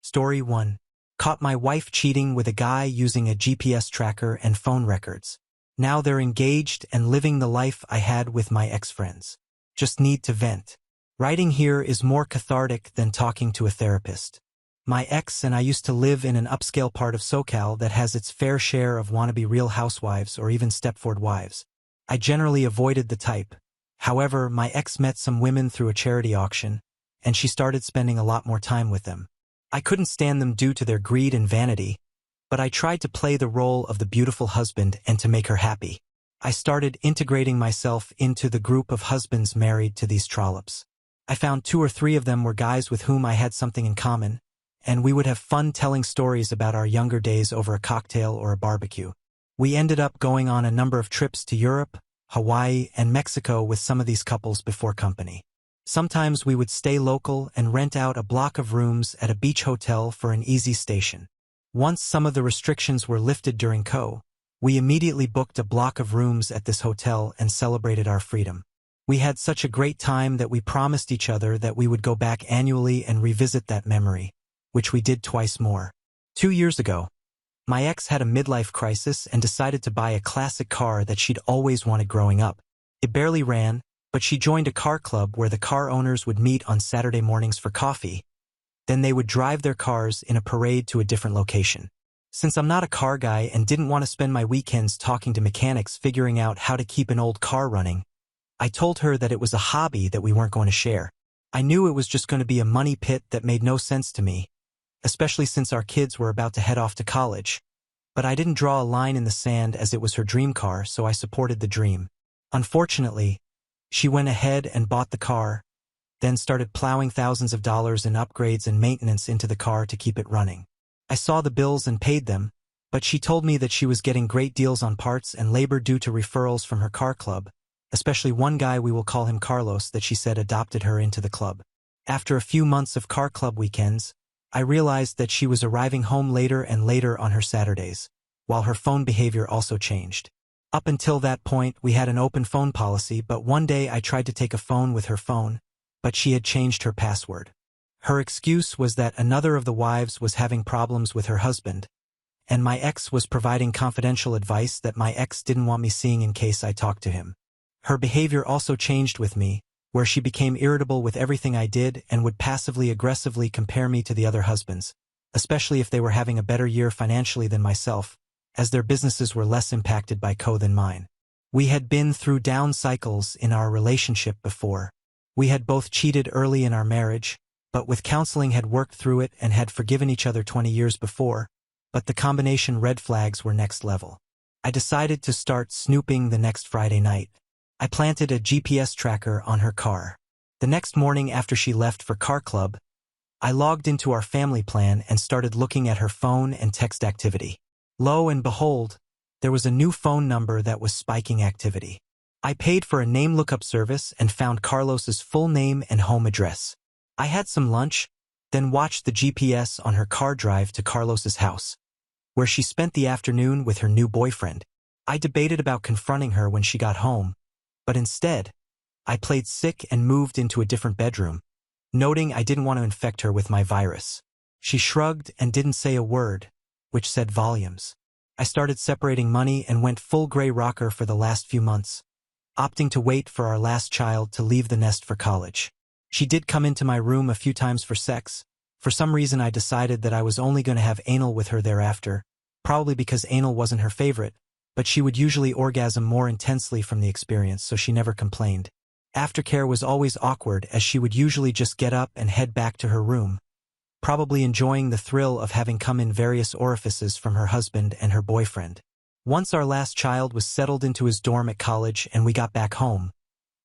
Story 1. Caught my wife cheating with a guy using a GPS tracker and phone records. Now they're engaged and living the life I had with my ex-friends. Just need to vent. Writing here is more cathartic than talking to a therapist. My ex and I used to live in an upscale part of SoCal that has its fair share of wannabe Real Housewives or even Stepford wives. I generally avoided the type. However, my ex met some women through a charity auction, and she started spending a lot more time with them. I couldn't stand them due to their greed and vanity, but I tried to play the role of the beautiful husband and to make her happy. I started integrating myself into the group of husbands married to these trollops. I found 2 or 3 of them were guys with whom I had something in common, and we would have fun telling stories about our younger days over a cocktail or a barbecue. We ended up going on a number of trips to Europe, Hawaii, and Mexico with some of these couples before company. Sometimes we would stay local and rent out a block of rooms at a beach hotel for an easy station. Once some of the restrictions were lifted during CO, we immediately booked a block of rooms at this hotel and celebrated our freedom. We had such a great time that we promised each other that we would go back annually and revisit that memory, which we did twice more. 2 years ago, my ex had a midlife crisis and decided to buy a classic car that she'd always wanted growing up. It barely ran, but she joined a car club where the car owners would meet on Saturday mornings for coffee. Then they would drive their cars in a parade to a different location. Since I'm not a car guy and didn't want to spend my weekends talking to mechanics figuring out how to keep an old car running, I told her that it was a hobby that we weren't going to share. I knew it was just going to be a money pit that made no sense to me, especially since our kids were about to head off to college. But I didn't draw a line in the sand as it was her dream car, so I supported the dream. Unfortunately, she went ahead and bought the car, then started plowing thousands of dollars in upgrades and maintenance into the car to keep it running. I saw the bills and paid them, but she told me that she was getting great deals on parts and labor due to referrals from her car club, especially one guy, we will call him Carlos, that she said adopted her into the club. After a few months of car club weekends, I realized that she was arriving home later and later on her Saturdays, while her phone behavior also changed. Up until that point, we had an open phone policy, but one day I tried to take a phone with her phone, but she had changed her password. Her excuse was that another of the wives was having problems with her husband, and my ex was providing confidential advice that my ex didn't want me seeing in case I talked to him. Her behavior also changed with me, where she became irritable with everything I did and would passively-aggressively compare me to the other husbands, especially if they were having a better year financially than myself, as their businesses were less impacted by CO than mine. We had been through down cycles in our relationship before. We had both cheated early in our marriage, but with counseling had worked through it and had forgiven each other 20 years before, but the combination red flags were next level. I decided to start snooping the next Friday night. I planted a GPS tracker on her car. The next morning after she left for car club, I logged into our family plan and started looking at her phone and text activity. Lo and behold, there was a new phone number that was spiking activity. I paid for a name lookup service and found Carlos's full name and home address. I had some lunch, then watched the GPS on her car drive to Carlos's house, where she spent the afternoon with her new boyfriend. I debated about confronting her when she got home, but instead, I played sick and moved into a different bedroom, noting I didn't want to infect her with my virus. She shrugged and didn't say a word, which said volumes. I started separating money and went full gray rocker for the last few months, opting to wait for our last child to leave the nest for college. She did come into my room a few times for sex. For some reason I decided that I was only going to have anal with her thereafter, probably because anal wasn't her favorite, but she would usually orgasm more intensely from the experience, so she never complained. Aftercare was always awkward as she would usually just get up and head back to her room, probably enjoying the thrill of having come in various orifices from her husband and her boyfriend. Once our last child was settled into his dorm at college and we got back home,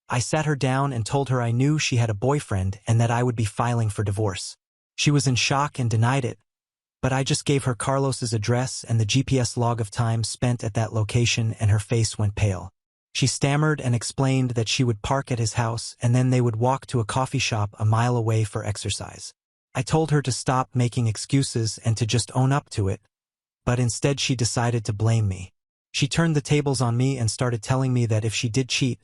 I sat her down and told her I knew she had a boyfriend and that I would be filing for divorce. She was in shock and denied it, but I just gave her Carlos's address and the GPS log of time spent at that location, and her face went pale. She stammered and explained that she would park at his house and then they would walk to a coffee shop a mile away for exercise. I told her to stop making excuses and to just own up to it, but instead she decided to blame me. She turned the tables on me and started telling me that if she did cheat,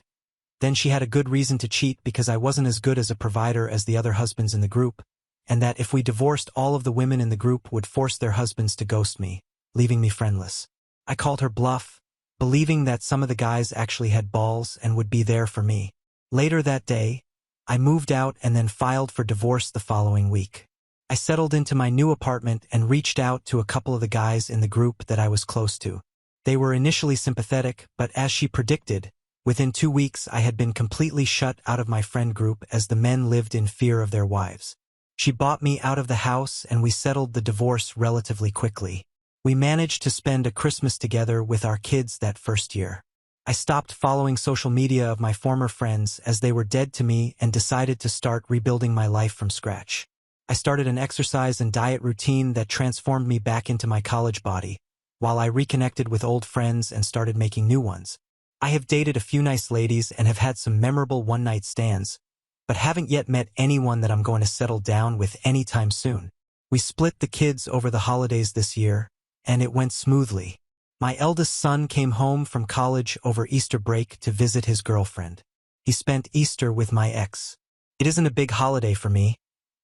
then she had a good reason to cheat because I wasn't as good as a provider as the other husbands in the group, and that if we divorced, all of the women in the group would force their husbands to ghost me, leaving me friendless. I called her bluff, believing that some of the guys actually had balls and would be there for me. Later that day, I moved out and then filed for divorce the following week. I settled into my new apartment and reached out to a couple of the guys in the group that I was close to. They were initially sympathetic, but as she predicted, within 2 weeks I had been completely shut out of my friend group as the men lived in fear of their wives. She bought me out of the house and we settled the divorce relatively quickly. We managed to spend a Christmas together with our kids that first year. I stopped following social media of my former friends as they were dead to me and decided to start rebuilding my life from scratch. I started an exercise and diet routine that transformed me back into my college body, while I reconnected with old friends and started making new ones. I have dated a few nice ladies and have had some memorable one-night stands, but haven't yet met anyone that I'm going to settle down with anytime soon. We split the kids over the holidays this year, and it went smoothly. My eldest son came home from college over Easter break to visit his girlfriend. He spent Easter with my ex. It isn't a big holiday for me,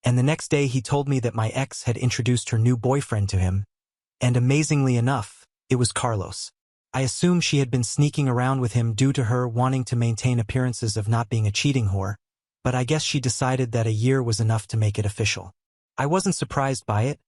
and the next day he told me that my ex had introduced her new boyfriend to him, and amazingly enough, it was Carlos. I assume she had been sneaking around with him due to her wanting to maintain appearances of not being a cheating whore, but I guess she decided that a year was enough to make it official. I wasn't surprised by it,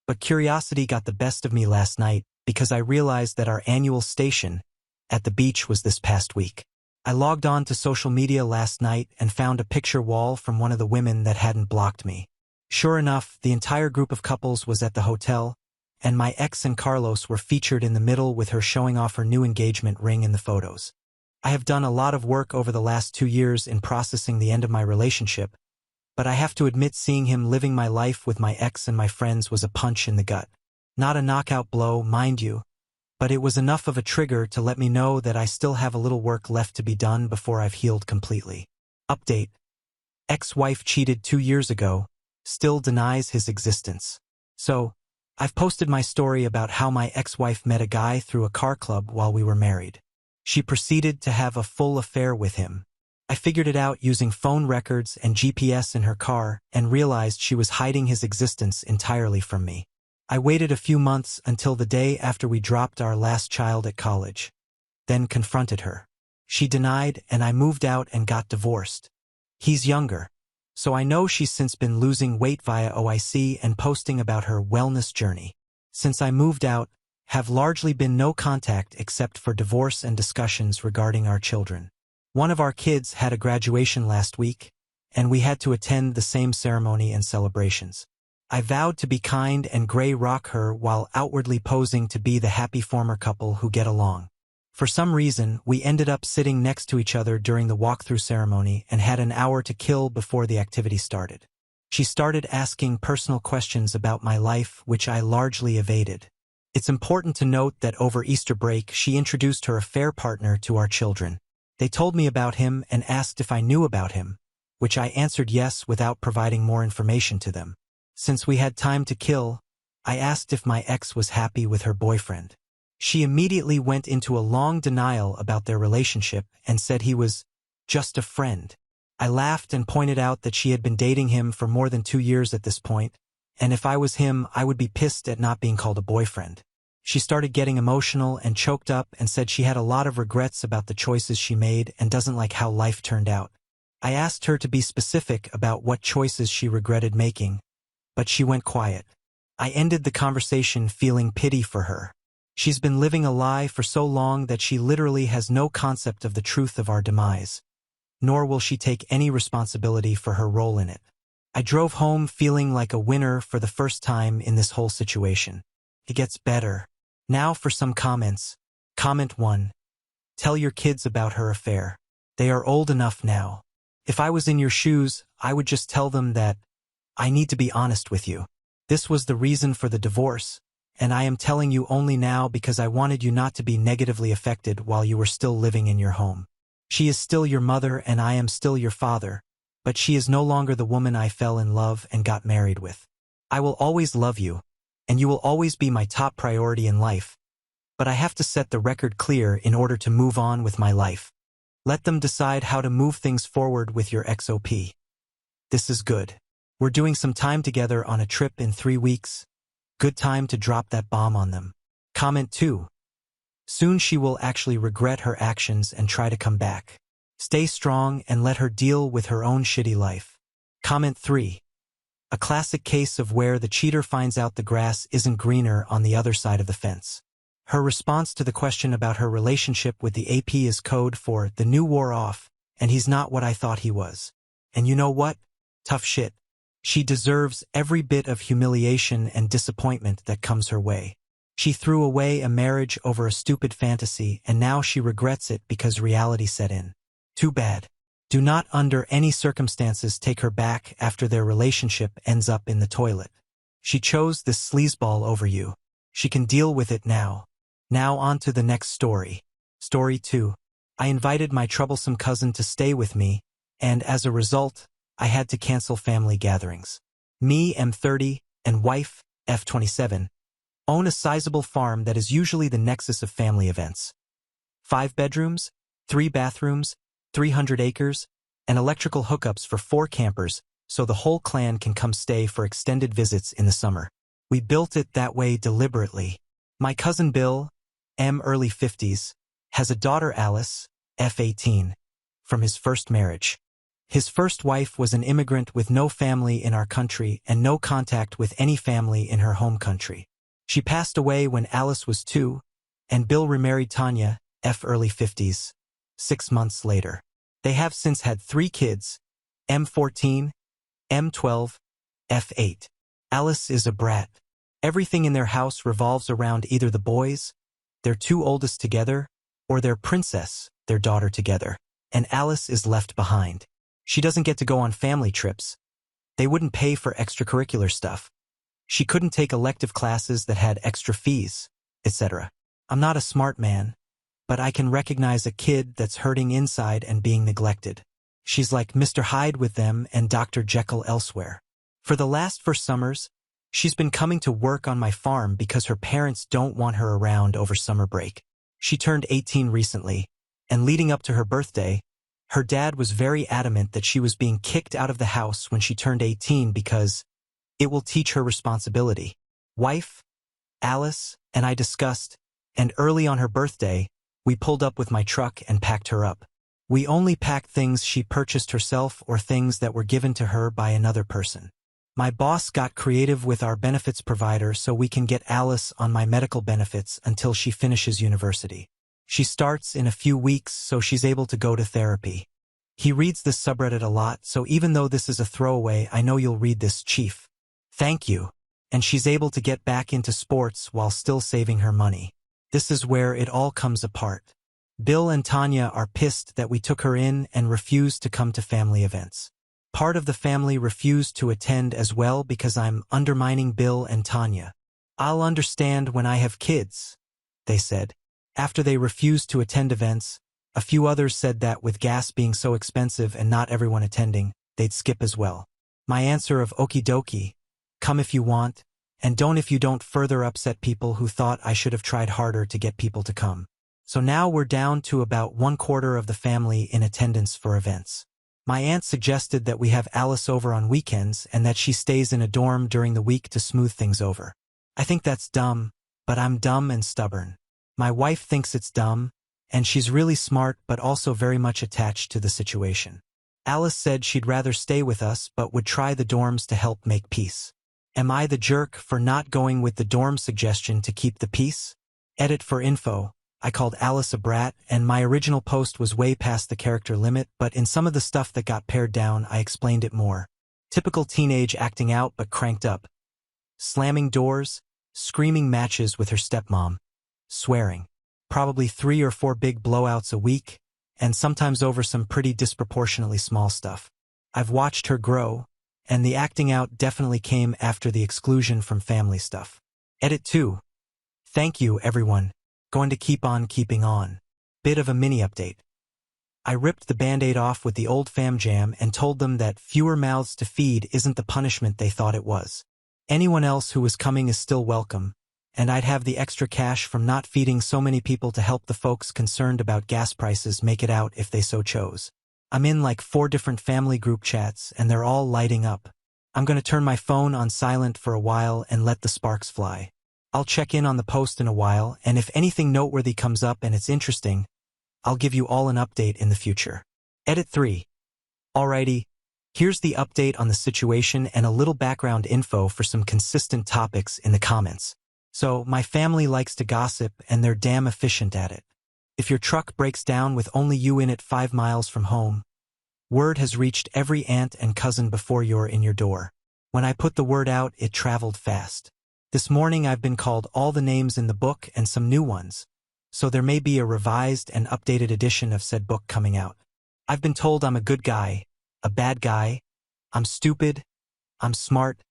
but curiosity got the best of me last night because I realized that our annual station at the beach was this past week. I logged on to social media last night and found a picture wall from one of the women that hadn't blocked me. Sure enough, the entire group of couples was at the hotel, and my ex and Carlos were featured in the middle with her showing off her new engagement ring in the photos. I have done a lot of work over the last 2 years in processing the end of my relationship, but I have to admit seeing him living my life with my ex and my friends was a punch in the gut. Not a knockout blow, mind you, but it was enough of a trigger to let me know that I still have a little work left to be done before I've healed completely. Update: ex-wife cheated 2 years ago, still denies his existence. So, I've posted my story about how my ex-wife met a guy through a car club while we were married. She proceeded to have a full affair with him. I figured it out using phone records and GPS in her car and realized she was hiding his existence entirely from me. I waited a few months until the day after we dropped our last child at college, then confronted her. She denied and I moved out and got divorced. He's younger, so I know she's since been losing weight via OIC and posting about her wellness journey. Since I moved out, have largely been no contact except for divorce and discussions regarding our children. One of our kids had a graduation last week, and we had to attend the same ceremony and celebrations. I vowed to be kind and gray rock her while outwardly posing to be the happy former couple who get along. For some reason, we ended up sitting next to each other during the walkthrough ceremony and had an hour to kill before the activity started. She started asking personal questions about my life, which I largely evaded. It's important to note that over Easter break, she introduced her affair partner to our children. They told me about him and asked if I knew about him, which I answered yes without providing more information to them. Since we had time to kill, I asked if my ex was happy with her boyfriend. She immediately went into a long denial about their relationship and said he was just a friend. I laughed and pointed out that she had been dating him for more than 2 years at this point, and if I was him, I would be pissed at not being called a boyfriend. She started getting emotional and choked up and said she had a lot of regrets about the choices she made and doesn't like how life turned out. I asked her to be specific about what choices she regretted making, but she went quiet. I ended the conversation feeling pity for her. She's been living a lie for so long that she literally has no concept of the truth of our demise, nor will she take any responsibility for her role in it. I drove home feeling like a winner for the first time in this whole situation. It gets better. Now for some comments. Comment 1. Tell your kids about her affair. They are old enough now. If I was in your shoes, I would just tell them that I need to be honest with you. This was the reason for the divorce, and I am telling you only now because I wanted you not to be negatively affected while you were still living in your home. She is still your mother and I am still your father, but she is no longer the woman I fell in love and got married with. I will always love you, and you will always be my top priority in life, but I have to set the record clear in order to move on with my life. Let them decide how to move things forward with your XOP. This is good. We're doing some time together on a trip in 3 weeks. Good time to drop that bomb on them. Comment 2. Soon she will actually regret her actions and try to come back. Stay strong and let her deal with her own shitty life. Comment 3. A classic case of where the cheater finds out the grass isn't greener on the other side of the fence. Her response to the question about her relationship with the AP is code for "the new wore off, and he's not what I thought he was." And you know what? Tough shit. She deserves every bit of humiliation and disappointment that comes her way. She threw away a marriage over a stupid fantasy, and now she regrets it because reality set in. Too bad. Do not under any circumstances take her back after their relationship ends up in the toilet. She chose this sleazeball over you. She can deal with it now. Now on to the next story. Story 2. I invited my troublesome cousin to stay with me, and as a result, I had to cancel family gatherings. Me, M30, and wife, F27, own a sizable farm that is usually the nexus of family events. 5 bedrooms, 3 bathrooms, 300 acres, and electrical hookups for 4 campers, so the whole clan can come stay for extended visits in the summer. We built it that way deliberately. My cousin Bill, M early 50s, has a daughter Alice, F18, from his first marriage. His first wife was an immigrant with no family in our country and no contact with any family in her home country. She passed away when Alice was 2, and Bill remarried Tanya, F early 50s, 6 months later. They have since had 3 kids, M14, M12, F8. Alice is a brat. Everything in their house revolves around either the boys, their 2 oldest together, or their princess, their daughter together, and Alice is left behind. She doesn't get to go on family trips. They wouldn't pay for extracurricular stuff. She couldn't take elective classes that had extra fees, etc. I'm not a smart man, but I can recognize a kid that's hurting inside and being neglected. She's like Mr. Hyde with them and Dr. Jekyll elsewhere. For the last 4 summers, she's been coming to work on my farm because her parents don't want her around over summer break. She turned 18 recently, and leading up to her birthday, her dad was very adamant that she was being kicked out of the house when she turned 18 because it will teach her responsibility. Wife, Alice, and I discussed, and early on her birthday, we pulled up with my truck and packed her up. We only packed things she purchased herself or things that were given to her by another person. My boss got creative with our benefits provider so we can get Alice on my medical benefits until she finishes university. She starts in a few weeks, so she's able to go to therapy. He reads this subreddit a lot, so even though this is a throwaway, I know you'll read this, Chief. Thank you. And she's able to get back into sports while still saving her money. This is where it all comes apart. Bill and Tanya are pissed that we took her in and refused to come to family events. Part of the family refused to attend as well because I'm undermining Bill and Tanya. I'll understand when I have kids, they said. After they refused to attend events, a few others said that with gas being so expensive and not everyone attending, they'd skip as well. My answer of okie dokie, come if you want, and don't if you don't further upset people who thought I should have tried harder to get people to come. So now we're down to about 1/4 of the family in attendance for events. My aunt suggested that we have Alice over on weekends and that she stays in a dorm during the week to smooth things over. I think that's dumb, but I'm dumb and stubborn. My wife thinks it's dumb, and she's really smart but also very much attached to the situation. Alice said she'd rather stay with us but would try the dorms to help make peace. Am I the jerk for not going with the dorm suggestion to keep the peace? Edit for info. I called Alice a brat, and my original post was way past the character limit, but in some of the stuff that got pared down, I explained it more. Typical teenage acting out but cranked up. Slamming doors, screaming matches with her stepmom. Swearing. Probably 3 or 4 big blowouts a week, and sometimes over some pretty disproportionately small stuff. I've watched her grow, and the acting out definitely came after the exclusion from family stuff. Edit 2. Thank you, everyone. Going to keep on keeping on. Bit of a mini update. I ripped the band-aid off with the old fam jam and told them that fewer mouths to feed isn't the punishment they thought it was. Anyone else who was coming is still welcome, and I'd have the extra cash from not feeding so many people to help the folks concerned about gas prices make it out if they so chose. I'm in like 4 different family group chats and they're all lighting up. I'm going to turn my phone on silent for a while and let the sparks fly. I'll check in on the post in a while, and if anything noteworthy comes up and it's interesting, I'll give you all an update in the future. Edit 3. Alrighty, here's the update on the situation and a little background info for some consistent topics in the comments. So, my family likes to gossip and they're damn efficient at it. If your truck breaks down with only you in it 5 miles from home, word has reached every aunt and cousin before you're in your door. When I put the word out, it traveled fast. This morning I've been called all the names in the book and some new ones, so there may be a revised and updated edition of said book coming out. I've been told I'm a good guy, a bad guy, I'm stupid, I'm smart,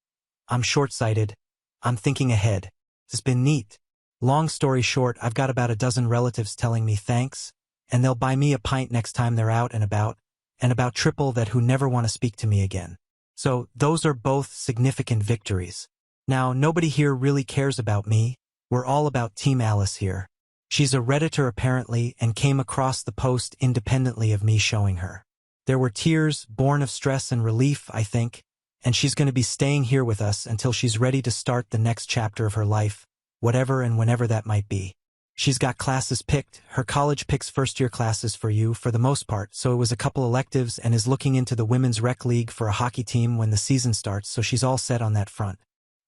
I'm short-sighted, I'm thinking ahead. It's been neat. Long story short, I've got about a dozen relatives telling me thanks, and they'll buy me a pint next time they're out and about triple that who never want to speak to me again. So, those are both significant victories. Now, nobody here really cares about me. We're all about Team Alice here. She's a Redditor apparently and came across the post independently of me showing her. There were tears born of stress and relief, I think, and she's going to be staying here with us until she's ready to start the next chapter of her life, whatever and whenever that might be. She's got classes picked. Her college picks first-year classes for you for the most part, so it was a couple electives, and is looking into the women's rec league for a hockey team when the season starts, so she's all set on that front.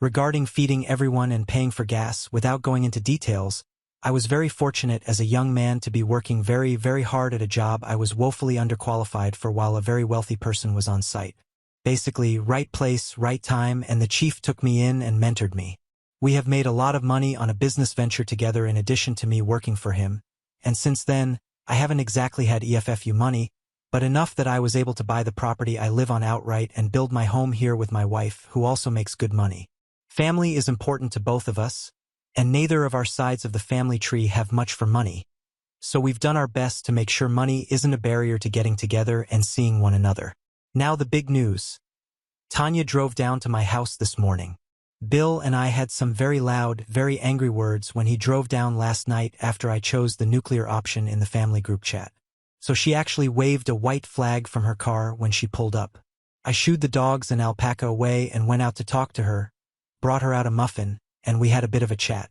Regarding feeding everyone and paying for gas, without going into details, I was very fortunate as a young man to be working very, very hard at a job I was woefully underqualified for while a very wealthy person was on site. Basically, right place, right time, and the chief took me in and mentored me. We have made a lot of money on a business venture together in addition to me working for him, and since then, I haven't exactly had EFFU money, but enough that I was able to buy the property I live on outright and build my home here with my wife, who also makes good money. Family is important to both of us, and neither of our sides of the family tree have much for money, so we've done our best to make sure money isn't a barrier to getting together and seeing one another. Now the big news. Tanya drove down to my house this morning. Bill and I had some very loud, very angry words when he drove down last night after I chose the nuclear option in the family group chat. So she actually waved a white flag from her car when she pulled up. I shooed the dogs and alpaca away and went out to talk to her, brought her out a muffin, and we had a bit of a chat.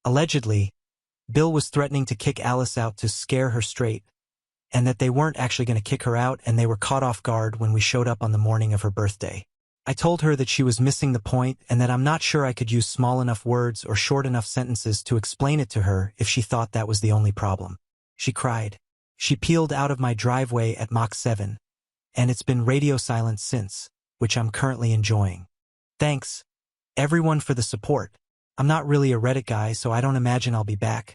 Allegedly, Bill was threatening to kick Alice out to scare her straight, and that they weren't actually going to kick her out and they were caught off guard when we showed up on the morning of her birthday. I told her that she was missing the point and that I'm not sure I could use small enough words or short enough sentences to explain it to her if she thought that was the only problem. She cried. She peeled out of my driveway at Mach 7, and it's been radio silent since, which I'm currently enjoying. Thanks, everyone, for the support. I'm not really a Reddit guy, so I don't imagine I'll be back.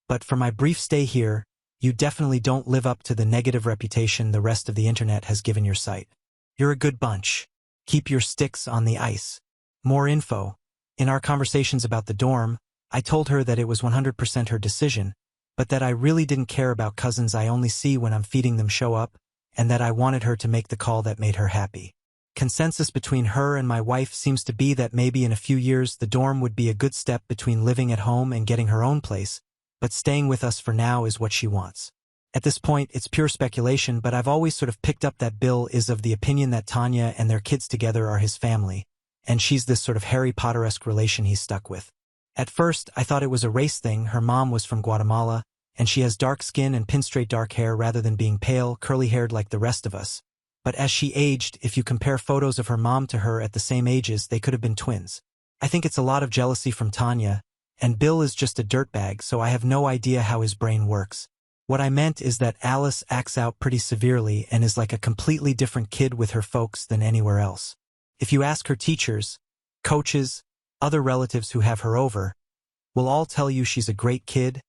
But for my brief stay here, you definitely don't live up to the negative reputation the rest of the internet has given your site. You're a good bunch. Keep your sticks on the ice. More info. In our conversations about the dorm, I told her that it was 100% her decision, but that I really didn't care about cousins I only see when I'm feeding them show up, and that I wanted her to make the call that made her happy. Consensus between her and my wife seems to be that maybe in a few years the dorm would be a good step between living at home and getting her own place, but staying with us for now is what she wants. At this point, it's pure speculation, but I've always sort of picked up that Bill is of the opinion that Tanya and their kids together are his family, and she's this sort of Harry Potter-esque relation he's stuck with. At first, I thought it was a race thing. Her mom was from Guatemala, and she has dark skin and pin-straight dark hair rather than being pale, curly-haired like the rest of us. But as she aged, if you compare photos of her mom to her at the same ages, they could have been twins. I think it's a lot of jealousy from Tanya, and Bill is just a dirtbag, so I have no idea how his brain works. What I meant is that Alice acts out pretty severely and is like a completely different kid with her folks than anywhere else. If you ask her teachers, coaches, other relatives who have her over, will all tell you she's a great kid,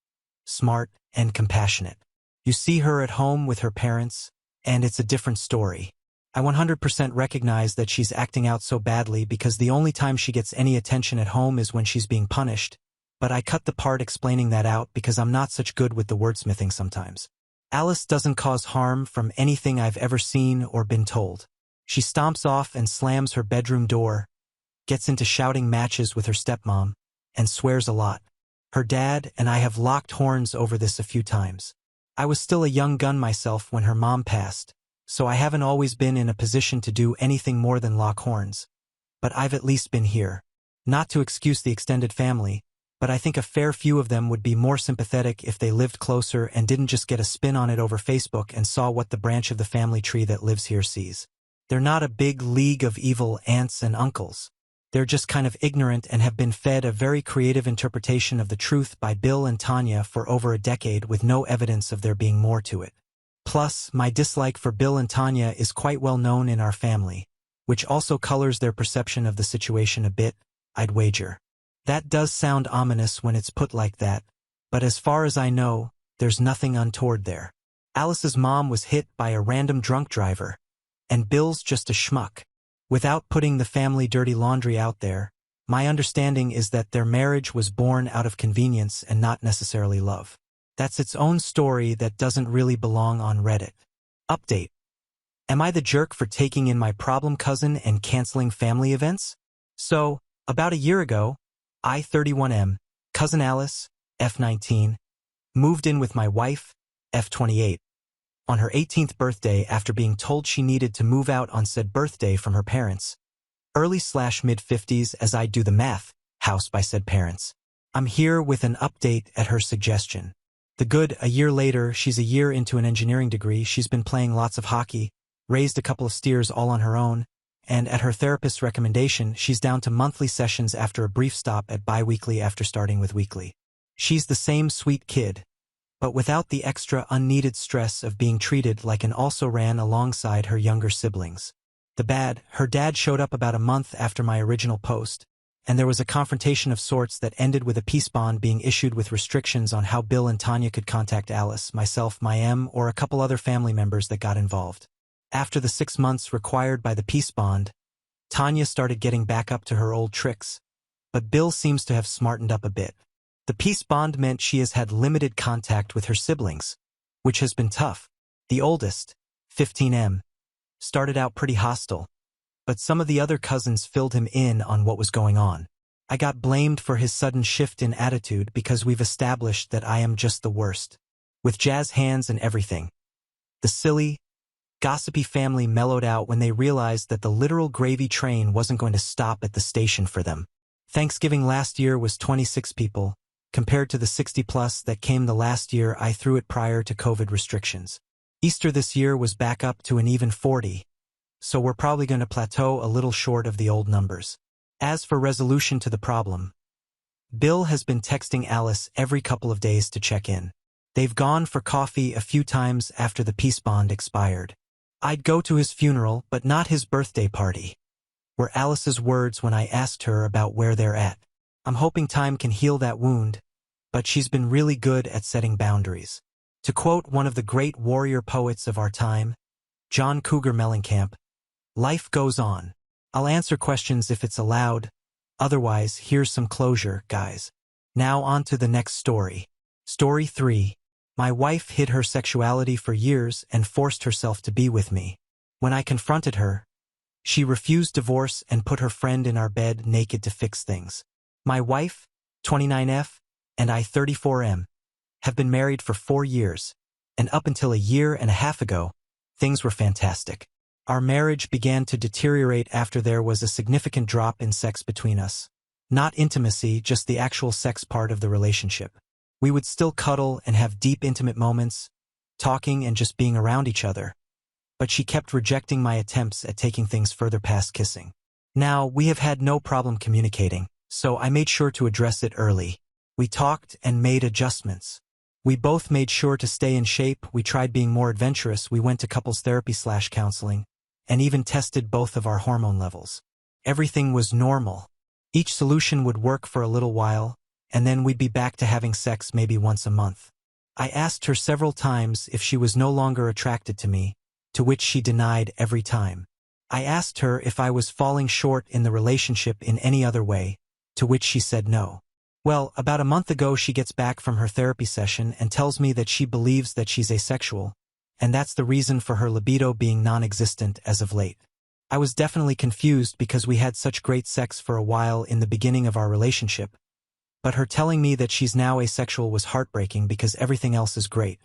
smart, and compassionate. You see her at home with her parents, and it's a different story. I 100% recognize that she's acting out so badly because the only time she gets any attention at home is when she's being punished, but I cut the part explaining that out because I'm not such good with the wordsmithing sometimes. Alice doesn't cause harm from anything I've ever seen or been told. She stomps off and slams her bedroom door, gets into shouting matches with her stepmom, and swears a lot. Her dad and I have locked horns over this a few times. I was still a young gun myself when her mom passed, so I haven't always been in a position to do anything more than lock horns. but I've at least been here. Not to excuse the extended family, but I think a fair few of them would be more sympathetic if they lived closer and didn't just get a spin on it over Facebook and saw what the branch of the family tree that lives here sees. They're not a big league of evil aunts and uncles. They're just kind of ignorant and have been fed a very creative interpretation of the truth by Bill and Tanya for over a decade with no evidence of there being more to it. Plus, my dislike for Bill and Tanya is quite well known in our family, which also colors their perception of the situation a bit, I'd wager. That does sound ominous when it's put like that, but as far as I know, there's nothing untoward there. Alice's mom was hit by a random drunk driver, and Bill's just a schmuck. Without putting the family dirty laundry out there, my understanding is that their marriage was born out of convenience and not necessarily love. That's its own story that doesn't really belong on Reddit. Update. Am I the jerk for taking in my problem cousin and canceling family events? So, about a year ago, I, 31M, cousin Alice, F19, moved in with my wife, F28. On her 18th birthday after being told she needed to move out on said birthday from her parents. Early/mid-50s as I do the math, house by said parents. I'm here with an update at her suggestion. The good, a year later, she's a year into an engineering degree, she's been playing lots of hockey, raised a couple of steers all on her own, and at her therapist's recommendation, she's down to monthly sessions after a brief stop at bi-weekly after starting with weekly. She's the same sweet kid, but without the extra unneeded stress of being treated like an also-ran alongside her younger siblings. Her dad showed up about a month after my original post, and there was a confrontation of sorts that ended with a peace bond being issued with restrictions on how Bill and Tanya could contact Alice, myself, my M, or a couple other family members that got involved. After the 6 months required by the peace bond, Tanya started getting back up to her old tricks, but Bill seems to have smartened up a bit. The peace bond meant she has had limited contact with her siblings, which has been tough. The oldest, 15M, started out pretty hostile, but some of the other cousins filled him in on what was going on. I got blamed for his sudden shift in attitude because we've established that I am just the worst, with jazz hands and everything. The silly, gossipy family mellowed out when they realized that the literal gravy train wasn't going to stop at the station for them. Thanksgiving last year was 26 people, compared to the 60+ that came the last year I threw it prior to COVID restrictions. Easter this year was back up to an even 40, so we're probably going to plateau a little short of the old numbers. As for resolution to the problem, Bill has been texting Alice every couple of days to check in. They've gone for coffee a few times after the peace bond expired. I'd go to his funeral, but not his birthday party, were Alice's words when I asked her about where they're at. I'm hoping time can heal that wound, but she's been really good at setting boundaries. To quote one of the great warrior poets of our time, John Cougar Mellencamp, life goes on. I'll answer questions if it's allowed. Otherwise, here's some closure, guys. Now on to the next story. Story 3. My wife hid her sexuality for years and forced herself to be with me. When I confronted her, she refused divorce and put her friend in our bed naked to fix things. My wife, 29F, and I, 34M, have been married for 4 years, and up until a year and a half ago, things were fantastic. Our marriage began to deteriorate after there was a significant drop in sex between us. Not intimacy, just the actual sex part of the relationship. We would still cuddle and have deep intimate moments, talking and just being around each other, but she kept rejecting my attempts at taking things further past kissing. Now, we have had no problem communicating, so I made sure to address it early. We talked and made adjustments. We both made sure to stay in shape, we tried being more adventurous, we went to couples therapy/counseling, and even tested both of our hormone levels. Everything was normal. Each solution would work for a little while, and then we'd be back to having sex maybe once a month. I asked her several times if she was no longer attracted to me, to which she denied every time. I asked her if I was falling short in the relationship in any other way, to which she said no. Well, about a month ago she gets back from her therapy session and tells me that she believes that she's asexual, and that's the reason for her libido being non-existent as of late. I was definitely confused because we had such great sex for a while in the beginning of our relationship, but her telling me that she's now asexual was heartbreaking because everything else is great.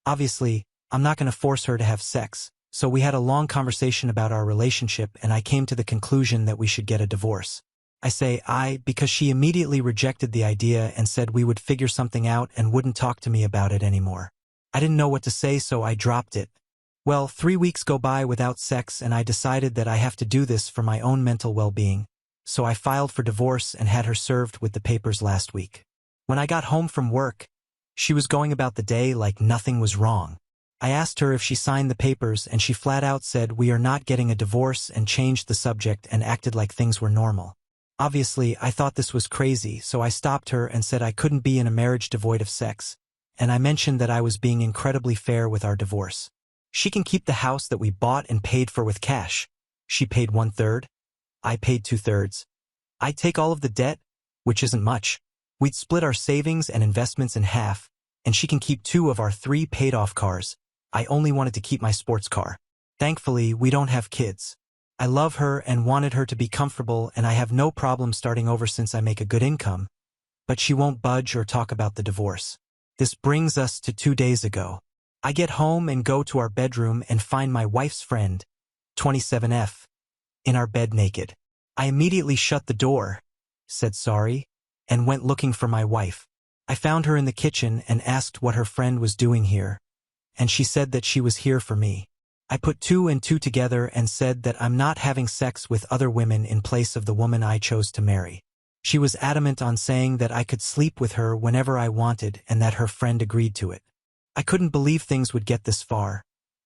Obviously, I'm not going to force her to have sex, So we had a long conversation about our relationship and I came to the conclusion that we should get a divorce. I say because she immediately rejected the idea and said we would figure something out and wouldn't talk to me about it anymore. I didn't know what to say, so I dropped it. Well, 3 weeks go by without sex and I decided that I have to do this for my own mental well-being. So I filed for divorce and had her served with the papers last week. When I got home from work, she was going about the day like nothing was wrong. I asked her if she signed the papers and she flat out said we are not getting a divorce and changed the subject and acted like things were normal. Obviously, I thought this was crazy, so I stopped her and said I couldn't be in a marriage devoid of sex, and I mentioned that I was being incredibly fair with our divorce. She can keep the house that we bought and paid for with cash. She paid 1/3. I paid 2/3. I take all of the debt, which isn't much. We'd split our savings and investments in half, and she can keep 2 of our 3 paid-off cars. I only wanted to keep my sports car. Thankfully, we don't have kids. I love her and wanted her to be comfortable, and I have no problem starting over since I make a good income, but she won't budge or talk about the divorce. This brings us to 2 days ago. I get home and go to our bedroom and find my wife's friend, 27F, in our bed naked. I immediately shut the door, said sorry, and went looking for my wife. I found her in the kitchen and asked what her friend was doing here, and she said that she was here for me. I put 2 and 2 together and said that I'm not having sex with other women in place of the woman I chose to marry. She was adamant on saying that I could sleep with her whenever I wanted and that her friend agreed to it. I couldn't believe things would get this far,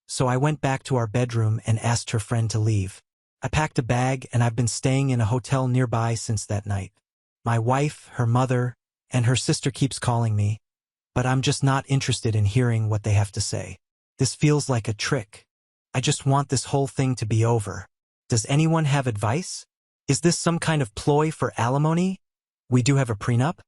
so I went back to our bedroom and asked her friend to leave. I packed a bag and I've been staying in a hotel nearby since that night. My wife, her mother, and her sister keeps calling me, but I'm just not interested in hearing what they have to say. This feels like a trick. I just want this whole thing to be over. Does anyone have advice? Is this some kind of ploy for alimony? We do have a prenup?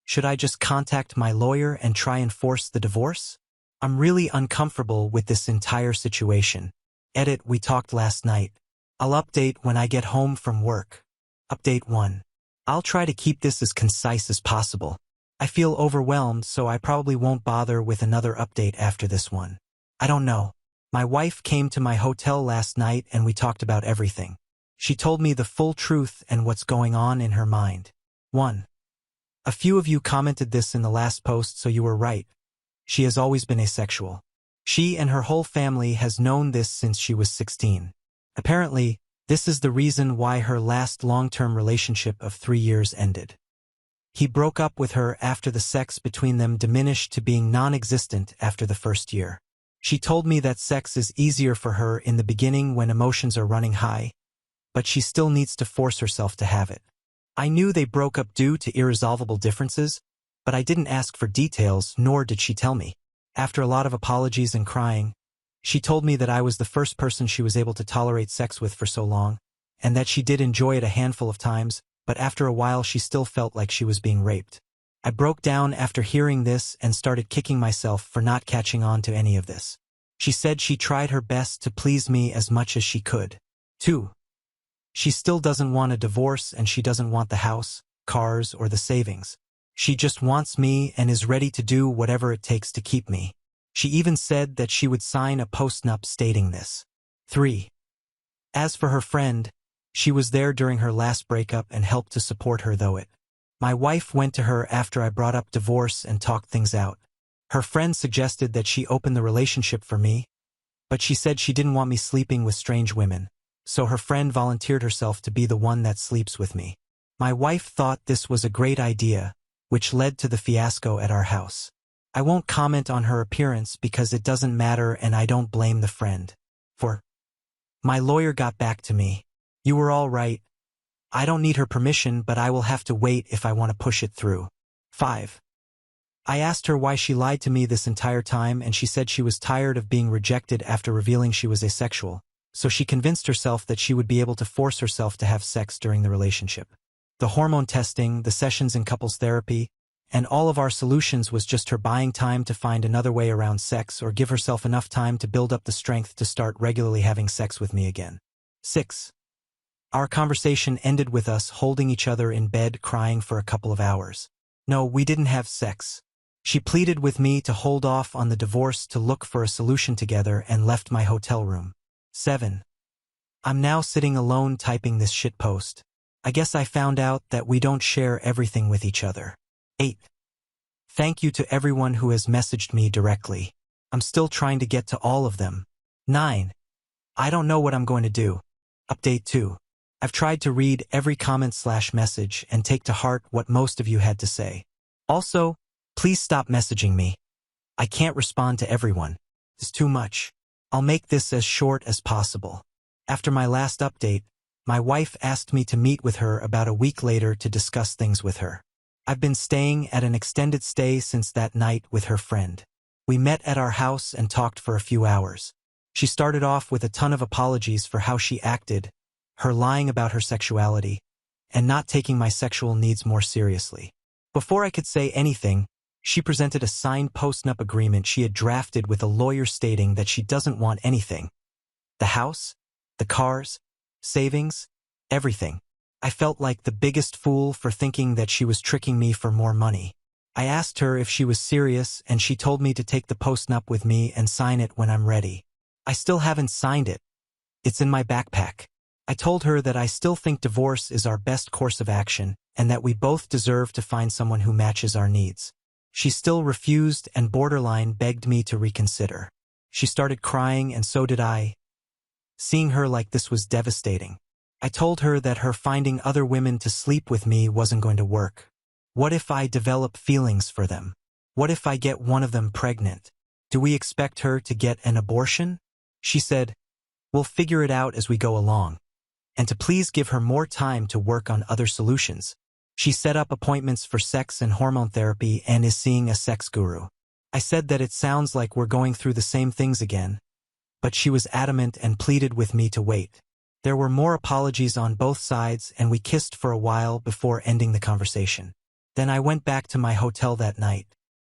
Should I just contact my lawyer and try and force the divorce? I'm really uncomfortable with this entire situation. Edit, we talked last night. I'll update when I get home from work. Update 1. I'll try to keep this as concise as possible. I feel overwhelmed, so I probably won't bother with another update after this one. I don't know. My wife came to my hotel last night and we talked about everything. She told me the full truth and what's going on in her mind. 1. A few of you commented this in the last post, so you were right. She has always been asexual. She and her whole family has known this since she was 16. Apparently, this is the reason why her last long-term relationship of 3 years ended. He broke up with her after the sex between them diminished to being non-existent after the first year. She told me that sex is easier for her in the beginning when emotions are running high, but she still needs to force herself to have it. I knew they broke up due to irresolvable differences, but I didn't ask for details, nor did she tell me. After a lot of apologies and crying, she told me that I was the first person she was able to tolerate sex with for so long, and that she did enjoy it a handful of times, but after a while she still felt like she was being raped. I broke down after hearing this and started kicking myself for not catching on to any of this. She said she tried her best to please me as much as she could. 2. She still doesn't want a divorce and she doesn't want the house, cars, or the savings. She just wants me and is ready to do whatever it takes to keep me. She even said that she would sign a postnup stating this. 3. As for her friend, she was there during her last breakup and helped to support her through it. My wife went to her after I brought up divorce and talked things out. Her friend suggested that she open the relationship for me, but she said she didn't want me sleeping with strange women, so her friend volunteered herself to be the one that sleeps with me. My wife thought this was a great idea, which led to the fiasco at our house. I won't comment on her appearance because it doesn't matter and I don't blame the friend. 4. My lawyer got back to me. You were all right. I don't need her permission, but I will have to wait if I want to push it through. 5. I asked her why she lied to me this entire time and she said she was tired of being rejected after revealing she was asexual, so she convinced herself that she would be able to force herself to have sex during the relationship. The hormone testing, the sessions in couples therapy, and all of our solutions was just her buying time to find another way around sex or give herself enough time to build up the strength to start regularly having sex with me again. 6. Our conversation ended with us holding each other in bed crying for a couple of hours. No, we didn't have sex. She pleaded with me to hold off on the divorce to look for a solution together and left my hotel room. 7. I'm now sitting alone typing this shitpost. I guess I found out that we don't share everything with each other. 8. Thank you to everyone who has messaged me directly. I'm still trying to get to all of them. 9. I don't know what I'm going to do. Update 2. I've tried to read every comment/message and take to heart what most of you had to say. Also, please stop messaging me. I can't respond to everyone. It's too much. I'll make this as short as possible. After my last update, my wife asked me to meet with her about a week later to discuss things with her. I've been staying at an extended stay since that night with her friend. We met at our house and talked for a few hours. She started off with a ton of apologies for how she acted, her lying about her sexuality, and not taking my sexual needs more seriously. Before I could say anything, she presented a signed post-nup agreement she had drafted with a lawyer stating that she doesn't want anything. The house, the cars, savings, everything. I felt like the biggest fool for thinking that she was tricking me for more money. I asked her if she was serious and she told me to take the post-nup with me and sign it when I'm ready. I still haven't signed it. It's in my backpack. I told her that I still think divorce is our best course of action and that we both deserve to find someone who matches our needs. She still refused and borderline begged me to reconsider. She started crying and so did I. Seeing her like this was devastating. I told her that her finding other women to sleep with me wasn't going to work. What if I develop feelings for them? What if I get one of them pregnant? Do we expect her to get an abortion? She said, we'll figure it out as we go along. And to please give her more time to work on other solutions. She set up appointments for sex and hormone therapy and is seeing a sex guru. I said that it sounds like we're going through the same things again, but she was adamant and pleaded with me to wait. There were more apologies on both sides and we kissed for a while before ending the conversation. Then I went back to my hotel that night.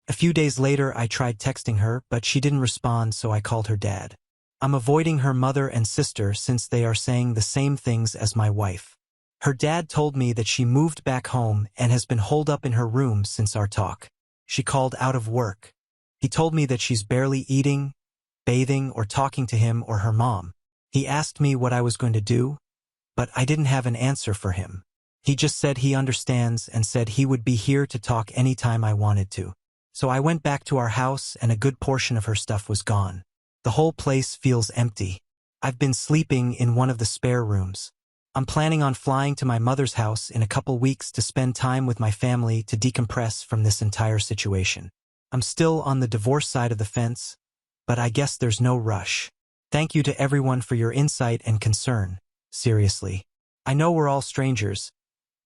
A few days later I tried texting her, but she didn't respond, so I called her dad. I'm avoiding her mother and sister since they are saying the same things as my wife. Her dad told me that she moved back home and has been holed up in her room since our talk. She called out of work. He told me that she's barely eating, bathing, or talking to him or her mom. He asked me what I was going to do, but I didn't have an answer for him. He just said he understands and said he would be here to talk anytime I wanted to. So I went back to our house and a good portion of her stuff was gone. The whole place feels empty. I've been sleeping in one of the spare rooms. I'm planning on flying to my mother's house in a couple weeks to spend time with my family to decompress from this entire situation. I'm still on the divorce side of the fence, but I guess there's no rush. Thank you to everyone for your insight and concern. Seriously. I know we're all strangers,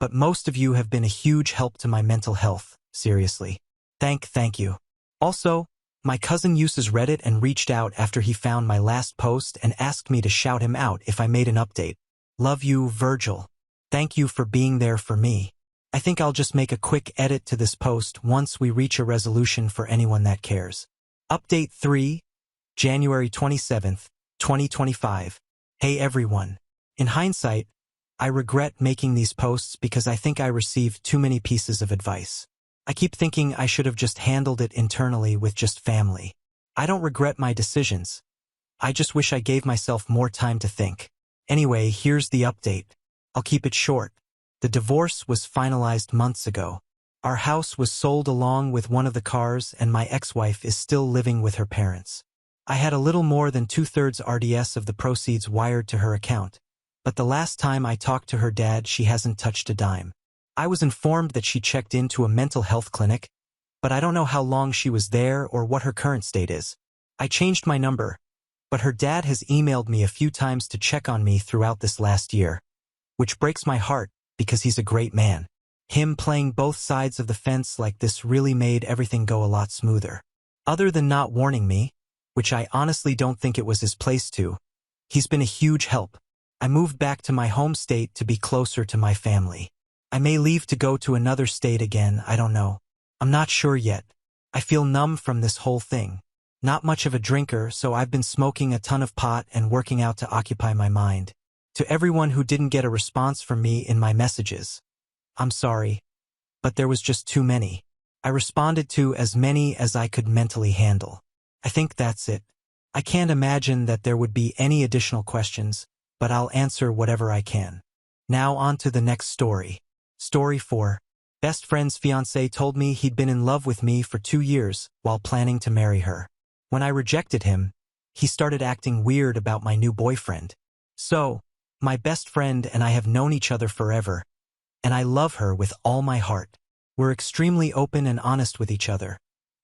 but most of you have been a huge help to my mental health. Seriously. Thank you. Also, my cousin uses Reddit and reached out after he found my last post and asked me to shout him out if I made an update. Love you, Virgil. Thank you for being there for me. I think I'll just make a quick edit to this post once we reach a resolution for anyone that cares. Update 3, January 27th, 2025. Hey everyone. In hindsight, I regret making these posts because I think I received too many pieces of advice. I keep thinking I should have just handled it internally with just family. I don't regret my decisions. I just wish I gave myself more time to think. Anyway, here's the update. I'll keep it short. The divorce was finalized months ago. Our house was sold along with one of the cars and my ex-wife is still living with her parents. I had a little more than 2/3 RDS of the proceeds wired to her account, but the last time I talked to her dad she hasn't touched a dime. I was informed that she checked into a mental health clinic, but I don't know how long she was there or what her current state is. I changed my number, but her dad has emailed me a few times to check on me throughout this last year, which breaks my heart because he's a great man. Him playing both sides of the fence like this really made everything go a lot smoother. Other than not warning me, which I honestly don't think it was his place to, he's been a huge help. I moved back to my home state to be closer to my family. I may leave to go to another state again, I don't know. I'm not sure yet. I feel numb from this whole thing. Not much of a drinker, so I've been smoking a ton of pot and working out to occupy my mind. To everyone who didn't get a response from me in my messages, I'm sorry, but there was just too many. I responded to as many as I could mentally handle. I think that's it. I can't imagine that there would be any additional questions, but I'll answer whatever I can. Now on to the next story. Story 4. Best friend's fiancé told me he'd been in love with me for 2 years while planning to marry her. When I rejected him, he started acting weird about my new boyfriend. So, my best friend and I have known each other forever, and I love her with all my heart. We're extremely open and honest with each other,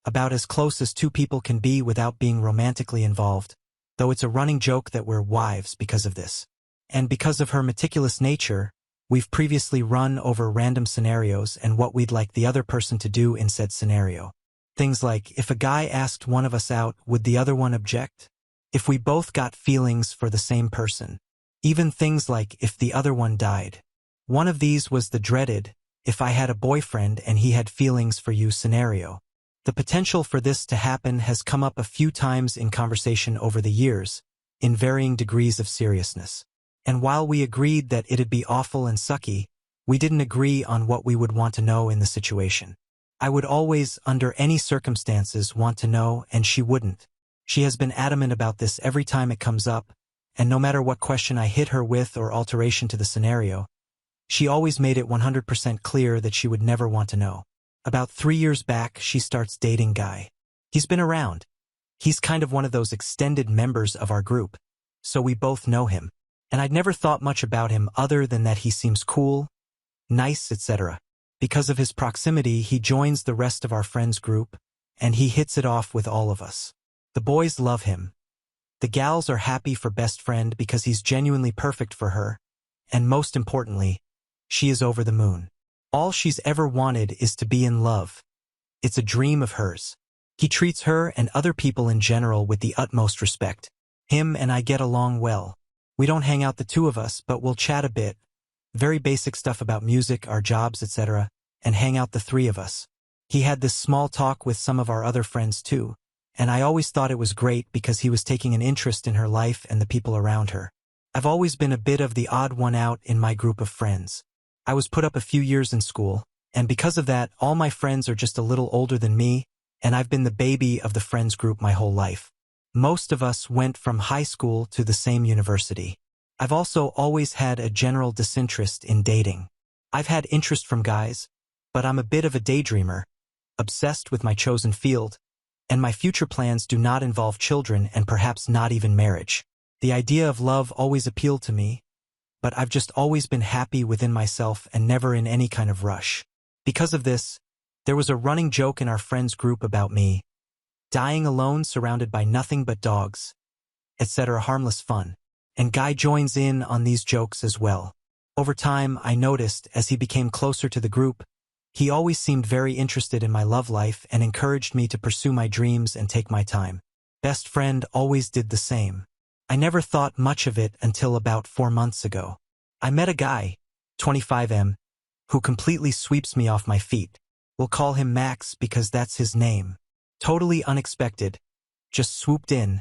about as close as two people can be without being romantically involved, though it's a running joke that we're wives because of this. And because of her meticulous nature, we've previously run over random scenarios and what we'd like the other person to do in said scenario. Things like, if a guy asked one of us out, would the other one object? If we both got feelings for the same person. Even things like, if the other one died. One of these was the dreaded, if I had a boyfriend and he had feelings for you scenario. The potential for this to happen has come up a few times in conversation over the years, in varying degrees of seriousness. And while we agreed that it'd be awful and sucky, we didn't agree on what we would want to know in the situation. I would always, under any circumstances, want to know, and she wouldn't. She has been adamant about this every time it comes up, and no matter what question I hit her with or alteration to the scenario, she always made it 100% clear that she would never want to know. About 3 years back, she starts dating Guy. He's been around. He's kind of one of those extended members of our group, so we both know him. And I'd never thought much about him other than that he seems cool, nice, etc. Because of his proximity, he joins the rest of our friends group, and he hits it off with all of us. The boys love him. The gals are happy for best friend because he's genuinely perfect for her, and most importantly, she is over the moon. All she's ever wanted is to be in love. It's a dream of hers. He treats her and other people in general with the utmost respect. Him and I get along well. We don't hang out the two of us, but we'll chat a bit. Very basic stuff about music, our jobs, etc., and hang out the three of us. He had this small talk with some of our other friends too, and I always thought it was great because he was taking an interest in her life and the people around her. I've always been a bit of the odd one out in my group of friends. I was put up a few years in school, and because of that, all my friends are just a little older than me, and I've been the baby of the friends group my whole life. Most of us went from high school to the same university. I've also always had a general disinterest in dating. I've had interest from guys, but I'm a bit of a daydreamer, obsessed with my chosen field, and my future plans do not involve children and perhaps not even marriage. The idea of love always appealed to me, but I've just always been happy within myself and never in any kind of rush. Because of this, there was a running joke in our friends group about me, dying alone surrounded by nothing but dogs, etc. Harmless fun. And Guy joins in on these jokes as well. Over time, I noticed, as he became closer to the group, he always seemed very interested in my love life and encouraged me to pursue my dreams and take my time. Best friend always did the same. I never thought much of it until about 4 months ago. I met a guy, 25M, who completely sweeps me off my feet. We'll call him Max because that's his name. Totally unexpected, just swooped in,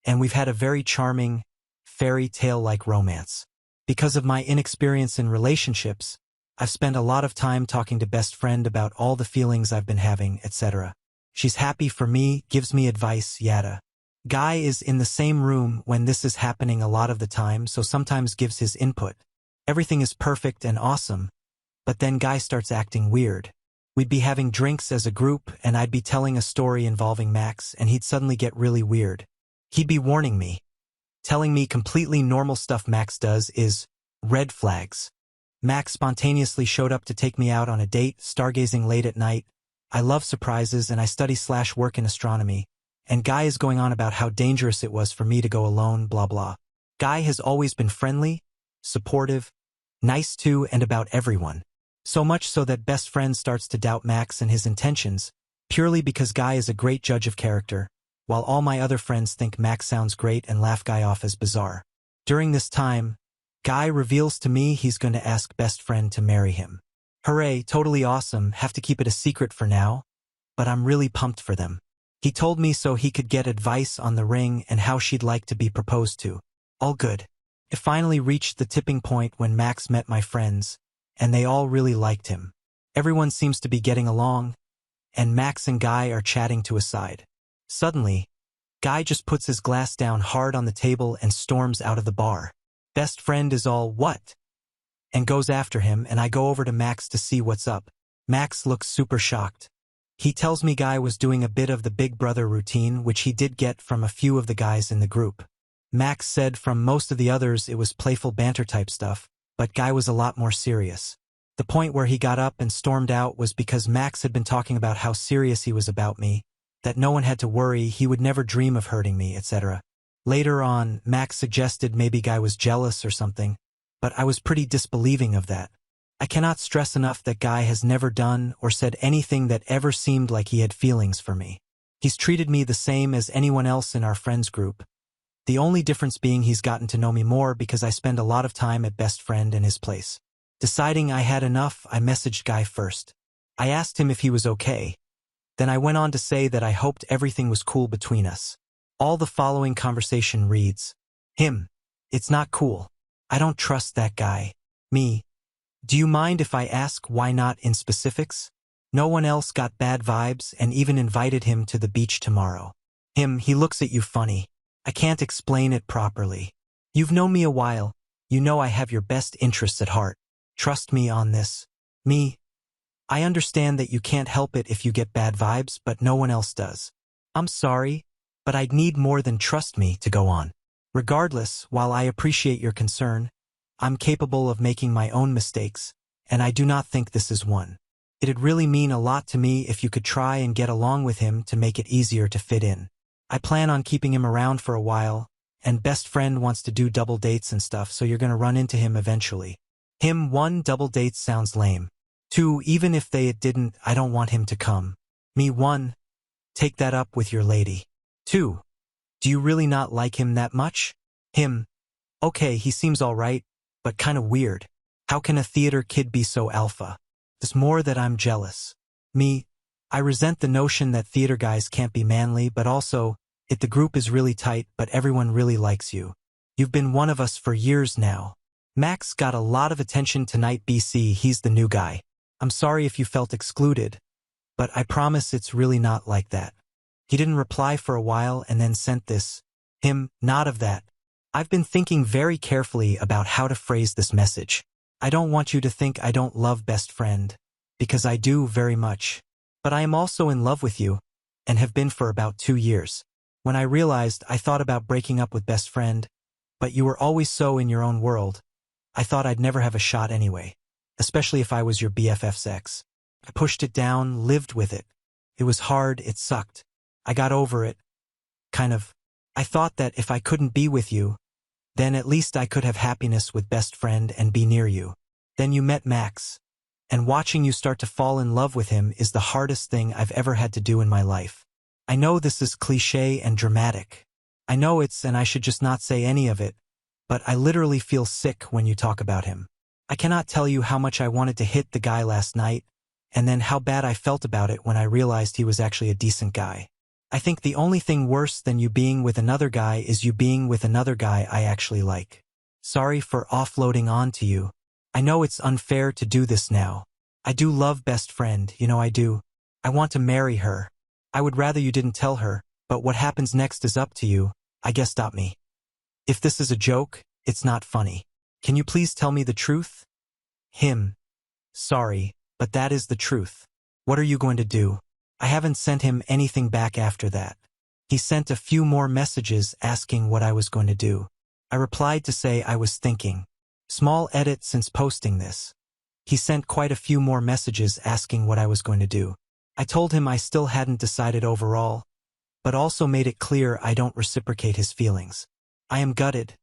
and we've had a very charming, fairy tale-like romance. Because of my inexperience in relationships, I've spent a lot of time talking to best friend about all the feelings I've been having, etc. She's happy for me, gives me advice, yada. Guy is in the same room when this is happening a lot of the time, so sometimes gives his input. Everything is perfect and awesome, but then Guy starts acting weird. We'd be having drinks as a group, and I'd be telling a story involving Max, and he'd suddenly get really weird. He'd be warning me, telling me completely normal stuff Max does is red flags. Max spontaneously showed up to take me out on a date, stargazing late at night. I love surprises and I study/work in astronomy. And Guy is going on about how dangerous it was for me to go alone, blah blah. Guy has always been friendly, supportive, nice to and about everyone. So much so that best friend starts to doubt Max and his intentions, purely because Guy is a great judge of character, while all my other friends think Max sounds great and laugh Guy off as bizarre. During this time, Guy reveals to me he's going to ask best friend to marry him. Hooray, totally awesome, have to keep it a secret for now, but I'm really pumped for them. He told me so he could get advice on the ring and how she'd like to be proposed to. All good. It finally reached the tipping point when Max met my friends, and they all really liked him. Everyone seems to be getting along, and Max and Guy are chatting to a side. Suddenly, Guy just puts his glass down hard on the table and storms out of the bar. Best friend is all, "What?" and goes after him, and I go over to Max to see what's up. Max looks super shocked. He tells me Guy was doing a bit of the big brother routine, which he did get from a few of the guys in the group. Max said from most of the others it was playful banter type stuff, but Guy was a lot more serious. The point where he got up and stormed out was because Max had been talking about how serious he was about me, that no one had to worry, he would never dream of hurting me, etc. Later on, Max suggested maybe Guy was jealous or something, but I was pretty disbelieving of that. I cannot stress enough that Guy has never done or said anything that ever seemed like he had feelings for me. He's treated me the same as anyone else in our friends group. The only difference being he's gotten to know me more because I spend a lot of time at best friend and his place. Deciding I had enough, I messaged Guy first. I asked him if he was okay. Then I went on to say that I hoped everything was cool between us. All the following conversation reads, him, "It's not cool. I don't trust that guy." Me, "Do you mind if I ask why not in specifics? No one else got bad vibes and even invited him to the beach tomorrow." Him, "He looks at you funny. I can't explain it properly. You've known me a while. You know I have your best interests at heart. Trust me on this." Me, "I understand that you can't help it if you get bad vibes, but no one else does. I'm sorry, but I'd need more than trust me to go on. Regardless, while I appreciate your concern, I'm capable of making my own mistakes, and I do not think this is one. It'd really mean a lot to me if you could try and get along with him to make it easier to fit in. I plan on keeping him around for a while, and best friend wants to do double dates and stuff, so you're gonna run into him eventually." Him, 1, double dates sounds lame. 2, even if it didn't, I don't want him to come. Me, 1, take that up with your lady. 2, do you really not like him that much? Him, okay, he seems alright, but kinda weird. How can a theater kid be so alpha? It's more that I'm jealous. Me, I resent the notion that theater guys can't be manly, but also, the group is really tight, but everyone really likes you. You've been one of us for years now. Max got a lot of attention tonight, BC, he's the new guy. I'm sorry if you felt excluded, but I promise it's really not like that. He didn't reply for a while and then sent this. Him, not of that. I've been thinking very carefully about how to phrase this message. I don't want you to think I don't love best friend, because I do very much. But I am also in love with you, and have been for about 2 years. When I realized, I thought about breaking up with best friend, but you were always so in your own world. I thought I'd never have a shot anyway, especially if I was your BFF's ex. I pushed it down, lived with it. It was hard, it sucked. I got over it. Kind of. I thought that if I couldn't be with you, then at least I could have happiness with best friend and be near you. Then you met Max. And watching you start to fall in love with him is the hardest thing I've ever had to do in my life. I know this is cliché and dramatic. I know and I should just not say any of it, but I literally feel sick when you talk about him. I cannot tell you how much I wanted to hit the guy last night, and then how bad I felt about it when I realized he was actually a decent guy. I think the only thing worse than you being with another guy is you being with another guy I actually like. Sorry for offloading on to you. I know it's unfair to do this now. I do love best friend, you know I do. I want to marry her. I would rather you didn't tell her, but what happens next is up to you, I guess. Stop me. If this is a joke, it's not funny. Can you please tell me the truth? Him. Sorry, but that is the truth. What are you going to do? I haven't sent him anything back after that. He sent a few more messages asking what I was going to do. I replied to say I was thinking. Small edit since posting this. He sent quite a few more messages asking what I was going to do. I told him I still hadn't decided overall, but also made it clear I don't reciprocate his feelings. I am gutted,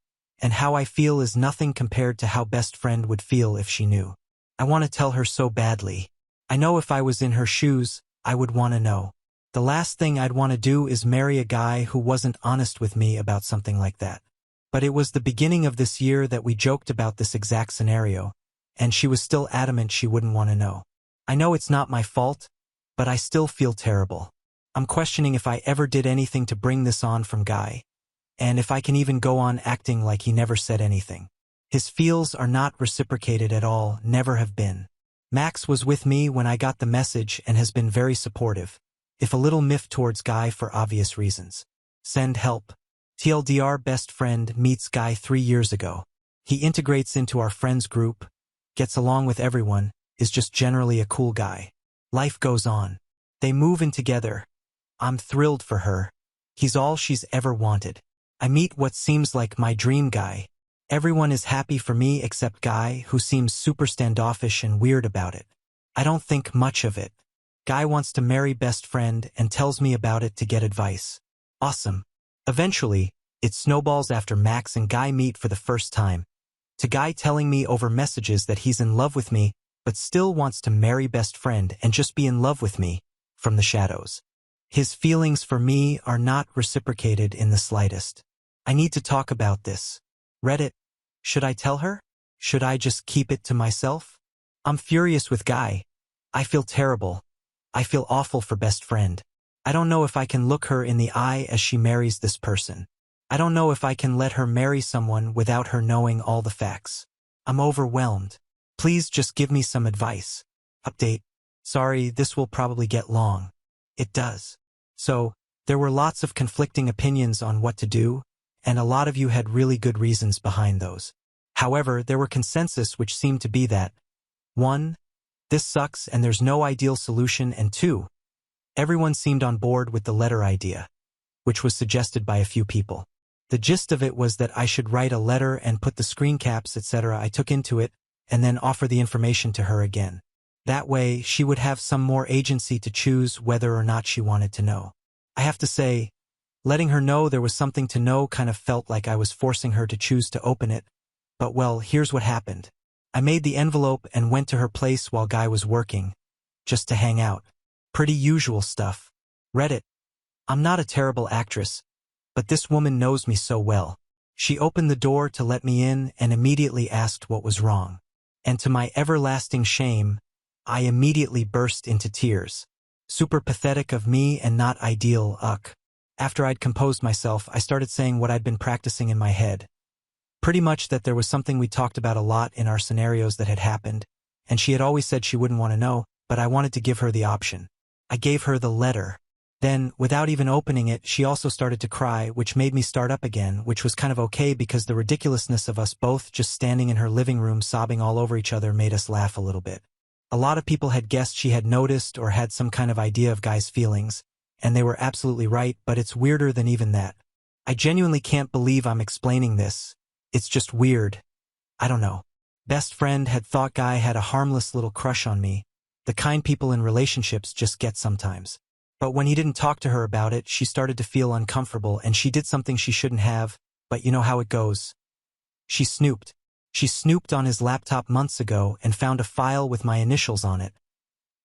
and how I feel is nothing compared to how best friend would feel if she knew. I want to tell her so badly. I know if I was in her shoes, I would want to know. The last thing I'd want to do is marry a guy who wasn't honest with me about something like that. But it was the beginning of this year that we joked about this exact scenario, and she was still adamant she wouldn't want to know. I know it's not my fault, but I still feel terrible. I'm questioning if I ever did anything to bring this on from Guy, and if I can even go on acting like he never said anything. His feels are not reciprocated at all, never have been. Max was with me when I got the message and has been very supportive, if a little miffed towards Guy for obvious reasons. Send help. TLDR best friend meets guy 3 years ago. He integrates into our friends group, gets along with everyone, is just generally a cool guy. Life goes on. They move in together. I'm thrilled for her. He's all she's ever wanted. I meet what seems like my dream guy. Everyone is happy for me except guy, who seems super standoffish and weird about it. I don't think much of it. Guy wants to marry best friend and tells me about it to get advice. Awesome. Eventually, it snowballs after Max and Guy meet for the first time, to Guy telling me over messages that he's in love with me, but still wants to marry best friend and just be in love with me, from the shadows. His feelings for me are not reciprocated in the slightest. I need to talk about this. Reddit. Should I tell her? Should I just keep it to myself? I'm furious with Guy. I feel terrible. I feel awful for best friend. I don't know if I can look her in the eye as she marries this person. I don't know if I can let her marry someone without her knowing all the facts. I'm overwhelmed. Please just give me some advice. Update. Sorry, this will probably get long. It does. So, there were lots of conflicting opinions on what to do, and a lot of you had really good reasons behind those. However, there were consensus which seemed to be that 1. This sucks and there's no ideal solution, and 2. Everyone seemed on board with the letter idea, which was suggested by a few people. The gist of it was that I should write a letter and put the screen caps, etc. I took into it, and then offer the information to her again. That way, she would have some more agency to choose whether or not she wanted to know. I have to say, letting her know there was something to know kind of felt like I was forcing her to choose to open it, but well, here's what happened. I made the envelope and went to her place while Guy was working, just to hang out. Pretty usual stuff. Reddit. I'm not a terrible actress, but this woman knows me so well. She opened the door to let me in and immediately asked what was wrong. And to my everlasting shame, I immediately burst into tears. Super pathetic of me and not ideal, After I'd composed myself, I started saying what I'd been practicing in my head. Pretty much that there was something we talked about a lot in our scenarios that had happened, and she had always said she wouldn't want to know, but I wanted to give her the option. I gave her the letter. Then, without even opening it, she also started to cry, which made me start up again, which was kind of okay because the ridiculousness of us both just standing in her living room sobbing all over each other made us laugh a little bit. A lot of people had guessed she had noticed or had some kind of idea of Guy's feelings, and they were absolutely right, but it's weirder than even that. I genuinely can't believe I'm explaining this. It's just weird. I don't know. Best friend had thought Guy had a harmless little crush on me, the kind people in relationships just get sometimes. But when he didn't talk to her about it, she started to feel uncomfortable and she did something she shouldn't have, but you know how it goes. She snooped. She snooped on his laptop months ago and found a file with my initials on it,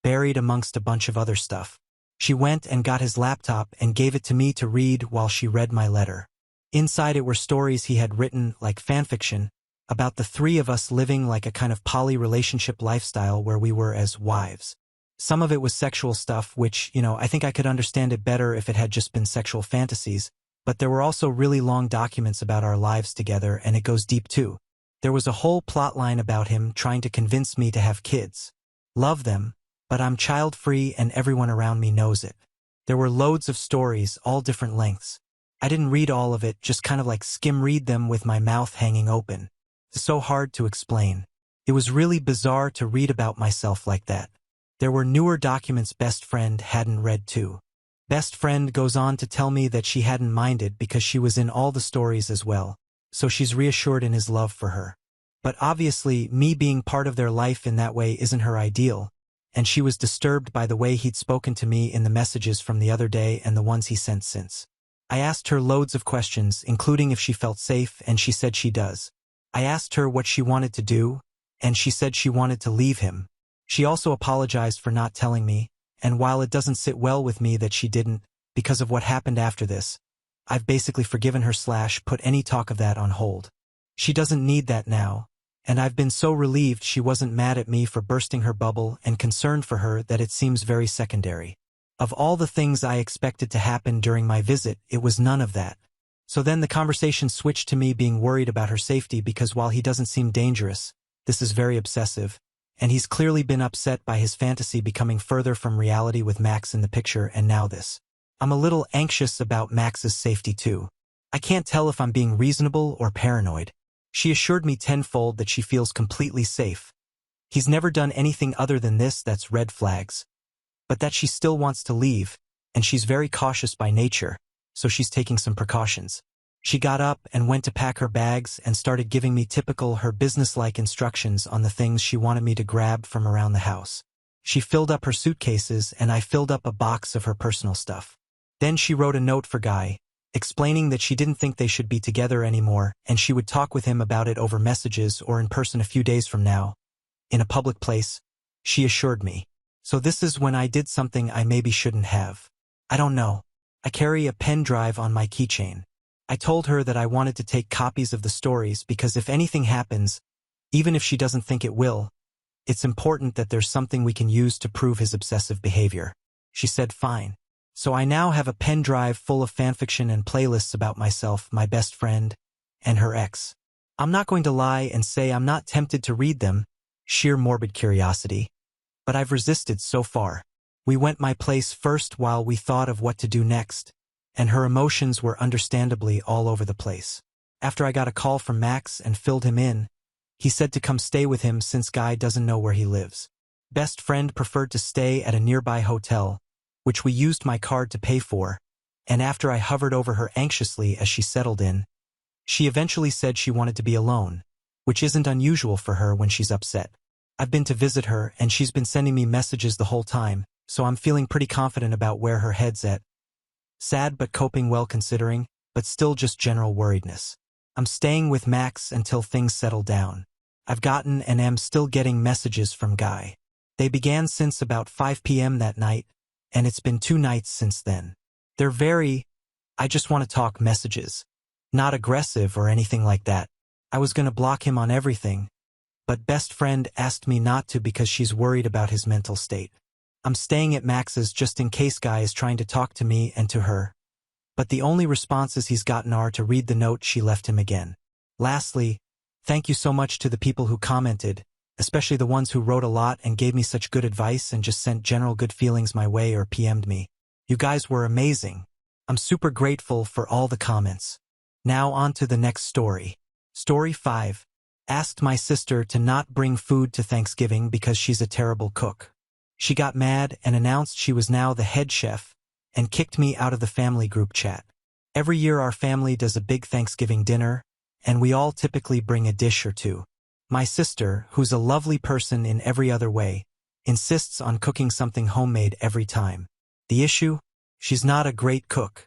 buried amongst a bunch of other stuff. She went and got his laptop and gave it to me to read while she read my letter. Inside it were stories he had written, like fanfiction, about the three of us living like a kind of poly-relationship lifestyle where we were as wives. Some of it was sexual stuff, which, I think I could understand it better if it had just been sexual fantasies, but there were also really long documents about our lives together, and it goes deep too. There was a whole plot line about him trying to convince me to have kids. Love them, but I'm child-free and everyone around me knows it. There were loads of stories, all different lengths. I didn't read all of it, just kind of like skim-read them with my mouth hanging open. It's so hard to explain. It was really bizarre to read about myself like that. There were newer documents best friend hadn't read too. Best friend goes on to tell me that she hadn't minded because she was in all the stories as well, so she's reassured in his love for her. But obviously, me being part of their life in that way isn't her ideal, and she was disturbed by the way he'd spoken to me in the messages from the other day and the ones he sent since. I asked her loads of questions, including if she felt safe, and she said she does. I asked her what she wanted to do, and she said she wanted to leave him. She also apologized for not telling me, and while it doesn't sit well with me that she didn't, because of what happened after this, I've basically forgiven her / put any talk of that on hold. She doesn't need that now, and I've been so relieved she wasn't mad at me for bursting her bubble and concerned for her that it seems very secondary. Of all the things I expected to happen during my visit, it was none of that. So then the conversation switched to me being worried about her safety because while he doesn't seem dangerous, this is very obsessive, and he's clearly been upset by his fantasy becoming further from reality with Max in the picture and now this. I'm a little anxious about Max's safety too. I can't tell if I'm being reasonable or paranoid. She assured me tenfold that she feels completely safe. He's never done anything other than this that's red flags. But that she still wants to leave, and she's very cautious by nature, so she's taking some precautions. She got up and went to pack her bags and started giving me typical her businesslike instructions on the things she wanted me to grab from around the house. She filled up her suitcases and I filled up a box of her personal stuff. Then she wrote a note for Guy, explaining that she didn't think they should be together anymore and she would talk with him about it over messages or in person a few days from now. In a public place, she assured me. So this is when I did something I maybe shouldn't have. I don't know. I carry a pen drive on my keychain. I told her that I wanted to take copies of the stories because if anything happens, even if she doesn't think it will, it's important that there's something we can use to prove his obsessive behavior. She said fine. So I now have a pen drive full of fanfiction and playlists about myself, my best friend, and her ex. I'm not going to lie and say I'm not tempted to read them, sheer morbid curiosity. But I've resisted so far. We went my place first while we thought of what to do next, and her emotions were understandably all over the place. After I got a call from Max and filled him in, he said to come stay with him since Guy doesn't know where he lives. Best friend preferred to stay at a nearby hotel, which we used my card to pay for, and after I hovered over her anxiously as she settled in, she eventually said she wanted to be alone, which isn't unusual for her when she's upset. I've been to visit her and she's been sending me messages the whole time, so I'm feeling pretty confident about where her head's at. Sad but coping well considering, but still just general worriedness. I'm staying with Max until things settle down. I've gotten and am still getting messages from Guy. They began since about 5 p.m. that night, and it's been 2 nights since then. They're very, I just want to talk messages. Not aggressive or anything like that. I was going to block him on everything, but best friend asked me not to because she's worried about his mental state. I'm staying at Max's just in case Guy is trying to talk to me and to her. But the only responses he's gotten are to read the note she left him again. Lastly, thank you so much to the people who commented, especially the ones who wrote a lot and gave me such good advice and just sent general good feelings my way or PM'd me. You guys were amazing. I'm super grateful for all the comments. Now on to the next story. Story 5. Asked my sister to not bring food to Thanksgiving because she's a terrible cook. She got mad and announced she was now the head chef and kicked me out of the family group chat. Every year our family does a big Thanksgiving dinner, and we all typically bring a dish or two. My sister, who's a lovely person in every other way, insists on cooking something homemade every time. The issue? She's not a great cook.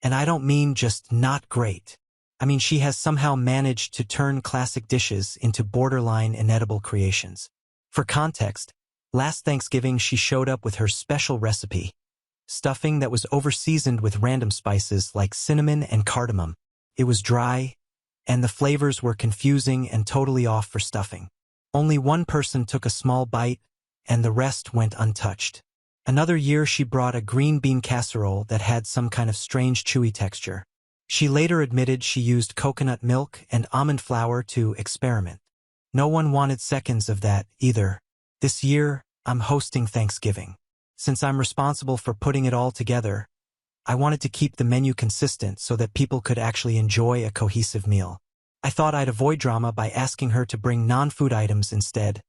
And I don't mean just not great. I mean she has somehow managed to turn classic dishes into borderline inedible creations. For context, last Thanksgiving she showed up with her special recipe, stuffing that was over-seasoned with random spices like cinnamon and cardamom. It was dry, and the flavors were confusing and totally off for stuffing. Only one person took a small bite, and the rest went untouched. Another year she brought a green bean casserole that had some kind of strange chewy texture. She later admitted she used coconut milk and almond flour to experiment. No one wanted seconds of that, either. This year, I'm hosting Thanksgiving. Since I'm responsible for putting it all together, I wanted to keep the menu consistent so that people could actually enjoy a cohesive meal. I thought I'd avoid drama by asking her to bring non-food items instead,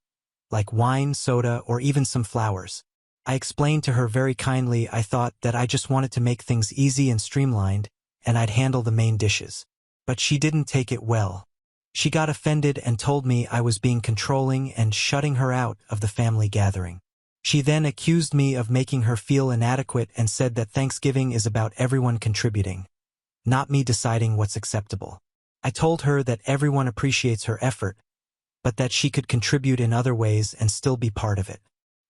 like wine, soda, or even some flowers. I explained to her very kindly I thought that I just wanted to make things easy and streamlined, and I'd handle the main dishes. But she didn't take it well. She got offended and told me I was being controlling and shutting her out of the family gathering. She then accused me of making her feel inadequate and said that Thanksgiving is about everyone contributing, not me deciding what's acceptable. I told her that everyone appreciates her effort, but that she could contribute in other ways and still be part of it.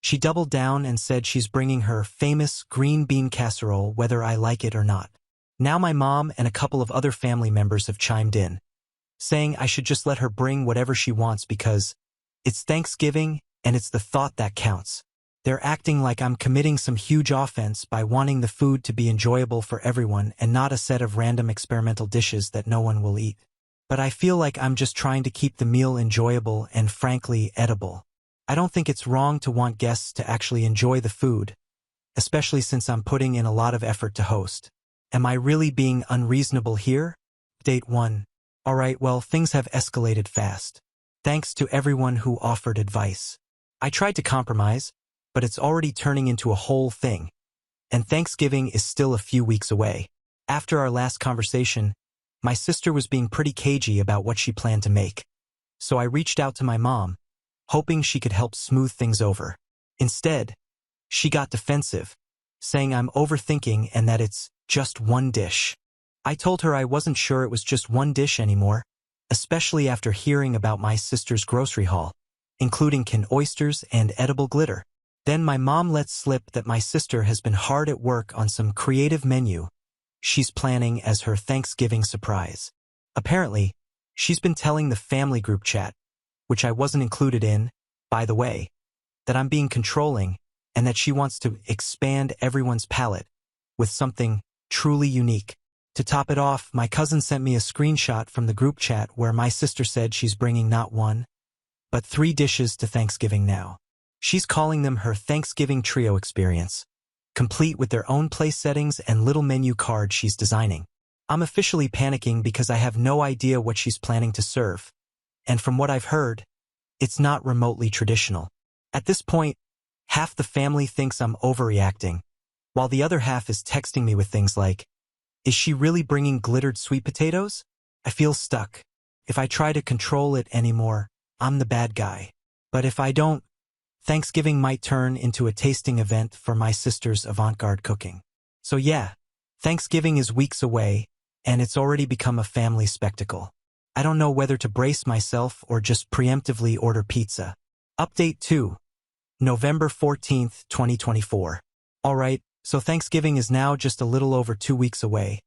She doubled down and said she's bringing her famous green bean casserole whether I like it or not. Now my mom and a couple of other family members have chimed in, saying I should just let her bring whatever she wants because it's Thanksgiving and it's the thought that counts. They're acting like I'm committing some huge offense by wanting the food to be enjoyable for everyone and not a set of random experimental dishes that no one will eat. But I feel like I'm just trying to keep the meal enjoyable and frankly edible. I don't think it's wrong to want guests to actually enjoy the food, especially since I'm putting in a lot of effort to host. Am I really being unreasonable here? Date 1. Alright, well, things have escalated fast. Thanks to everyone who offered advice. I tried to compromise, but it's already turning into a whole thing. And Thanksgiving is still a few weeks away. After our last conversation, my sister was being pretty cagey about what she planned to make. So I reached out to my mom, hoping she could help smooth things over. Instead, she got defensive, saying I'm overthinking and that it's just one dish. I told her I wasn't sure it was just one dish anymore, especially after hearing about my sister's grocery haul, including canned oysters and edible glitter. Then my mom let slip that my sister has been hard at work on some creative menu she's planning as her Thanksgiving surprise. Apparently, she's been telling the family group chat, which I wasn't included in, by the way, that I'm being controlling and that she wants to expand everyone's palate with something truly unique. To top it off, my cousin sent me a screenshot from the group chat where my sister said she's bringing not one, but 3 dishes to Thanksgiving now. She's calling them her Thanksgiving trio experience, complete with their own place settings and little menu card she's designing. I'm officially panicking because I have no idea what she's planning to serve, and from what I've heard, it's not remotely traditional. At this point, half the family thinks I'm overreacting, while the other half is texting me with things like, "Is she really bringing glittered sweet potatoes?" I feel stuck. If I try to control it anymore, I'm the bad guy. But if I don't, Thanksgiving might turn into a tasting event for my sister's avant-garde cooking. So yeah, Thanksgiving is weeks away, and it's already become a family spectacle. I don't know whether to brace myself or just preemptively order pizza. Update 2. November 14th, 2024. Alright, so Thanksgiving is now just a little over 2 weeks away,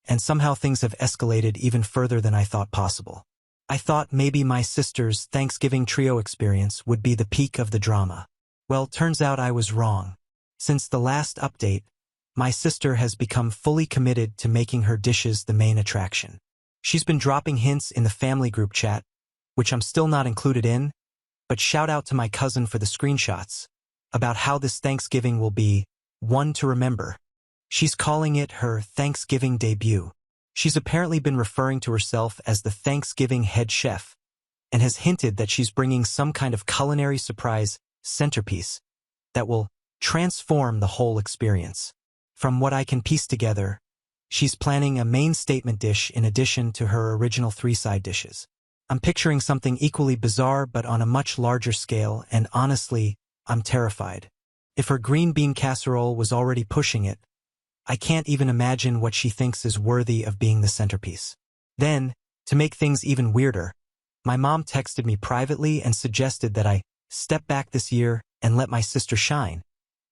and somehow things have escalated even further than I thought possible. I thought maybe my sister's Thanksgiving trio experience would be the peak of the drama. Well, turns out I was wrong. Since the last update, my sister has become fully committed to making her dishes the main attraction. She's been dropping hints in the family group chat, which I'm still not included in, but shout out to my cousin for the screenshots, about how this Thanksgiving will be one to remember. She's calling it her Thanksgiving debut. She's apparently been referring to herself as the Thanksgiving head chef, and has hinted that she's bringing some kind of culinary surprise centerpiece that will transform the whole experience. From what I can piece together, she's planning a main statement dish in addition to her original 3 side dishes. I'm picturing something equally bizarre but on a much larger scale, and honestly, I'm terrified. If her green bean casserole was already pushing it, I can't even imagine what she thinks is worthy of being the centerpiece. Then, to make things even weirder, my mom texted me privately and suggested that I step back this year and let my sister shine,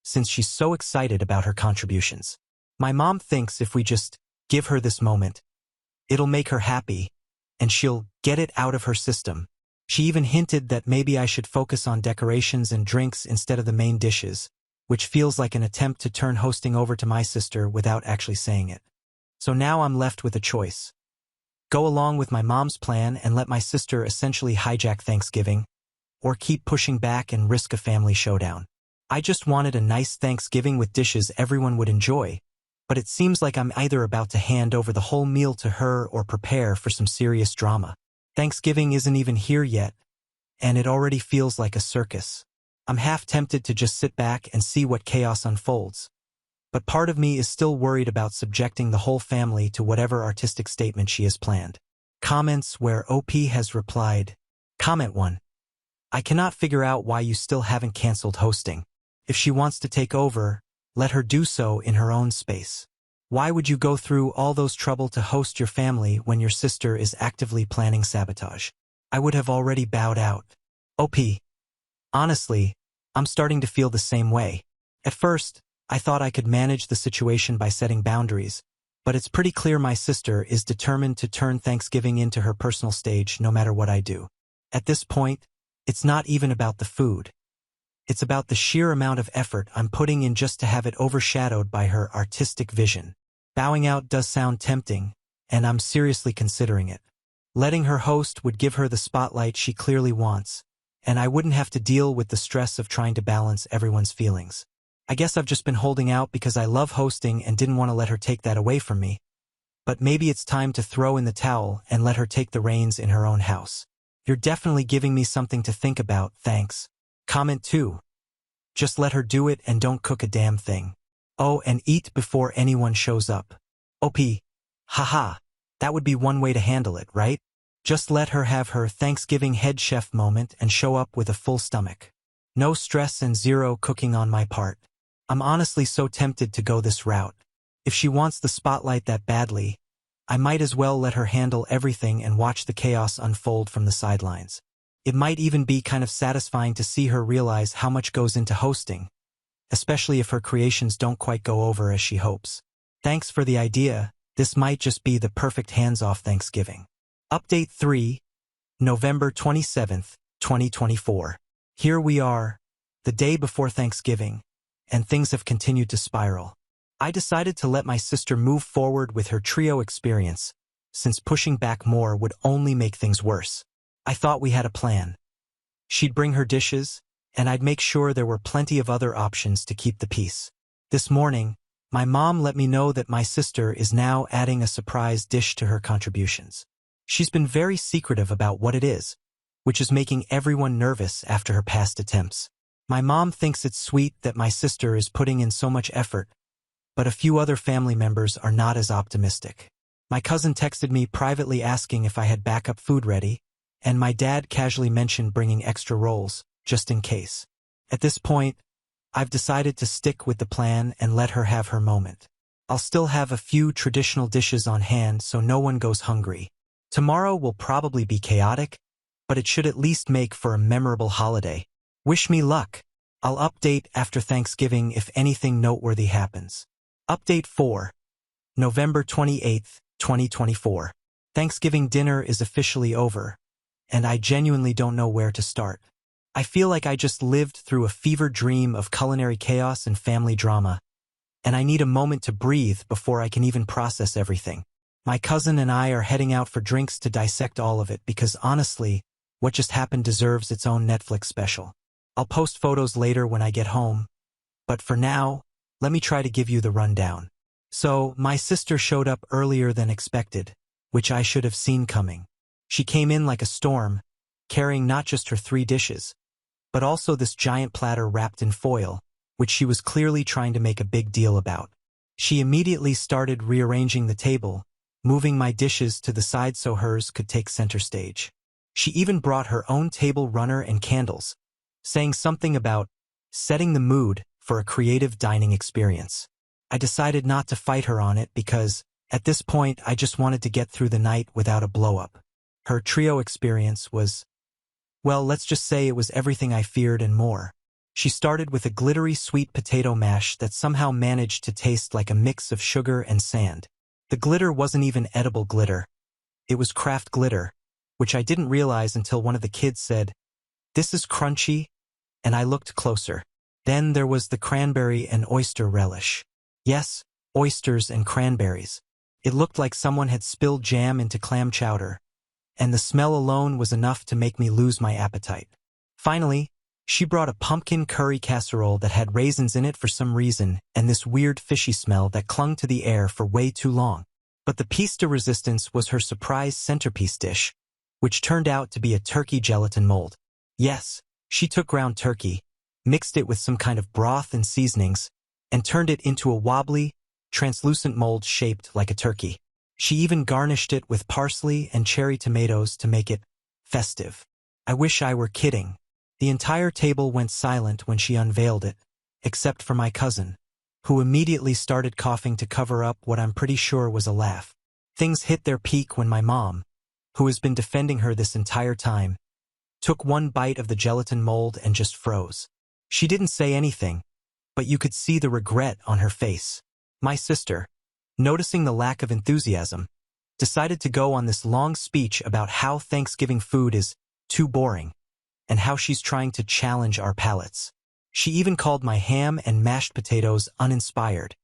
since she's so excited about her contributions. My mom thinks if we just give her this moment, it'll make her happy, and she'll get it out of her system. She even hinted that maybe I should focus on decorations and drinks instead of the main dishes, which feels like an attempt to turn hosting over to my sister without actually saying it. So now I'm left with a choice. Go along with my mom's plan and let my sister essentially hijack Thanksgiving, or keep pushing back and risk a family showdown. I just wanted a nice Thanksgiving with dishes everyone would enjoy, but it seems like I'm either about to hand over the whole meal to her or prepare for some serious drama. Thanksgiving isn't even here yet, and it already feels like a circus. I'm half tempted to just sit back and see what chaos unfolds, but part of me is still worried about subjecting the whole family to whatever artistic statement she has planned. Comments where OP has replied. Comment 1. I cannot figure out why you still haven't canceled hosting. If she wants to take over, let her do so in her own space. Why would you go through all those trouble to host your family when your sister is actively planning sabotage? I would have already bowed out. OP. Honestly, I'm starting to feel the same way. At first, I thought I could manage the situation by setting boundaries, but it's pretty clear my sister is determined to turn Thanksgiving into her personal stage no matter what I do. At this point, it's not even about the food. It's about the sheer amount of effort I'm putting in just to have it overshadowed by her artistic vision. Bowing out does sound tempting, and I'm seriously considering it. Letting her host would give her the spotlight she clearly wants, and I wouldn't have to deal with the stress of trying to balance everyone's feelings. I guess I've just been holding out because I love hosting and didn't want to let her take that away from me. But maybe it's time to throw in the towel and let her take the reins in her own house. You're definitely giving me something to think about, thanks. Comment 2. Just let her do it and don't cook a damn thing. Oh, and eat before anyone shows up. OP. Haha. That would be one way to handle it, right? Just let her have her Thanksgiving head chef moment and show up with a full stomach. No stress and zero cooking on my part. I'm honestly so tempted to go this route. If she wants the spotlight that badly, I might as well let her handle everything and watch the chaos unfold from the sidelines. It might even be kind of satisfying to see her realize how much goes into hosting, especially if her creations don't quite go over as she hopes. Thanks for the idea. This might just be the perfect hands-off Thanksgiving. Update 3, November 27th, 2024. Here we are, the day before Thanksgiving, and things have continued to spiral. I decided to let my sister move forward with her trio experience, since pushing back more would only make things worse. I thought we had a plan. She'd bring her dishes, and I'd make sure there were plenty of other options to keep the peace. This morning, my mom let me know that my sister is now adding a surprise dish to her contributions. She's been very secretive about what it is, which is making everyone nervous after her past attempts. My mom thinks it's sweet that my sister is putting in so much effort, but a few other family members are not as optimistic. My cousin texted me privately asking if I had backup food ready, and my dad casually mentioned bringing extra rolls, just in case. At this point, I've decided to stick with the plan and let her have her moment. I'll still have a few traditional dishes on hand so no one goes hungry. Tomorrow will probably be chaotic, but it should at least make for a memorable holiday. Wish me luck. I'll update after Thanksgiving if anything noteworthy happens. Update 4, November 28th, 2024. Thanksgiving dinner is officially over, and I genuinely don't know where to start. I feel like I just lived through a fever dream of culinary chaos and family drama, and I need a moment to breathe before I can even process everything. My cousin and I are heading out for drinks to dissect all of it because honestly, what just happened deserves its own Netflix special. I'll post photos later when I get home, but for now, let me try to give you the rundown. So, my sister showed up earlier than expected, which I should have seen coming. She came in like a storm, carrying not just her 3 dishes, but also this giant platter wrapped in foil, which she was clearly trying to make a big deal about. She immediately started rearranging the table, moving my dishes to the side so hers could take center stage. She even brought her own table runner and candles, saying something about setting the mood for a creative dining experience. I decided not to fight her on it because, at this point, I just wanted to get through the night without a blow-up. Her trio experience was, well, let's just say it was everything I feared and more. She started with a glittery sweet potato mash that somehow managed to taste like a mix of sugar and sand. The glitter wasn't even edible glitter. It was craft glitter, which I didn't realize until one of the kids said, "This is crunchy," and I looked closer. Then there was the cranberry and oyster relish. Yes, oysters and cranberries. It looked like someone had spilled jam into clam chowder, and the smell alone was enough to make me lose my appetite. Finally, she brought a pumpkin curry casserole that had raisins in it for some reason and this weird fishy smell that clung to the air for way too long. But the piece de resistance was her surprise centerpiece dish, which turned out to be a turkey gelatin mold. Yes, she took ground turkey, mixed it with some kind of broth and seasonings, and turned it into a wobbly, translucent mold shaped like a turkey. She even garnished it with parsley and cherry tomatoes to make it festive. I wish I were kidding. The entire table went silent when she unveiled it, except for my cousin, who immediately started coughing to cover up what I'm pretty sure was a laugh. Things hit their peak when my mom, who has been defending her this entire time, took one bite of the gelatin mold and just froze. She didn't say anything, but you could see the regret on her face. My sister, noticing the lack of enthusiasm, decided to go on this long speech about how Thanksgiving food is too boring and how she's trying to challenge our palates. She even called my ham and mashed potatoes uninspired,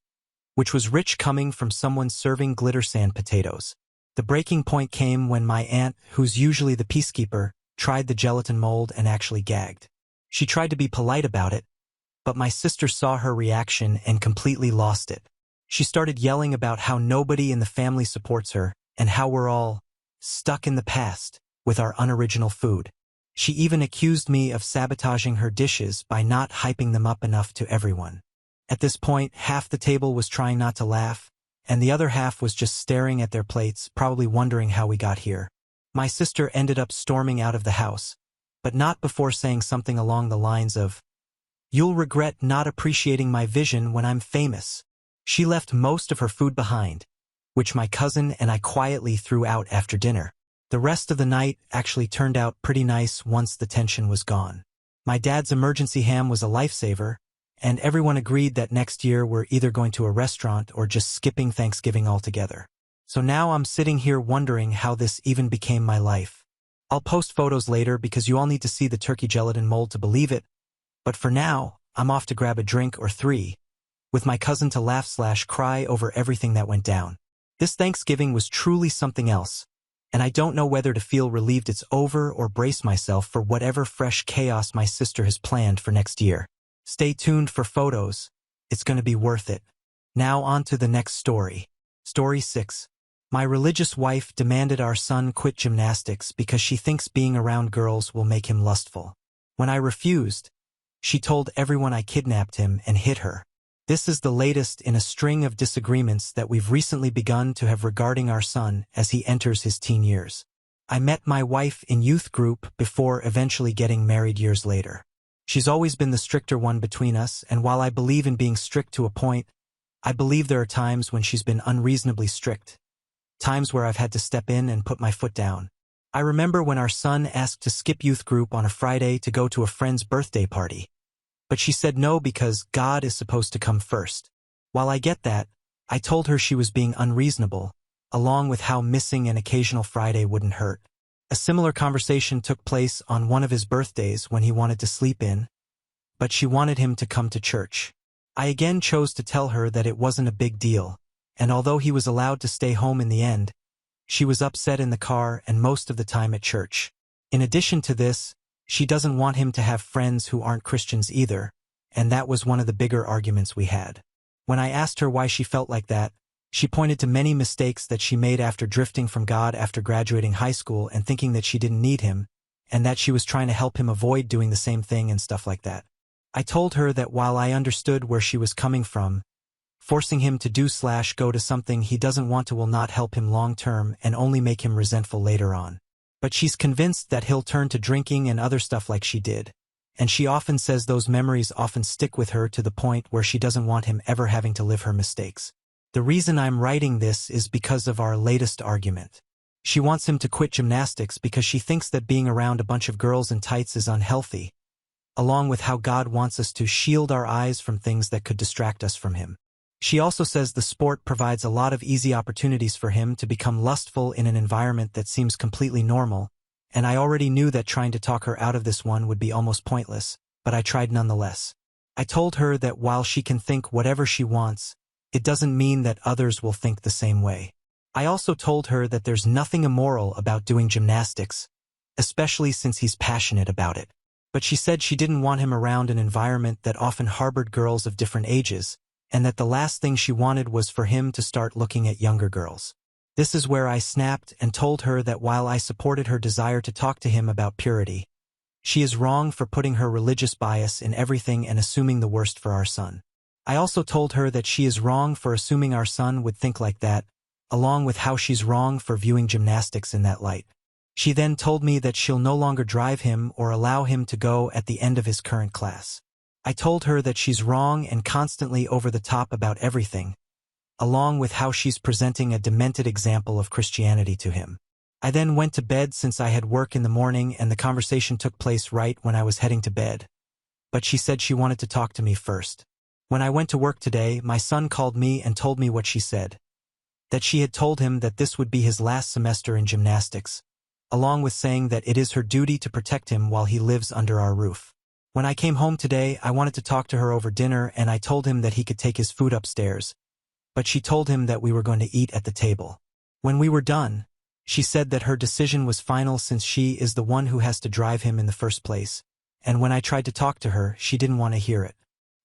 which was rich coming from someone serving glitter sand potatoes. The breaking point came when my aunt, who's usually the peacekeeper, tried the gelatin mold and actually gagged. She tried to be polite about it, but my sister saw her reaction and completely lost it. She started yelling about how nobody in the family supports her and how we're all stuck in the past with our unoriginal food. She even accused me of sabotaging her dishes by not hyping them up enough to everyone. At this point, half the table was trying not to laugh, and the other half was just staring at their plates, probably wondering how we got here. My sister ended up storming out of the house, but not before saying something along the lines of, "You'll regret not appreciating my vision when I'm famous." She left most of her food behind, which my cousin and I quietly threw out after dinner. The rest of the night actually turned out pretty nice once the tension was gone. My dad's emergency ham was a lifesaver, and everyone agreed that next year we're either going to a restaurant or just skipping Thanksgiving altogether. So now I'm sitting here wondering how this even became my life. I'll post photos later because you all need to see the turkey gelatin mold to believe it, but for now, I'm off to grab a drink or three, with my cousin to laugh/cry over everything that went down. This Thanksgiving was truly something else, and I don't know whether to feel relieved it's over or brace myself for whatever fresh chaos my sister has planned for next year. Stay tuned for photos. It's going to be worth it. Now on to the next story. Story 6. My religious wife demanded our son quit gymnastics because she thinks being around girls will make him lustful. When I refused, she told everyone I kidnapped him and hit her. This is the latest in a string of disagreements that we've recently begun to have regarding our son as he enters his teen years. I met my wife in youth group before eventually getting married years later. She's always been the stricter one between us, and while I believe in being strict to a point, I believe there are times when she's been unreasonably strict. Times where I've had to step in and put my foot down. I remember when our son asked to skip youth group on a Friday to go to a friend's birthday party. But she said no because God is supposed to come first. While I get that, I told her she was being unreasonable, along with how missing an occasional Friday wouldn't hurt. A similar conversation took place on one of his birthdays when he wanted to sleep in, but she wanted him to come to church. I again chose to tell her that it wasn't a big deal, and although he was allowed to stay home in the end, she was upset in the car and most of the time at church. In addition to this, she doesn't want him to have friends who aren't Christians either, and that was one of the bigger arguments we had. When I asked her why she felt like that, she pointed to many mistakes that she made after drifting from God after graduating high school and thinking that she didn't need him, and that she was trying to help him avoid doing the same thing and stuff like that. I told her that while I understood where she was coming from, forcing him to do/go to something he doesn't want to will not help him long-term and only make him resentful later on. But she's convinced that he'll turn to drinking and other stuff like she did, and she often says those memories often stick with her to the point where she doesn't want him ever having to live her mistakes. The reason I'm writing this is because of our latest argument. She wants him to quit gymnastics because she thinks that being around a bunch of girls in tights is unhealthy, along with how God wants us to shield our eyes from things that could distract us from him. She also says the sport provides a lot of easy opportunities for him to become lustful in an environment that seems completely normal, and I already knew that trying to talk her out of this one would be almost pointless, but I tried nonetheless. I told her that while she can think whatever she wants, it doesn't mean that others will think the same way. I also told her that there's nothing immoral about doing gymnastics, especially since he's passionate about it. But she said she didn't want him around an environment that often harbored girls of different ages, and that the last thing she wanted was for him to start looking at younger girls. This is where I snapped and told her that while I supported her desire to talk to him about purity, she is wrong for putting her religious bias in everything and assuming the worst for our son. I also told her that she is wrong for assuming our son would think like that, along with how she's wrong for viewing gymnastics in that light. She then told me that she'll no longer drive him or allow him to go at the end of his current class. I told her that she's wrong and constantly over the top about everything, along with how she's presenting a demented example of Christianity to him. I then went to bed since I had work in the morning and the conversation took place right when I was heading to bed. But she said she wanted to talk to me first. When I went to work today, my son called me and told me what she said. That she had told him that this would be his last semester in gymnastics, along with saying that it is her duty to protect him while he lives under our roof. When I came home today, I wanted to talk to her over dinner and I told him that he could take his food upstairs, but she told him that we were going to eat at the table. When we were done, she said that her decision was final since she is the one who has to drive him in the first place, and when I tried to talk to her, she didn't want to hear it.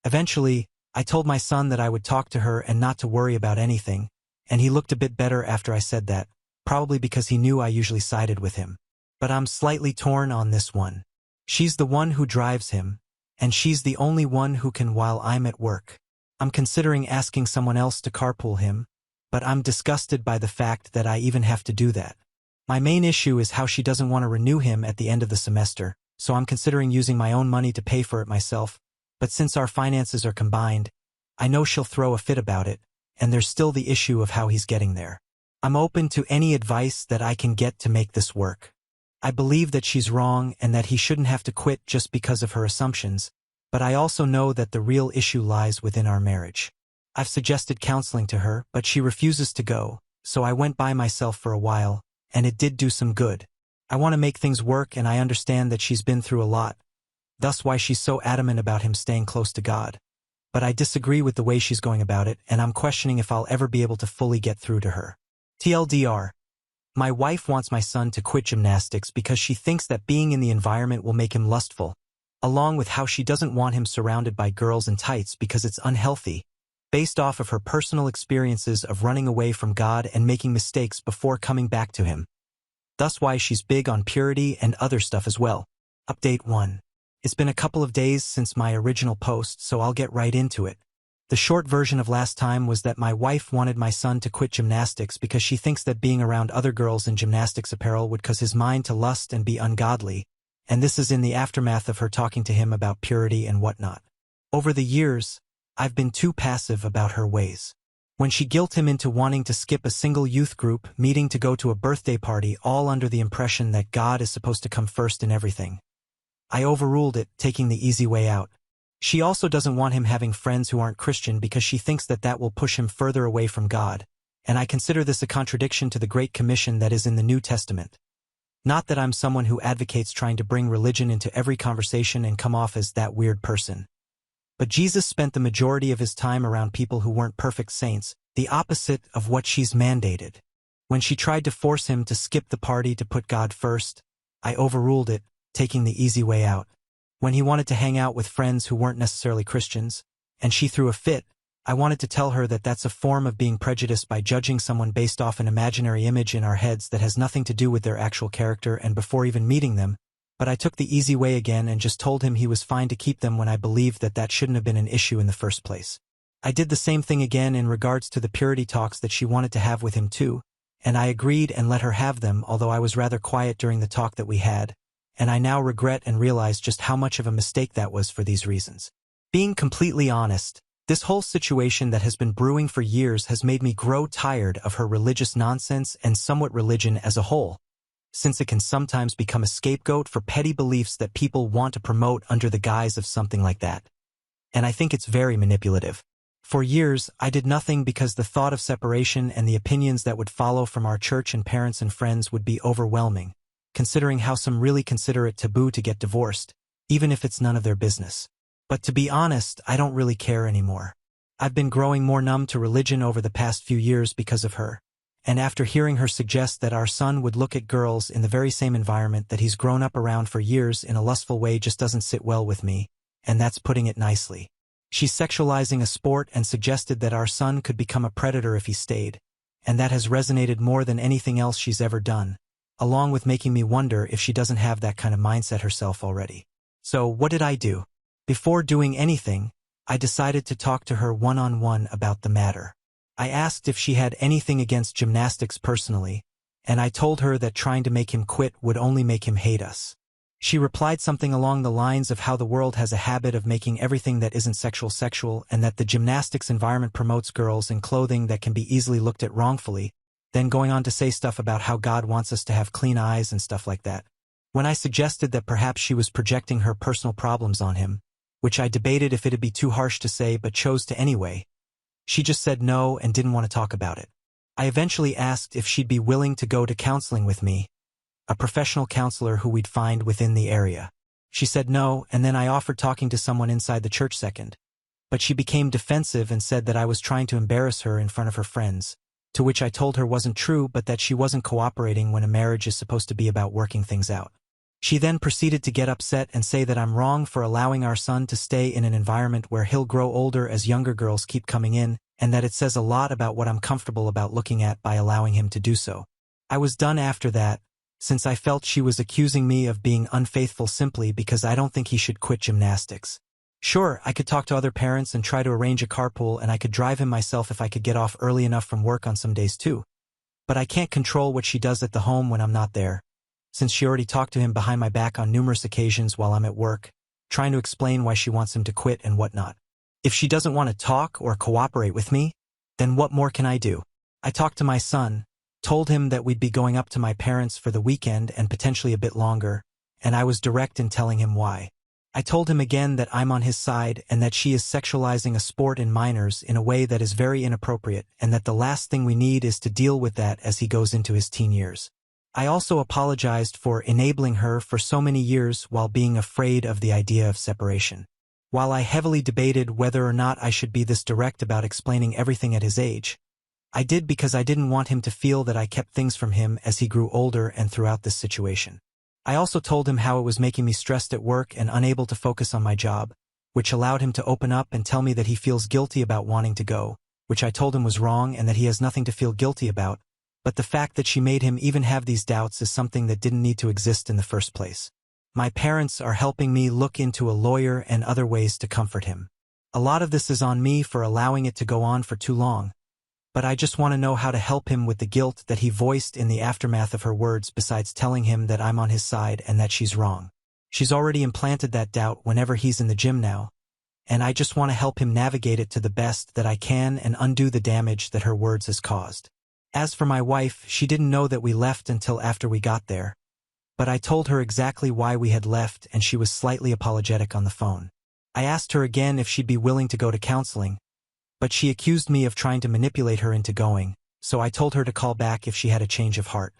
Eventually, I told my son that I would talk to her and not to worry about anything, and he looked a bit better after I said that, probably because he knew I usually sided with him. But I'm slightly torn on this one. She's the one who drives him, and she's the only one who can while I'm at work. I'm considering asking someone else to carpool him, but I'm disgusted by the fact that I even have to do that. My main issue is how she doesn't want to renew him at the end of the semester, so I'm considering using my own money to pay for it myself, but since our finances are combined, I know she'll throw a fit about it, and there's still the issue of how he's getting there. I'm open to any advice that I can get to make this work. I believe that she's wrong and that he shouldn't have to quit just because of her assumptions, but I also know that the real issue lies within our marriage. I've suggested counseling to her, but she refuses to go, so I went by myself for a while, and it did do some good. I want to make things work, and I understand that she's been through a lot, thus why she's so adamant about him staying close to God. But I disagree with the way she's going about it, and I'm questioning if I'll ever be able to fully get through to her. TLDR. My wife wants my son to quit gymnastics because she thinks that being in the environment will make him lustful, along with how she doesn't want him surrounded by girls in tights because it's unhealthy, based off of her personal experiences of running away from God and making mistakes before coming back to him. Thus why she's big on purity and other stuff as well. Update 1. It's been a couple of days since my original post, so I'll get right into it. The short version of last time was that my wife wanted my son to quit gymnastics because she thinks that being around other girls in gymnastics apparel would cause his mind to lust and be ungodly, and this is in the aftermath of her talking to him about purity and whatnot. Over the years, I've been too passive about her ways. When she guilted him into wanting to skip a single youth group meeting to go to a birthday party all under the impression that God is supposed to come first in everything, I overruled it, taking the easy way out. She also doesn't want him having friends who aren't Christian because she thinks that that will push him further away from God, and I consider this a contradiction to the Great Commission that is in the New Testament. Not that I'm someone who advocates trying to bring religion into every conversation and come off as that weird person. But Jesus spent the majority of his time around people who weren't perfect saints, the opposite of what she's mandated. When she tried to force him to skip the party to put God first, I overruled it, taking the easy way out. When he wanted to hang out with friends who weren't necessarily Christians, and she threw a fit, I wanted to tell her that that's a form of being prejudiced by judging someone based off an imaginary image in our heads that has nothing to do with their actual character and before even meeting them, but I took the easy way again and just told him he was fine to keep them when I believed that that shouldn't have been an issue in the first place. I did the same thing again in regards to the purity talks that she wanted to have with him too, and I agreed and let her have them, although I was rather quiet during the talk that we had, and I now regret and realize just how much of a mistake that was for these reasons. Being completely honest, this whole situation that has been brewing for years has made me grow tired of her religious nonsense and somewhat religion as a whole, since it can sometimes become a scapegoat for petty beliefs that people want to promote under the guise of something like that. And I think it's very manipulative. For years, I did nothing because the thought of separation and the opinions that would follow from our church and parents and friends would be overwhelming, considering how some really consider it taboo to get divorced, even if it's none of their business. But to be honest, I don't really care anymore. I've been growing more numb to religion over the past few years because of her, and after hearing her suggest that our son would look at girls in the very same environment that he's grown up around for years in a lustful way just doesn't sit well with me, and that's putting it nicely. She's sexualizing a sport and suggested that our son could become a predator if he stayed, and that has resonated more than anything else she's ever done, along with making me wonder if she doesn't have that kind of mindset herself already. So what did I do? Before doing anything, I decided to talk to her one-on-one about the matter. I asked if she had anything against gymnastics personally, and I told her that trying to make him quit would only make him hate us. She replied something along the lines of how the world has a habit of making everything that isn't sexual and that the gymnastics environment promotes girls in clothing that can be easily looked at wrongfully, then going on to say stuff about how God wants us to have clean eyes and stuff like that. When I suggested that perhaps she was projecting her personal problems on him, which I debated if it'd be too harsh to say but chose to anyway, she just said no and didn't want to talk about it. I eventually asked if she'd be willing to go to counseling with me, a professional counselor who we'd find within the area. She said no, and then I offered talking to someone inside the church second, but she became defensive and said that I was trying to embarrass her in front of her friends, to which I told her wasn't true but that she wasn't cooperating when a marriage is supposed to be about working things out. She then proceeded to get upset and say that I'm wrong for allowing our son to stay in an environment where he'll grow older as younger girls keep coming in, and that it says a lot about what I'm comfortable about looking at by allowing him to do so. I was done after that, since I felt she was accusing me of being unfaithful simply because I don't think he should quit gymnastics. Sure, I could talk to other parents and try to arrange a carpool, and I could drive him myself if I could get off early enough from work on some days too. But I can't control what she does at the home when I'm not there, since she already talked to him behind my back on numerous occasions while I'm at work, trying to explain why she wants him to quit and whatnot. If she doesn't want to talk or cooperate with me, then what more can I do? I talked to my son, told him that we'd be going up to my parents for the weekend and potentially a bit longer, and I was direct in telling him why. I told him again that I'm on his side and that she is sexualizing a sport in minors in a way that is very inappropriate, and that the last thing we need is to deal with that as he goes into his teen years. I also apologized for enabling her for so many years while being afraid of the idea of separation. While I heavily debated whether or not I should be this direct about explaining everything at his age, I did because I didn't want him to feel that I kept things from him as he grew older and throughout this situation. I also told him how it was making me stressed at work and unable to focus on my job, which allowed him to open up and tell me that he feels guilty about wanting to go, which I told him was wrong and that he has nothing to feel guilty about, but the fact that she made him even have these doubts is something that didn't need to exist in the first place. My parents are helping me look into a lawyer and other ways to comfort him. A lot of this is on me for allowing it to go on for too long, but I just want to know how to help him with the guilt that he voiced in the aftermath of her words, besides telling him that I'm on his side and that she's wrong. She's already implanted that doubt whenever he's in the gym now, and I just want to help him navigate it to the best that I can and undo the damage that her words has caused. As for my wife, she didn't know that we left until after we got there, but I told her exactly why we had left and she was slightly apologetic on the phone. I asked her again if she'd be willing to go to counseling, but she accused me of trying to manipulate her into going, so I told her to call back if she had a change of heart.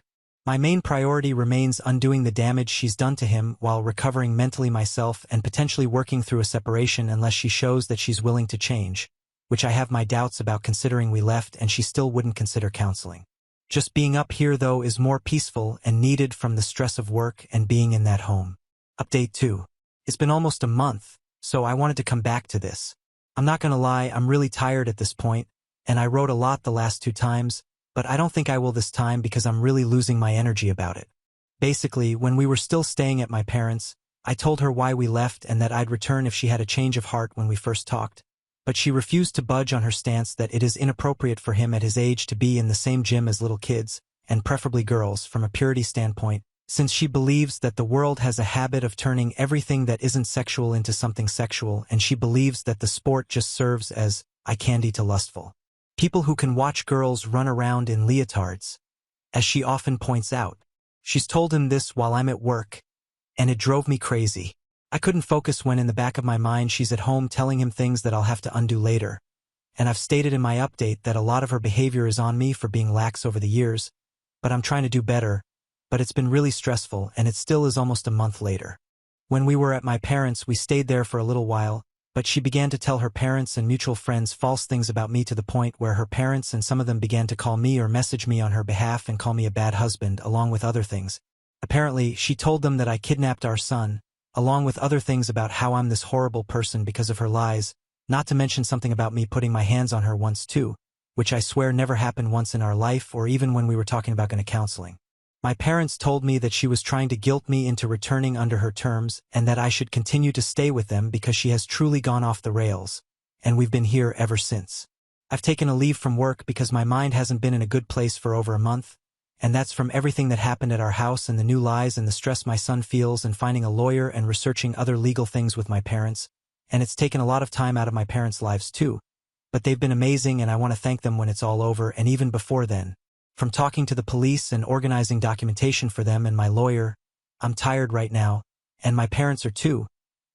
My main priority remains undoing the damage she's done to him while recovering mentally myself and potentially working through a separation unless she shows that she's willing to change, which I have my doubts about considering we left and she still wouldn't consider counseling. Just being up here though is more peaceful and needed from the stress of work and being in that home. Update 2. It's been almost a month, so I wanted to come back to this. I'm not gonna lie, I'm really tired at this point, and I wrote a lot the last 2 times, but I don't think I will this time because I'm really losing my energy about it. Basically, when we were still staying at my parents', I told her why we left and that I'd return if she had a change of heart when we first talked, but she refused to budge on her stance that it is inappropriate for him at his age to be in the same gym as little kids, and preferably girls, from a purity standpoint, since she believes that the world has a habit of turning everything that isn't sexual into something sexual, and she believes that the sport just serves as eye candy to lustful people who can watch girls run around in leotards, as she often points out. She's told him this while I'm at work, and it drove me crazy. I couldn't focus when in the back of my mind she's at home telling him things that I'll have to undo later, and I've stated in my update that a lot of her behavior is on me for being lax over the years, but I'm trying to do better, but it's been really stressful and it still is almost a month later. When we were at my parents' we stayed there for a little while, but she began to tell her parents and mutual friends false things about me to the point where her parents and some of them began to call me or message me on her behalf and call me a bad husband along with other things. Apparently, she told them that I kidnapped our son, along with other things about how I'm this horrible person because of her lies, not to mention something about me putting my hands on her once too, which I swear never happened once in our life or even when we were talking about going to counseling. My parents told me that she was trying to guilt me into returning under her terms and that I should continue to stay with them because she has truly gone off the rails, and we've been here ever since. I've taken a leave from work because my mind hasn't been in a good place for over a month, and that's from everything that happened at our house and the new lies and the stress my son feels and finding a lawyer and researching other legal things with my parents, and it's taken a lot of time out of my parents' lives too, but they've been amazing and I want to thank them when it's all over and even before then. From talking to the police and organizing documentation for them and my lawyer, I'm tired right now, and my parents are too,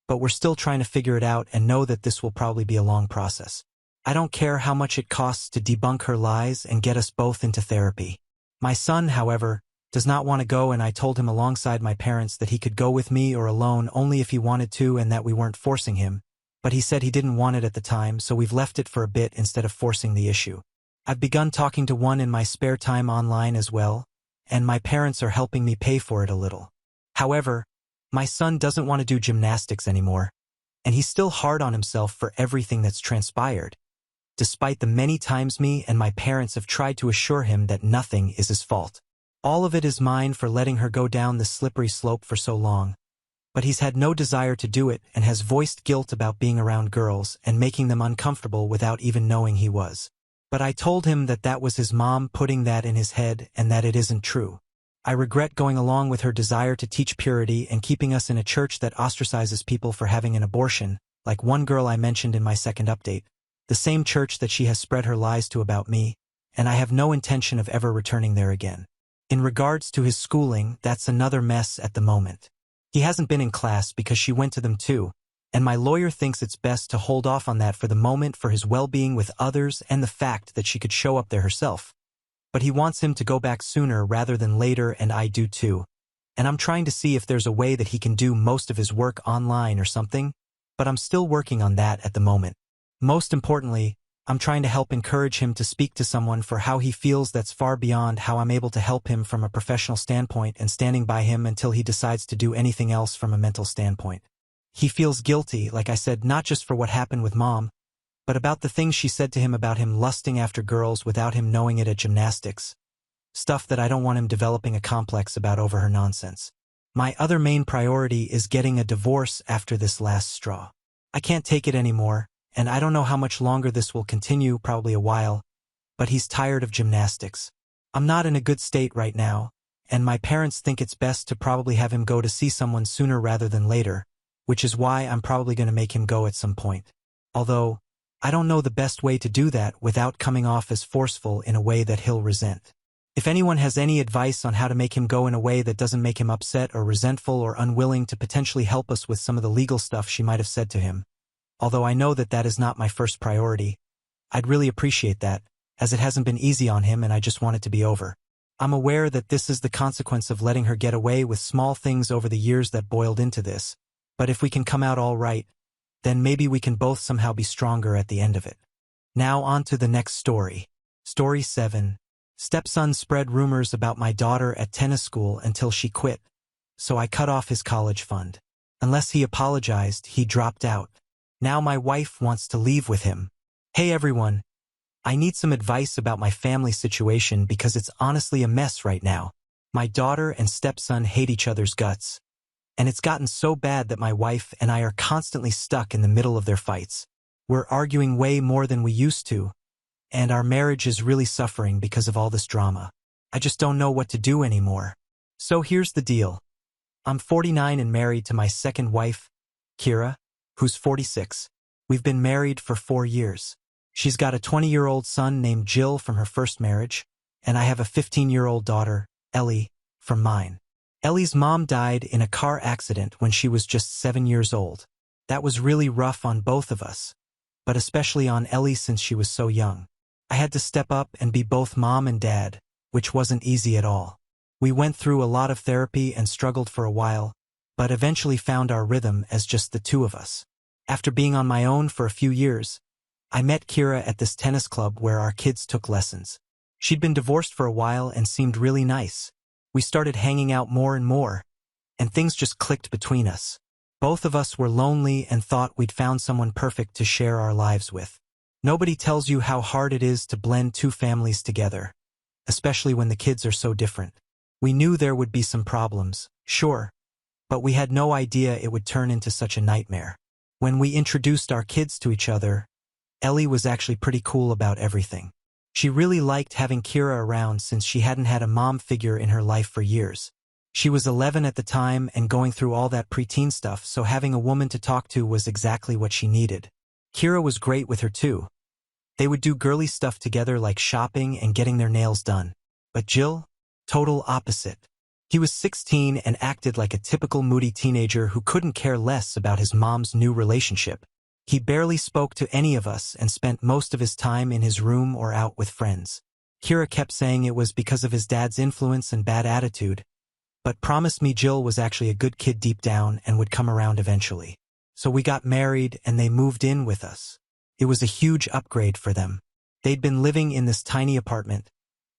but we're still trying to figure it out and know that this will probably be a long process. I don't care how much it costs to debunk her lies and get us both into therapy. My son, however, does not want to go, and I told him alongside my parents that he could go with me or alone only if he wanted to and that we weren't forcing him, but he said he didn't want it at the time, so we've left it for a bit instead of forcing the issue. I've begun talking to one in my spare time online as well, and my parents are helping me pay for it a little. However, My son doesn't want to do gymnastics anymore, and he's still hard on himself for everything that's transpired, despite the many times me and my parents have tried to assure him that nothing is his fault. All of it is mine for letting her go down the slippery slope for so long. But he's had no desire to do it and has voiced guilt about being around girls and making them uncomfortable without even knowing he was. But I told him that that was his mom putting that in his head and that it isn't true. I regret going along with her desire to teach purity and keeping us in a church that ostracizes people for having an abortion, like one girl I mentioned in my second update, the same church that she has spread her lies to about me, and I have no intention of ever returning there again. In regards to his schooling, that's another mess at the moment. He hasn't been in class because she went to them too, and my lawyer thinks it's best to hold off on that for the moment for his well-being with others and the fact that she could show up there herself. But he wants him to go back sooner rather than later, and I do too. And I'm trying to see if there's a way that he can do most of his work online or something, but I'm still working on that at the moment. Most importantly, I'm trying to help encourage him to speak to someone for how he feels that's far beyond how I'm able to help him from a professional standpoint and standing by him until he decides to do anything else from a mental standpoint. He feels guilty, like I said, not just for what happened with Mom, but about the things she said to him about him lusting after girls without him knowing it at gymnastics. Stuff that I don't want him developing a complex about over her nonsense. My other main priority is getting a divorce after this last straw. I can't take it anymore. And I don't know how much longer this will continue, probably a while, but he's tired of gymnastics. I'm not in a good state right now, and my parents think it's best to probably have him go to see someone sooner rather than later, which is why I'm probably going to make him go at some point. Although, I don't know the best way to do that without coming off as forceful in a way that he'll resent. If anyone has any advice on how to make him go in a way that doesn't make him upset or resentful or unwilling to potentially help us with some of the legal stuff she might have said to him, although I know that that is not my first priority, I'd really appreciate that, as it hasn't been easy on him and I just want it to be over. I'm aware that this is the consequence of letting her get away with small things over the years that boiled into this, but if we can come out all right, then maybe we can both somehow be stronger at the end of it. Now on to the next story. Story 7. Stepson spread rumors about my daughter at tennis school until she quit, so I cut off his college fund. Unless he apologized, he dropped out. Now my wife wants to leave with him. Hey everyone, I need some advice about my family situation because it's honestly a mess right now. My daughter and stepson hate each other's guts, and it's gotten so bad that my wife and I are constantly stuck in the middle of their fights. We're arguing way more than we used to, and our marriage is really suffering because of all this drama. I just don't know what to do anymore. So here's the deal. I'm 49 and married to my second wife, Kira, who's 46. We've been married for 4 years. She's got a 20-year-old son named Jill from her first marriage, and I have a 15-year-old daughter, Ellie, from mine. Ellie's mom died in a car accident when she was just 7 years old. That was really rough on both of us, but especially on Ellie since she was so young. I had to step up and be both mom and dad, which wasn't easy at all. We went through a lot of therapy and struggled for a while, but eventually found our rhythm as just the two of us. After being on my own for a few years, I met Kira at this tennis club where our kids took lessons. She'd been divorced for a while and seemed really nice. We started hanging out more and more, and things just clicked between us. Both of us were lonely and thought we'd found someone perfect to share our lives with. Nobody tells you how hard it is to blend two families together, especially when the kids are so different. We knew there would be some problems, sure, but we had no idea it would turn into such a nightmare. When we introduced our kids to each other, Ellie was actually pretty cool about everything. She really liked having Kira around since she hadn't had a mom figure in her life for years. She was 11 at the time and going through all that preteen stuff, so having a woman to talk to was exactly what she needed. Kira was great with her too. They would do girly stuff together like shopping and getting their nails done. But Jill? Total opposite. He was 16 and acted like a typical moody teenager who couldn't care less about his mom's new relationship. He barely spoke to any of us and spent most of his time in his room or out with friends. Kira kept saying it was because of his dad's influence and bad attitude, but promised me Jill was actually a good kid deep down and would come around eventually. So we got married and they moved in with us. It was a huge upgrade for them. They'd been living in this tiny apartment,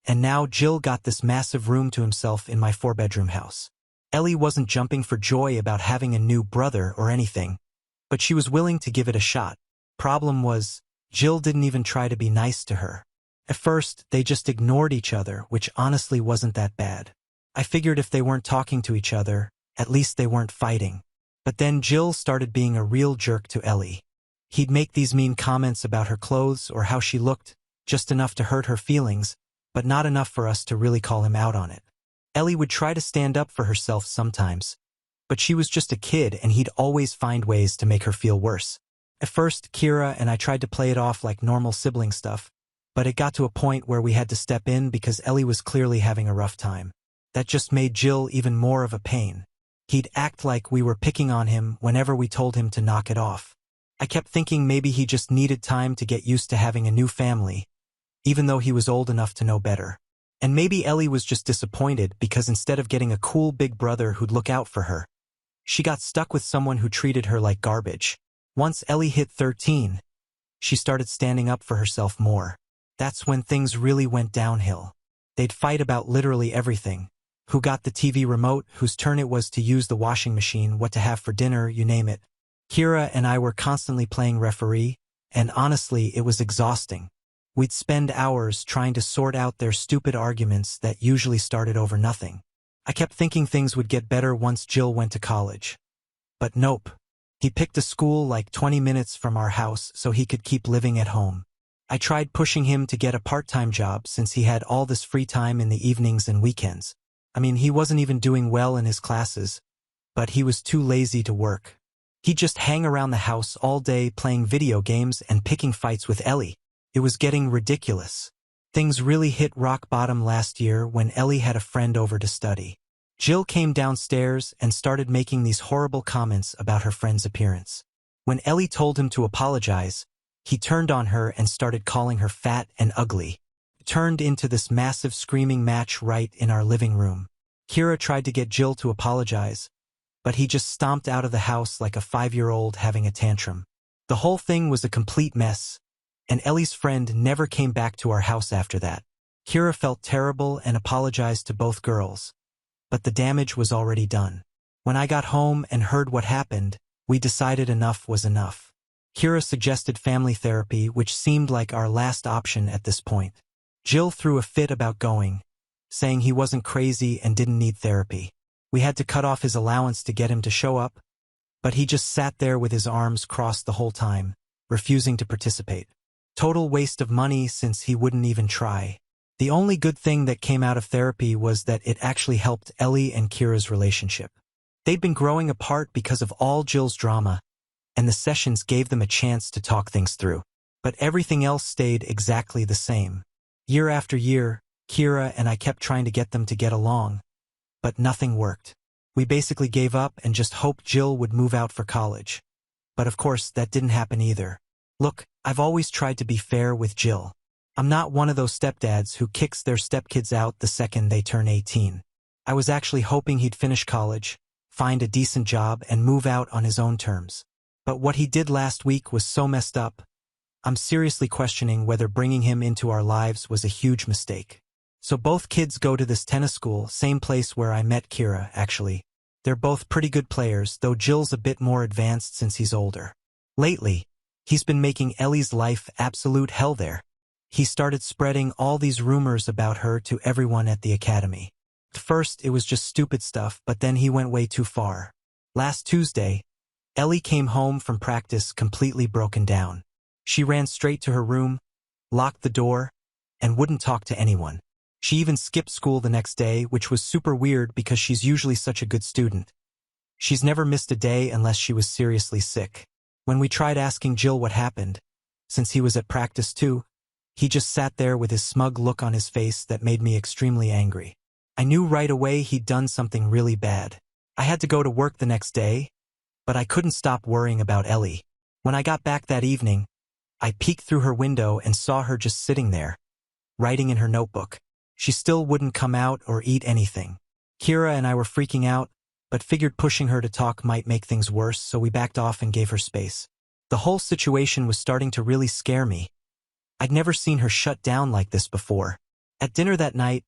and now Jill got this massive room to himself in my 4-bedroom house. Ellie wasn't jumping for joy about having a new brother or anything, but she was willing to give it a shot. Problem was, Jill didn't even try to be nice to her. At first, they just ignored each other, which honestly wasn't that bad. I figured if they weren't talking to each other, at least they weren't fighting. But then Jill started being a real jerk to Ellie. He'd make these mean comments about her clothes or how she looked, just enough to hurt her feelings, but not enough for us to really call him out on it. Ellie would try to stand up for herself sometimes, but she was just a kid and he'd always find ways to make her feel worse. At first, Kira and I tried to play it off like normal sibling stuff, but it got to a point where we had to step in because Ellie was clearly having a rough time. That just made Jill even more of a pain. He'd act like we were picking on him whenever we told him to knock it off. I kept thinking maybe he just needed time to get used to having a new family, even though he was old enough to know better. And maybe Ellie was just disappointed because instead of getting a cool big brother who'd look out for her, she got stuck with someone who treated her like garbage. Once Ellie hit 13, she started standing up for herself more. That's when things really went downhill. They'd fight about literally everything. Who got the TV remote, whose turn it was to use the washing machine, what to have for dinner, you name it. Kira and I were constantly playing referee, and honestly, it was exhausting. We'd spend hours trying to sort out their stupid arguments that usually started over nothing. I kept thinking things would get better once Jill went to college. But nope. He picked a school like 20 minutes from our house so he could keep living at home. I tried pushing him to get a part-time job since he had all this free time in the evenings and weekends. I mean, he wasn't even doing well in his classes, but he was too lazy to work. He'd just hang around the house all day playing video games and picking fights with Ellie. It was getting ridiculous. Things really hit rock bottom last year when Ellie had a friend over to study. Jill came downstairs and started making these horrible comments about her friend's appearance. When Ellie told him to apologize, he turned on her and started calling her fat and ugly. It turned into this massive screaming match right in our living room. Kira tried to get Jill to apologize, but he just stomped out of the house like a 5-year-old having a tantrum. The whole thing was a complete mess, and Ellie's friend never came back to our house after that. Kira felt terrible and apologized to both girls, but the damage was already done. When I got home and heard what happened, we decided enough was enough. Kira suggested family therapy, which seemed like our last option at this point. Jill threw a fit about going, saying he wasn't crazy and didn't need therapy. We had to cut off his allowance to get him to show up, but he just sat there with his arms crossed the whole time, refusing to participate. Total waste of money since he wouldn't even try. The only good thing that came out of therapy was that it actually helped Ellie and Kira's relationship. They'd been growing apart because of all Jill's drama, and the sessions gave them a chance to talk things through. But everything else stayed exactly the same. Year after year, Kira and I kept trying to get them to get along, but nothing worked. We basically gave up and just hoped Jill would move out for college. But of course, that didn't happen either. Look, I've always tried to be fair with Jill. I'm not one of those stepdads who kicks their stepkids out the second they turn 18. I was actually hoping he'd finish college, find a decent job, and move out on his own terms. But what he did last week was so messed up, I'm seriously questioning whether bringing him into our lives was a huge mistake. So both kids go to this tennis school, same place where I met Kira, actually. They're both pretty good players, though Jill's a bit more advanced since he's older. Lately, he's been making Ellie's life absolute hell there. He started spreading all these rumors about her to everyone at the academy. At first, it was just stupid stuff, but then he went way too far. Last Tuesday, Ellie came home from practice completely broken down. She ran straight to her room, locked the door, and wouldn't talk to anyone. She even skipped school the next day, which was super weird because she's usually such a good student. She's never missed a day unless she was seriously sick. When we tried asking Jill what happened, since he was at practice too, he just sat there with his smug look on his face that made me extremely angry. I knew right away he'd done something really bad. I had to go to work the next day, but I couldn't stop worrying about Ellie. When I got back that evening, I peeked through her window and saw her just sitting there, writing in her notebook. She still wouldn't come out or eat anything. Kira and I were freaking out, but figured pushing her to talk might make things worse, so we backed off and gave her space. The whole situation was starting to really scare me. I'd never seen her shut down like this before. At dinner that night,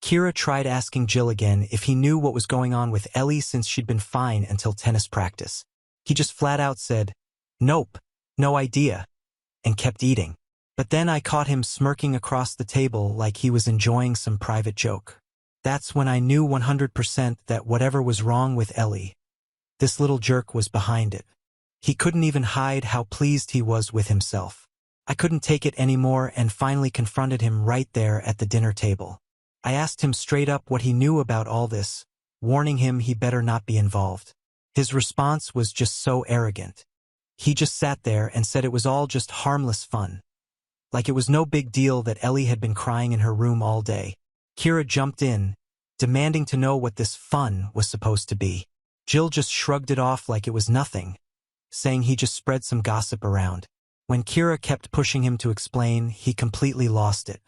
Kira tried asking Jill again if he knew what was going on with Ellie since she'd been fine until tennis practice. He just flat out said, "Nope, no idea," and kept eating. But then I caught him smirking across the table like he was enjoying some private joke. That's when I knew 100% that whatever was wrong with Ellie, this little jerk was behind it. He couldn't even hide how pleased he was with himself. I couldn't take it anymore and finally confronted him right there at the dinner table. I asked him straight up what he knew about all this, warning him he better not be involved. His response was just so arrogant. He just sat there and said it was all just harmless fun. Like it was no big deal that Ellie had been crying in her room all day. Kira jumped in, demanding to know what this fun was supposed to be. Jill just shrugged it off like it was nothing, saying he just spread some gossip around. When Kira kept pushing him to explain, he completely lost it.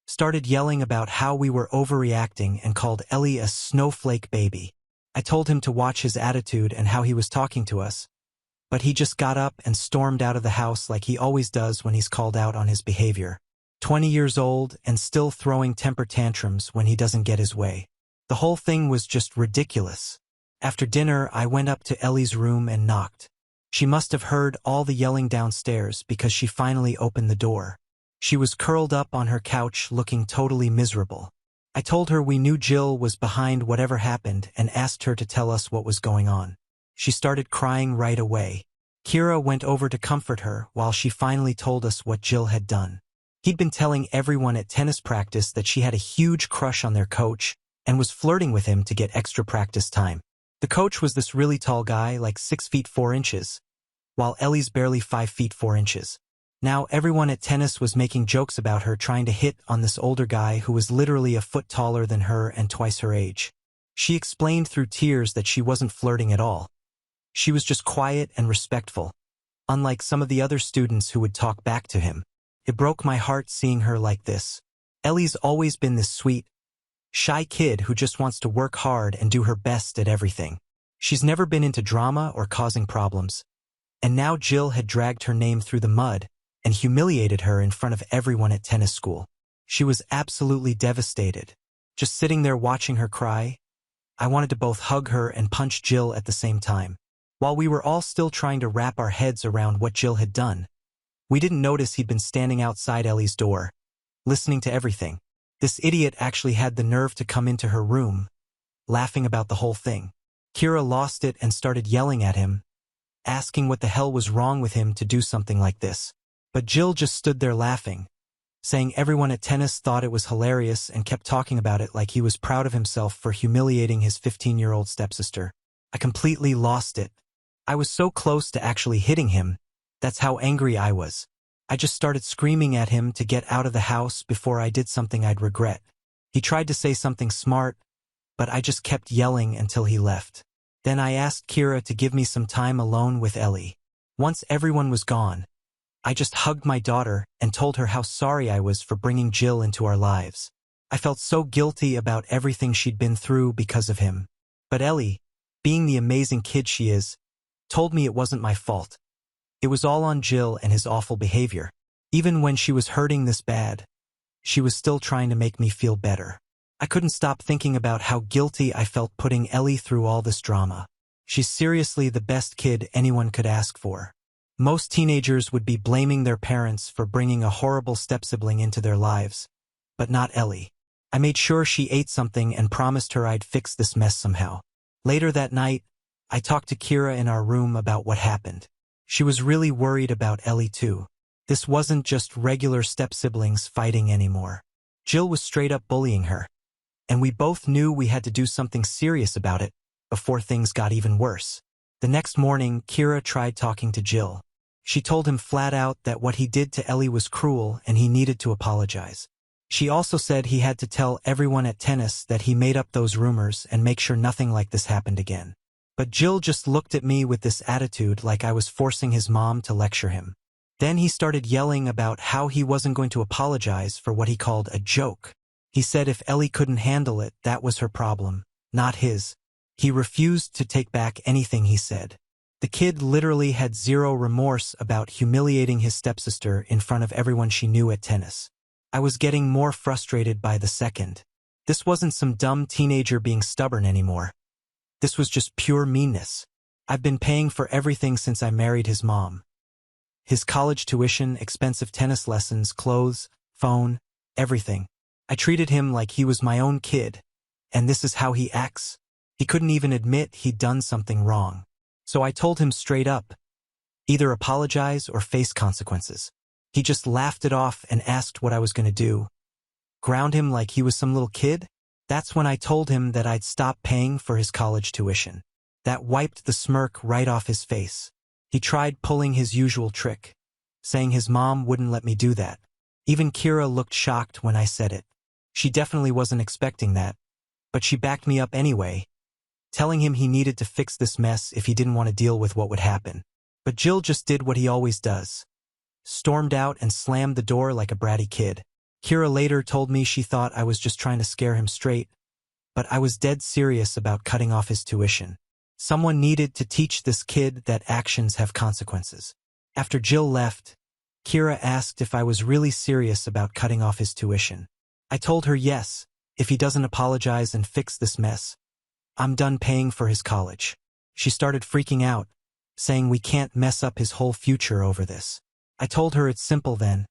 Started yelling about how we were overreacting and called Ellie a snowflake baby. I told him to watch his attitude and how he was talking to us, but he just got up and stormed out of the house like he always does when he's called out on his behavior. 20 years old and still throwing temper tantrums when he doesn't get his way. The whole thing was just ridiculous. After dinner, I went up to Ellie's room and knocked. She must have heard all the yelling downstairs because she finally opened the door. She was curled up on her couch looking totally miserable. I told her we knew Jill was behind whatever happened and asked her to tell us what was going on. She started crying right away. Kira went over to comfort her while she finally told us what Jill had done. He'd been telling everyone at tennis practice that she had a huge crush on their coach and was flirting with him to get extra practice time. The coach was this really tall guy, like 6 feet 4 inches, while Ellie's barely 5 feet 4 inches. Now everyone at tennis was making jokes about her trying to hit on this older guy who was literally a foot taller than her and twice her age. She explained through tears that she wasn't flirting at all. She was just quiet and respectful, unlike some of the other students who would talk back to him. It broke my heart seeing her like this. Ellie's always been this sweet, shy kid who just wants to work hard and do her best at everything. She's never been into drama or causing problems. And now Jill had dragged her name through the mud and humiliated her in front of everyone at tennis school. She was absolutely devastated. Just sitting there watching her cry, I wanted to both hug her and punch Jill at the same time. While we were all still trying to wrap our heads around what Jill had done, we didn't notice he'd been standing outside Ellie's door, listening to everything. This idiot actually had the nerve to come into her room, laughing about the whole thing. Kira lost it and started yelling at him, asking what the hell was wrong with him to do something like this. But Jill just stood there laughing, saying everyone at tennis thought it was hilarious and kept talking about it like he was proud of himself for humiliating his 15-year-old stepsister. I completely lost it. I was so close to actually hitting him. That's how angry I was. I just started screaming at him to get out of the house before I did something I'd regret. He tried to say something smart, but I just kept yelling until he left. Then I asked Kira to give me some time alone with Ellie. Once everyone was gone, I just hugged my daughter and told her how sorry I was for bringing Jill into our lives. I felt so guilty about everything she'd been through because of him. But Ellie, being the amazing kid she is, told me it wasn't my fault. It was all on Jill and his awful behavior. Even when she was hurting this bad, she was still trying to make me feel better. I couldn't stop thinking about how guilty I felt putting Ellie through all this drama. She's seriously the best kid anyone could ask for. Most teenagers would be blaming their parents for bringing a horrible step-sibling into their lives, but not Ellie. I made sure she ate something and promised her I'd fix this mess somehow. Later that night, I talked to Kira in our room about what happened. She was really worried about Ellie too. This wasn't just regular step-siblings fighting anymore. Jill was straight up bullying her, and we both knew we had to do something serious about it before things got even worse. The next morning, Kira tried talking to Jill. She told him flat out that what he did to Ellie was cruel and he needed to apologize. She also said he had to tell everyone at tennis that he made up those rumors and make sure nothing like this happened again. But Jill just looked at me with this attitude like I was forcing his mom to lecture him. Then he started yelling about how he wasn't going to apologize for what he called a joke. He said if Ellie couldn't handle it, that was her problem, not his. He refused to take back anything he said. The kid literally had zero remorse about humiliating his stepsister in front of everyone she knew at tennis. I was getting more frustrated by the second. This wasn't some dumb teenager being stubborn anymore. This was just pure meanness. I've been paying for everything since I married his mom. His college tuition, expensive tennis lessons, clothes, phone, everything. I treated him like he was my own kid, and this is how he acts. He couldn't even admit he'd done something wrong. So I told him straight up, either apologize or face consequences. He just laughed it off and asked what I was going to do. Ground him like he was some little kid? That's when I told him that I'd stop paying for his college tuition. That wiped the smirk right off his face. He tried pulling his usual trick, saying his mom wouldn't let me do that. Even Kira looked shocked when I said it. She definitely wasn't expecting that, but she backed me up anyway, telling him he needed to fix this mess if he didn't want to deal with what would happen. But Jill just did what he always does. Stormed out and slammed the door like a bratty kid. Kira later told me she thought I was just trying to scare him straight, but I was dead serious about cutting off his tuition. Someone needed to teach this kid that actions have consequences. After Jill left, Kira asked if I was really serious about cutting off his tuition. I told her yes, if he doesn't apologize and fix this mess, I'm done paying for his college. She started freaking out, saying we can't mess up his whole future over this. I told her it's simple then.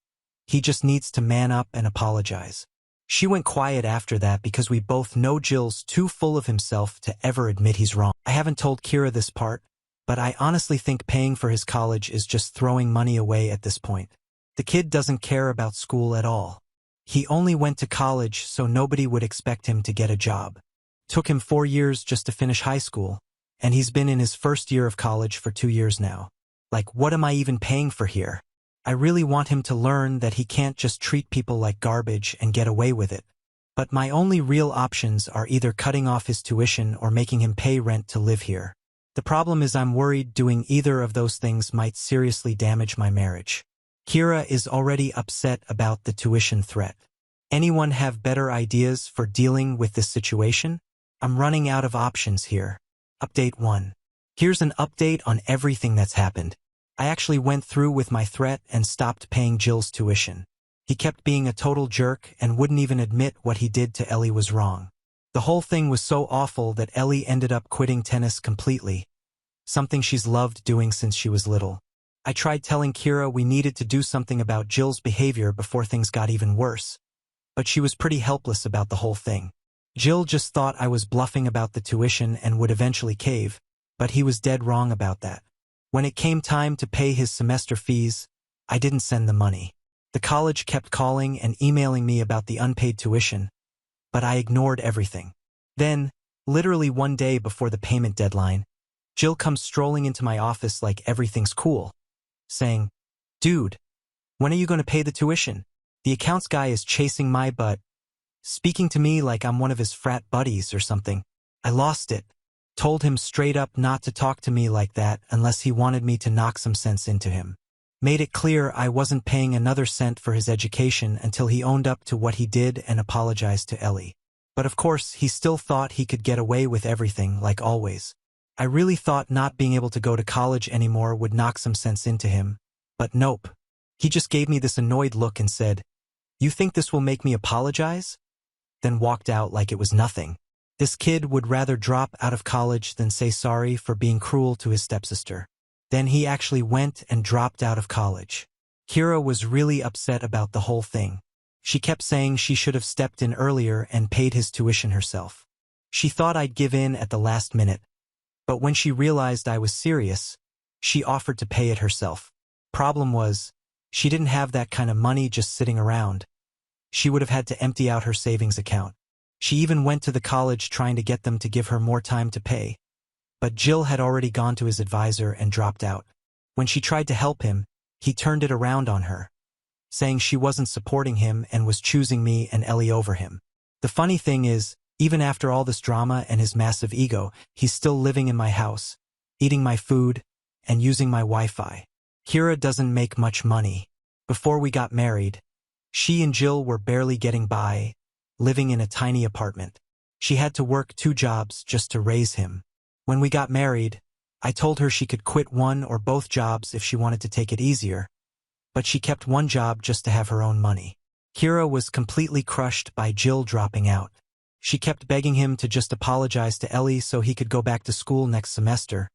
He just needs to man up and apologize. She went quiet after that because we both know Jill's too full of himself to ever admit he's wrong. I haven't told Kira this part, but I honestly think paying for his college is just throwing money away at this point. The kid doesn't care about school at all. He only went to college so nobody would expect him to get a job. Took him 4 years just to finish high school, and he's been in his first year of college for 2 years now. Like, what am I even paying for here? I really want him to learn that he can't just treat people like garbage and get away with it. But my only real options are either cutting off his tuition or making him pay rent to live here. The problem is I'm worried doing either of those things might seriously damage my marriage. Kira is already upset about the tuition threat. Anyone have better ideas for dealing with this situation? I'm running out of options here. Update 1. Here's an update on everything that's happened. I actually went through with my threat and stopped paying Jill's tuition. He kept being a total jerk and wouldn't even admit what he did to Ellie was wrong. The whole thing was so awful that Ellie ended up quitting tennis completely, something she's loved doing since she was little. I tried telling Kira we needed to do something about Jill's behavior before things got even worse, but she was pretty helpless about the whole thing. Jill just thought I was bluffing about the tuition and would eventually cave, but he was dead wrong about that. When it came time to pay his semester fees, I didn't send the money. The college kept calling and emailing me about the unpaid tuition, but I ignored everything. Then, literally one day before the payment deadline, Jill comes strolling into my office like everything's cool, saying, "Dude, when are you going to pay the tuition? The accounts guy is chasing my butt," speaking to me like I'm one of his frat buddies or something. I lost it. Told him straight up not to talk to me like that unless he wanted me to knock some sense into him. Made it clear I wasn't paying another cent for his education until he owned up to what he did and apologized to Ellie. But of course, he still thought he could get away with everything, like always. I really thought not being able to go to college anymore would knock some sense into him, but nope. He just gave me this annoyed look and said, "You think this will make me apologize?" Then walked out like it was nothing. This kid would rather drop out of college than say sorry for being cruel to his stepsister. Then he actually went and dropped out of college. Kira was really upset about the whole thing. She kept saying she should have stepped in earlier and paid his tuition herself. She thought I'd give in at the last minute, but when she realized I was serious, she offered to pay it herself. Problem was, she didn't have that kind of money just sitting around. She would have had to empty out her savings account. She even went to the college trying to get them to give her more time to pay. But Jill had already gone to his advisor and dropped out. When she tried to help him, he turned it around on her, saying she wasn't supporting him and was choosing me and Ellie over him. The funny thing is, even after all this drama and his massive ego, he's still living in my house, eating my food, and using my Wi-Fi. Kira doesn't make much money. Before we got married, she and Jill were barely getting by, living in a tiny apartment. She had to work 2 jobs just to raise him. When we got married, I told her she could quit one or both jobs if she wanted to take it easier, but she kept one job just to have her own money. Kira was completely crushed by Jill dropping out. She kept begging him to just apologize to Ellie so he could go back to school next semester,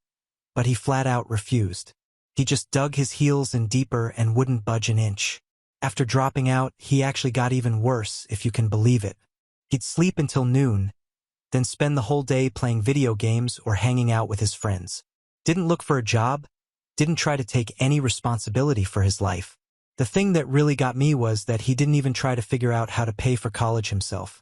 but he flat out refused. He just dug his heels in deeper and wouldn't budge an inch. After dropping out, he actually got even worse, if you can believe it. He'd sleep until noon, then spend the whole day playing video games or hanging out with his friends. Didn't look for a job, didn't try to take any responsibility for his life. The thing that really got me was that he didn't even try to figure out how to pay for college himself.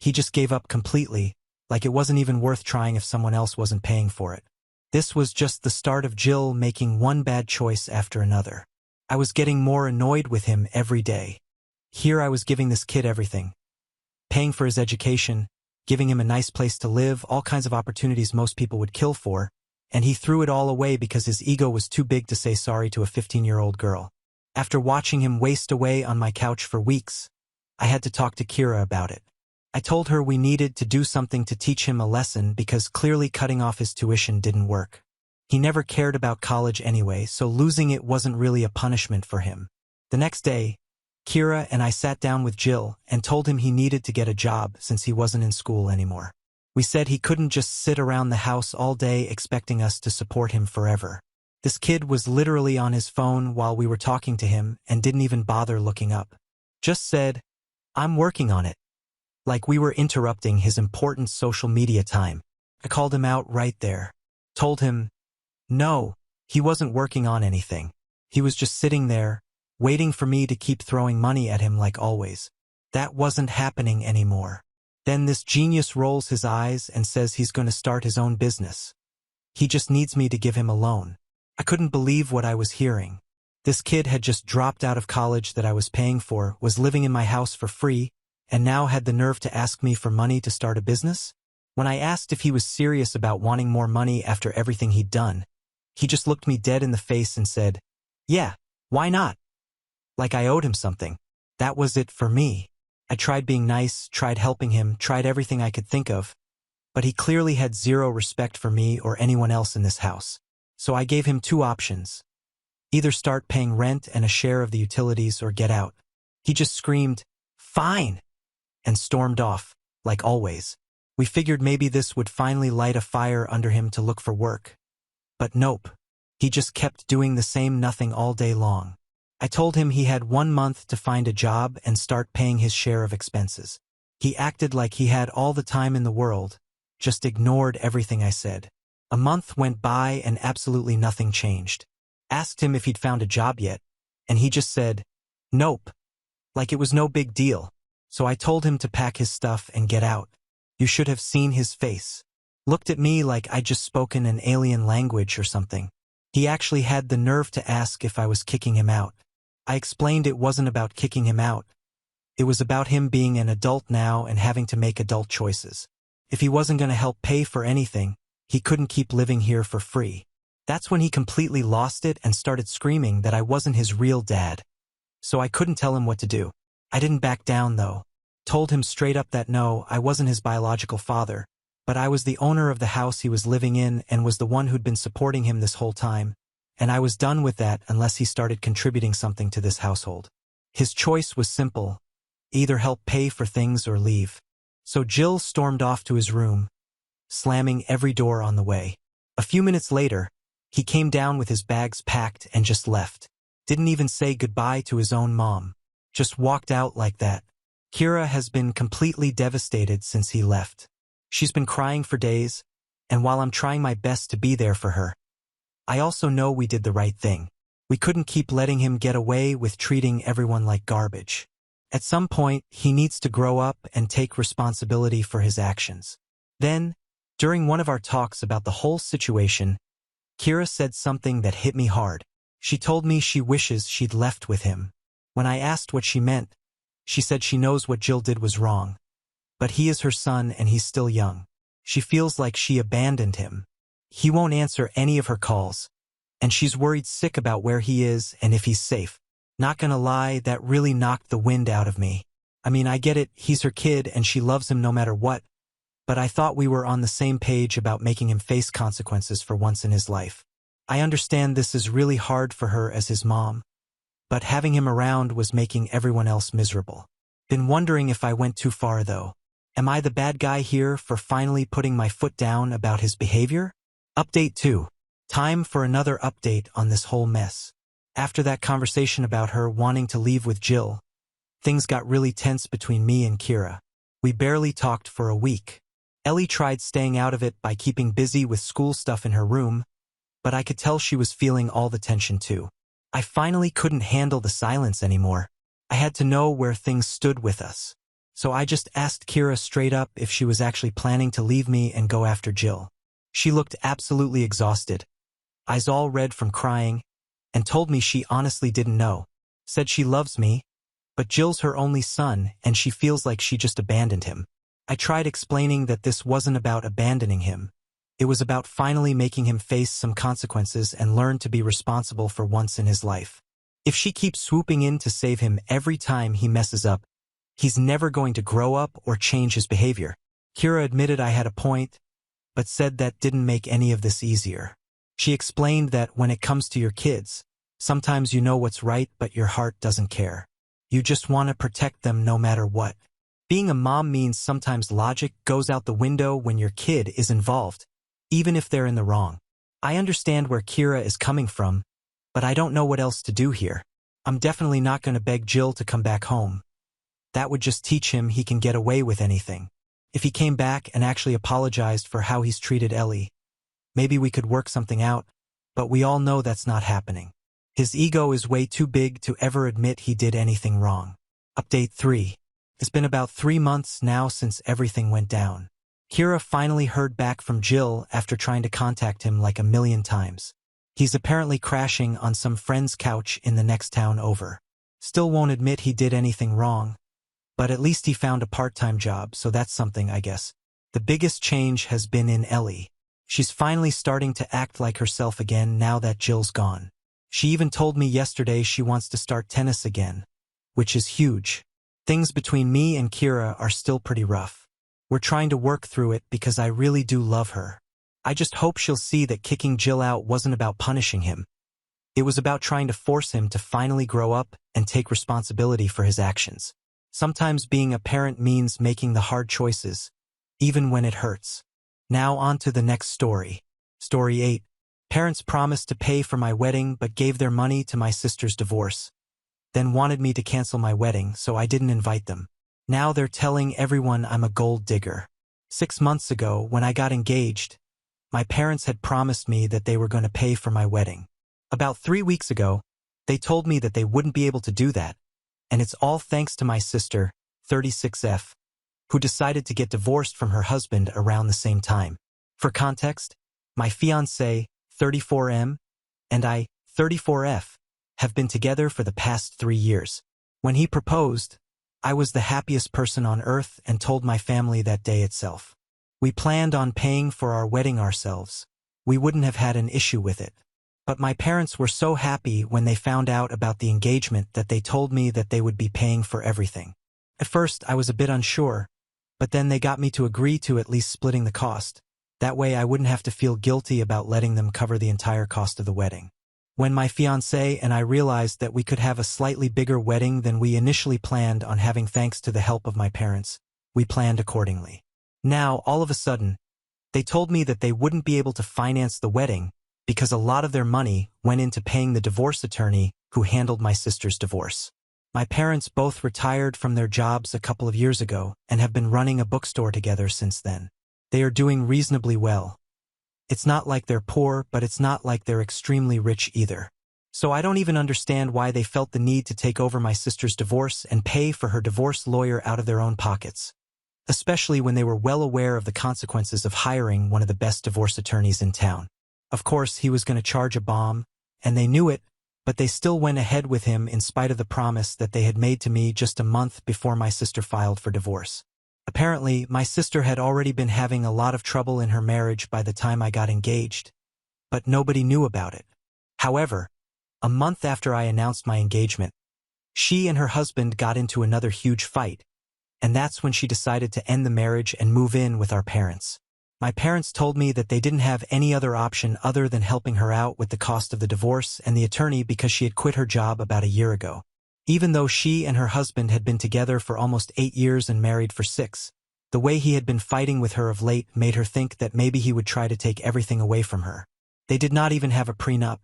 He just gave up completely, like it wasn't even worth trying if someone else wasn't paying for it. This was just the start of Jill making one bad choice after another. I was getting more annoyed with him every day. Here I was giving this kid everything. Paying for his education, giving him a nice place to live, all kinds of opportunities most people would kill for, and he threw it all away because his ego was too big to say sorry to a 15-year-old girl. After watching him waste away on my couch for weeks, I had to talk to Kira about it. I told her we needed to do something to teach him a lesson because clearly cutting off his tuition didn't work. He never cared about college anyway, so losing it wasn't really a punishment for him. The next day, Kira and I sat down with Jill and told him he needed to get a job since he wasn't in school anymore. We said he couldn't just sit around the house all day expecting us to support him forever. This kid was literally on his phone while we were talking to him and didn't even bother looking up. Just said, "I'm working on it." Like we were interrupting his important social media time. I called him out right there. Told him, no, he wasn't working on anything. He was just sitting there, waiting for me to keep throwing money at him like always. That wasn't happening anymore. Then this genius rolls his eyes and says he's going to start his own business. He just needs me to give him a loan. I couldn't believe what I was hearing. This kid had just dropped out of college that I was paying for, was living in my house for free, and now had the nerve to ask me for money to start a business? When I asked if he was serious about wanting more money after everything he'd done, he just looked me dead in the face and said, "Yeah, why not?" Like I owed him something. That was it for me. I tried being nice, tried helping him, tried everything I could think of, but he clearly had zero respect for me or anyone else in this house. So I gave him two options. Either start paying rent and a share of the utilities or get out. He just screamed, "Fine!" and stormed off, like always. We figured maybe this would finally light a fire under him to look for work. But nope. He just kept doing the same nothing all day long. I told him he had 1 month to find a job and start paying his share of expenses. He acted like he had all the time in the world, just ignored everything I said. A month went by and absolutely nothing changed. Asked him if he'd found a job yet, and he just said, "Nope," like it was no big deal. So I told him to pack his stuff and get out. You should have seen his face. Looked at me like I'd just spoken an alien language or something. He actually had the nerve to ask if I was kicking him out. I explained it wasn't about kicking him out. It was about him being an adult now and having to make adult choices. If he wasn't going to help pay for anything, he couldn't keep living here for free. That's when he completely lost it and started screaming that I wasn't his real dad. So I couldn't tell him what to do. I didn't back down though. Told him straight up that no, I wasn't his biological father, but I was the owner of the house he was living in and was the one who'd been supporting him this whole time, and I was done with that unless he started contributing something to this household. His choice was simple: either help pay for things or leave. So Jill stormed off to his room, slamming every door on the way. A few minutes later, he came down with his bags packed and just left. Didn't even say goodbye to his own mom. Just walked out like that. Kira has been completely devastated since he left. She's been crying for days, and while I'm trying my best to be there for her, I also know we did the right thing. We couldn't keep letting him get away with treating everyone like garbage. At some point, he needs to grow up and take responsibility for his actions. Then, during one of our talks about the whole situation, Kira said something that hit me hard. She told me she wishes she'd left with him. When I asked what she meant, she said she knows what Jill did was wrong. But he is her son and he's still young. She feels like she abandoned him. He won't answer any of her calls, and she's worried sick about where he is and if he's safe. Not gonna lie, that really knocked the wind out of me. I mean, I get it, he's her kid and she loves him no matter what, but I thought we were on the same page about making him face consequences for once in his life. I understand this is really hard for her as his mom, but having him around was making everyone else miserable. Been wondering if I went too far though. Am I the bad guy here for finally putting my foot down about his behavior? Update 2. Time for another update on this whole mess. After that conversation about her wanting to leave with Jill, things got really tense between me and Kira. We barely talked for a week. Ellie tried staying out of it by keeping busy with school stuff in her room, but I could tell she was feeling all the tension too. I finally couldn't handle the silence anymore. I had to know where things stood with us. So I just asked Kira straight up if she was actually planning to leave me and go after Jill. She looked absolutely exhausted, eyes all red from crying, and told me she honestly didn't know. Said she loves me, but Jill's her only son and she feels like she just abandoned him. I tried explaining that this wasn't about abandoning him. It was about finally making him face some consequences and learn to be responsible for once in his life. If she keeps swooping in to save him every time he messes up, he's never going to grow up or change his behavior. Kira admitted I had a point, but said that didn't make any of this easier. She explained that when it comes to your kids, sometimes you know what's right but your heart doesn't care. You just want to protect them no matter what. Being a mom means sometimes logic goes out the window when your kid is involved, even if they're in the wrong. I understand where Kira is coming from, but I don't know what else to do here. I'm definitely not going to beg Jill to come back home. That would just teach him he can get away with anything. If he came back and actually apologized for how he's treated Ellie, maybe we could work something out, but we all know that's not happening. His ego is way too big to ever admit he did anything wrong. Update 3. It's been about 3 months now since everything went down. Kira finally heard back from Jill after trying to contact him like a million times. He's apparently crashing on some friend's couch in the next town over. Still won't admit he did anything wrong, but at least he found a part-time job, so that's something, I guess. The biggest change has been in Ellie. She's finally starting to act like herself again now that Jill's gone. She even told me yesterday she wants to start tennis again, which is huge. Things between me and Kira are still pretty rough. We're trying to work through it because I really do love her. I just hope she'll see that kicking Jill out wasn't about punishing him. It was about trying to force him to finally grow up and take responsibility for his actions. Sometimes being a parent means making the hard choices, even when it hurts. Now on to the next story. Story 8. Parents promised to pay for my wedding but gave their money to my sister's divorce. Then wanted me to cancel my wedding, so I didn't invite them. Now they're telling everyone I'm a gold digger. 6 months ago, when I got engaged, my parents had promised me that they were going to pay for my wedding. About 3 weeks ago, they told me that they wouldn't be able to do that, and it's all thanks to my sister, 36F, who decided to get divorced from her husband around the same time. For context, my fiancé, 34M, and I, 34F, have been together for the past 3 years. When he proposed, I was the happiest person on earth and told my family that day itself. We planned on paying for our wedding ourselves. We wouldn't have had an issue with it. But my parents were so happy when they found out about the engagement that they told me that they would be paying for everything. At first, I was a bit unsure, but then they got me to agree to at least splitting the cost. That way I wouldn't have to feel guilty about letting them cover the entire cost of the wedding. When my fiancé and I realized that we could have a slightly bigger wedding than we initially planned on having thanks to the help of my parents, we planned accordingly. Now, all of a sudden, they told me that they wouldn't be able to finance the wedding because a lot of their money went into paying the divorce attorney who handled my sister's divorce. My parents both retired from their jobs a couple of years ago and have been running a bookstore together since then. They are doing reasonably well. It's not like they're poor, but it's not like they're extremely rich either. So I don't even understand why they felt the need to take over my sister's divorce and pay for her divorce lawyer out of their own pockets, especially when they were well aware of the consequences of hiring one of the best divorce attorneys in town. Of course, he was going to charge a bomb, and they knew it, but they still went ahead with him in spite of the promise that they had made to me just a month before my sister filed for divorce. Apparently, my sister had already been having a lot of trouble in her marriage by the time I got engaged, but nobody knew about it. However, a month after I announced my engagement, she and her husband got into another huge fight, and that's when she decided to end the marriage and move in with our parents. My parents told me that they didn't have any other option other than helping her out with the cost of the divorce and the attorney because she had quit her job about a year ago. Even though she and her husband had been together for almost 8 years and married for 6, The way he had been fighting with her of late made her think that maybe he would try to take everything away from her. They did not even have a prenup,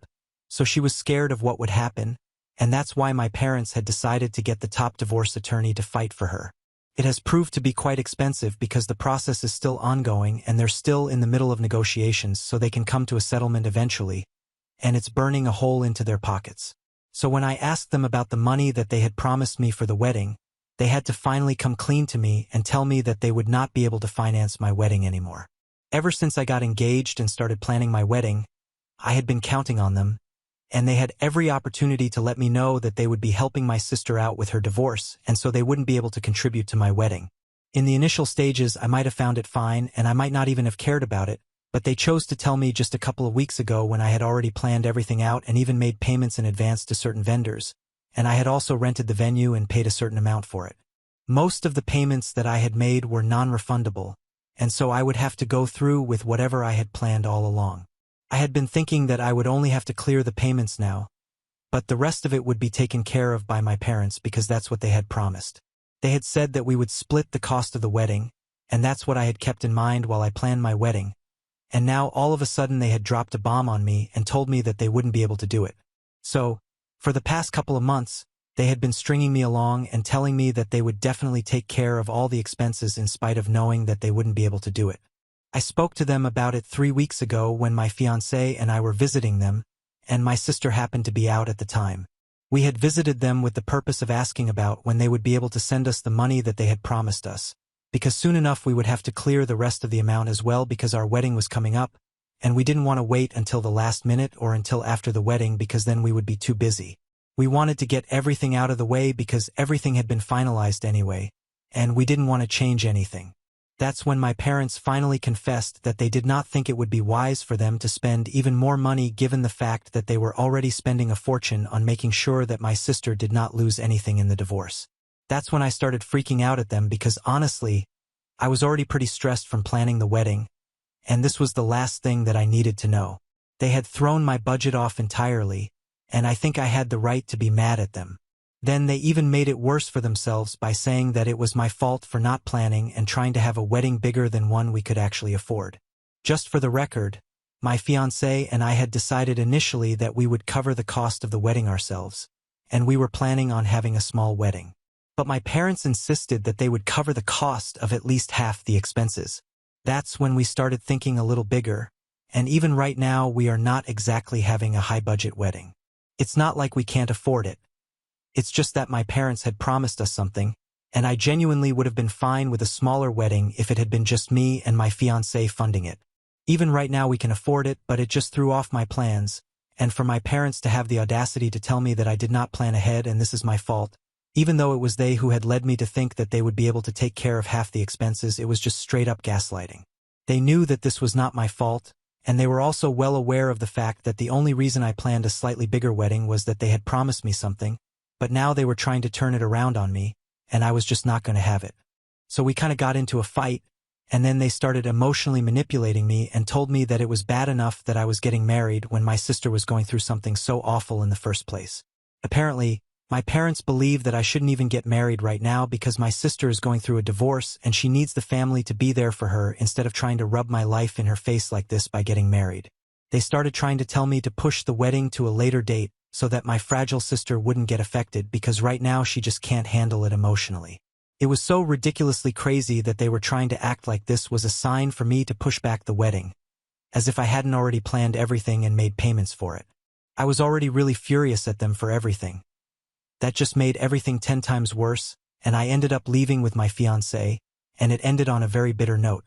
so she was scared of what would happen, and that's why my parents had decided to get the top divorce attorney to fight for her. It has proved to be quite expensive because the process is still ongoing and they're still in the middle of negotiations so they can come to a settlement eventually, and it's burning a hole into their pockets. So when I asked them about the money that they had promised me for the wedding, they had to finally come clean to me and tell me that they would not be able to finance my wedding anymore. Ever since I got engaged and started planning my wedding, I had been counting on them, and they had every opportunity to let me know that they would be helping my sister out with her divorce, and so they wouldn't be able to contribute to my wedding. In the initial stages, I might have found it fine, and I might not even have cared about it, but they chose to tell me just a couple of weeks ago when I had already planned everything out and even made payments in advance to certain vendors, and I had also rented the venue and paid a certain amount for it. Most of the payments that I had made were non-refundable, and so I would have to go through with whatever I had planned all along. I had been thinking that I would only have to clear the payments now, but the rest of it would be taken care of by my parents because that's what they had promised. They had said that we would split the cost of the wedding, and that's what I had kept in mind while I planned my wedding, and now all of a sudden they had dropped a bomb on me and told me that they wouldn't be able to do it. So, for the past couple of months, they had been stringing me along and telling me that they would definitely take care of all the expenses in spite of knowing that they wouldn't be able to do it. I spoke to them about it 3 weeks ago when my fiancé and I were visiting them, and my sister happened to be out at the time. We had visited them with the purpose of asking about when they would be able to send us the money that they had promised us, because soon enough we would have to clear the rest of the amount as well because our wedding was coming up, and we didn't want to wait until the last minute or until after the wedding because then we would be too busy. We wanted to get everything out of the way because everything had been finalized anyway, and we didn't want to change anything. That's when my parents finally confessed that they did not think it would be wise for them to spend even more money given the fact that they were already spending a fortune on making sure that my sister did not lose anything in the divorce. That's when I started freaking out at them because honestly, I was already pretty stressed from planning the wedding, and this was the last thing that I needed to know. They had thrown my budget off entirely, and I think I had the right to be mad at them. Then they even made it worse for themselves by saying that it was my fault for not planning and trying to have a wedding bigger than one we could actually afford. Just for the record, my fiancé and I had decided initially that we would cover the cost of the wedding ourselves, and we were planning on having a small wedding. But my parents insisted that they would cover the cost of at least half the expenses. That's when we started thinking a little bigger, and even right now we are not exactly having a high-budget wedding. It's not like we can't afford it. It's just that my parents had promised us something, and I genuinely would have been fine with a smaller wedding if it had been just me and my fiancé funding it. Even right now we can afford it, but it just threw off my plans, and for my parents to have the audacity to tell me that I did not plan ahead and this is my fault, even though it was they who had led me to think that they would be able to take care of half the expenses, it was just straight-up gaslighting. They knew that this was not my fault, and they were also well aware of the fact that the only reason I planned a slightly bigger wedding was that they had promised me something, but now they were trying to turn it around on me, and I was just not going to have it. So we kind of got into a fight, and then they started emotionally manipulating me and told me that it was bad enough that I was getting married when my sister was going through something so awful in the first place. Apparently, my parents believe that I shouldn't even get married right now because my sister is going through a divorce and she needs the family to be there for her instead of trying to rub my life in her face like this by getting married. They started trying to tell me to push the wedding to a later date so that my fragile sister wouldn't get affected because right now she just can't handle it emotionally. It was so ridiculously crazy that they were trying to act like this was a sign for me to push back the wedding, as if I hadn't already planned everything and made payments for it. I was already really furious at them for everything. That just made everything 10 times worse, and I ended up leaving with my fiancé, and it ended on a very bitter note.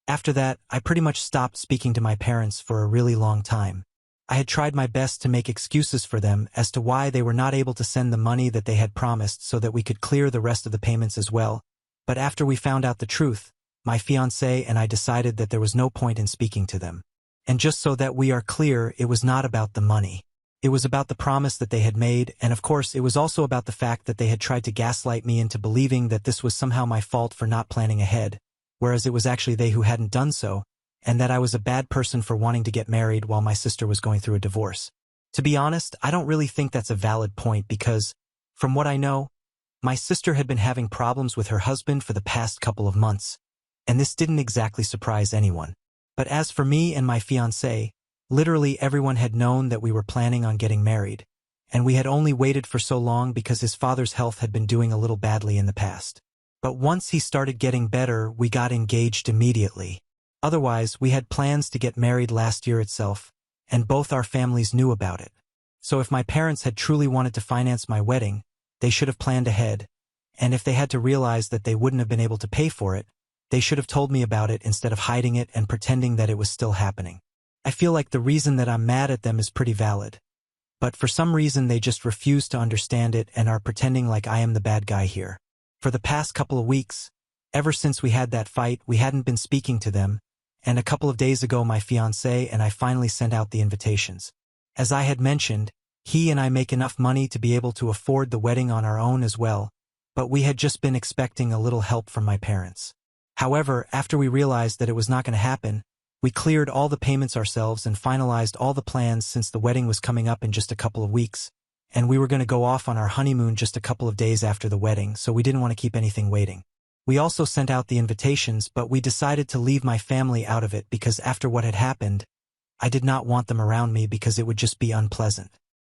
After that, I pretty much stopped speaking to my parents for a really long time. I had tried my best to make excuses for them as to why they were not able to send the money that they had promised so that we could clear the rest of the payments as well, but after we found out the truth, my fiancé and I decided that there was no point in speaking to them. And just so that we are clear, it was not about the money. It was about the promise that they had made, and of course it was also about the fact that they had tried to gaslight me into believing that this was somehow my fault for not planning ahead, whereas it was actually they who hadn't done so, and that I was a bad person for wanting to get married while my sister was going through a divorce. To be honest, I don't really think that's a valid point because, from what I know, my sister had been having problems with her husband for the past couple of months, and this didn't exactly surprise anyone. But as for me and my fiancé, literally everyone had known that we were planning on getting married, and we had only waited for so long because his father's health had been doing a little badly in the past. But once he started getting better, we got engaged immediately. Otherwise, we had plans to get married last year itself, and both our families knew about it. So if my parents had truly wanted to finance my wedding, they should have planned ahead, and if they had to realize that they wouldn't have been able to pay for it, they should have told me about it instead of hiding it and pretending that it was still happening. I feel like the reason that I'm mad at them is pretty valid. But for some reason they just refuse to understand it and are pretending like I am the bad guy here. For the past couple of weeks, ever since we had that fight, we hadn't been speaking to them, and a couple of days ago my fiancé and I finally sent out the invitations. As I had mentioned, he and I make enough money to be able to afford the wedding on our own as well, but we had just been expecting a little help from my parents. However, after we realized that it was not going to happen, we cleared all the payments ourselves and finalized all the plans since the wedding was coming up in just a couple of weeks, and we were going to go off on our honeymoon just a couple of days after the wedding, so we didn't want to keep anything waiting. We also sent out the invitations, but we decided to leave my family out of it because after what had happened, I did not want them around me because it would just be unpleasant.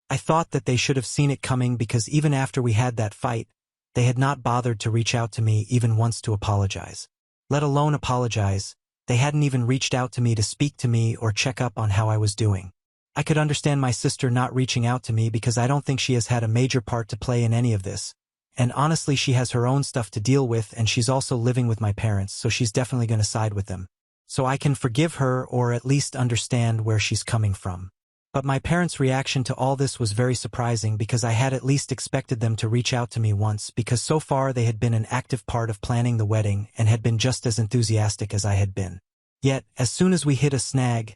I thought that they should have seen it coming because even after we had that fight, they had not bothered to reach out to me even once to apologize. Let alone apologize, they hadn't even reached out to me to speak to me or check up on how I was doing. I could understand my sister not reaching out to me because I don't think she has had a major part to play in any of this. And honestly, she has her own stuff to deal with and she's also living with my parents, so she's definitely going to side with them. So I can forgive her or at least understand where she's coming from. But my parents' reaction to all this was very surprising because I had at least expected them to reach out to me once because so far they had been an active part of planning the wedding and had been just as enthusiastic as I had been. Yet, as soon as we hit a snag,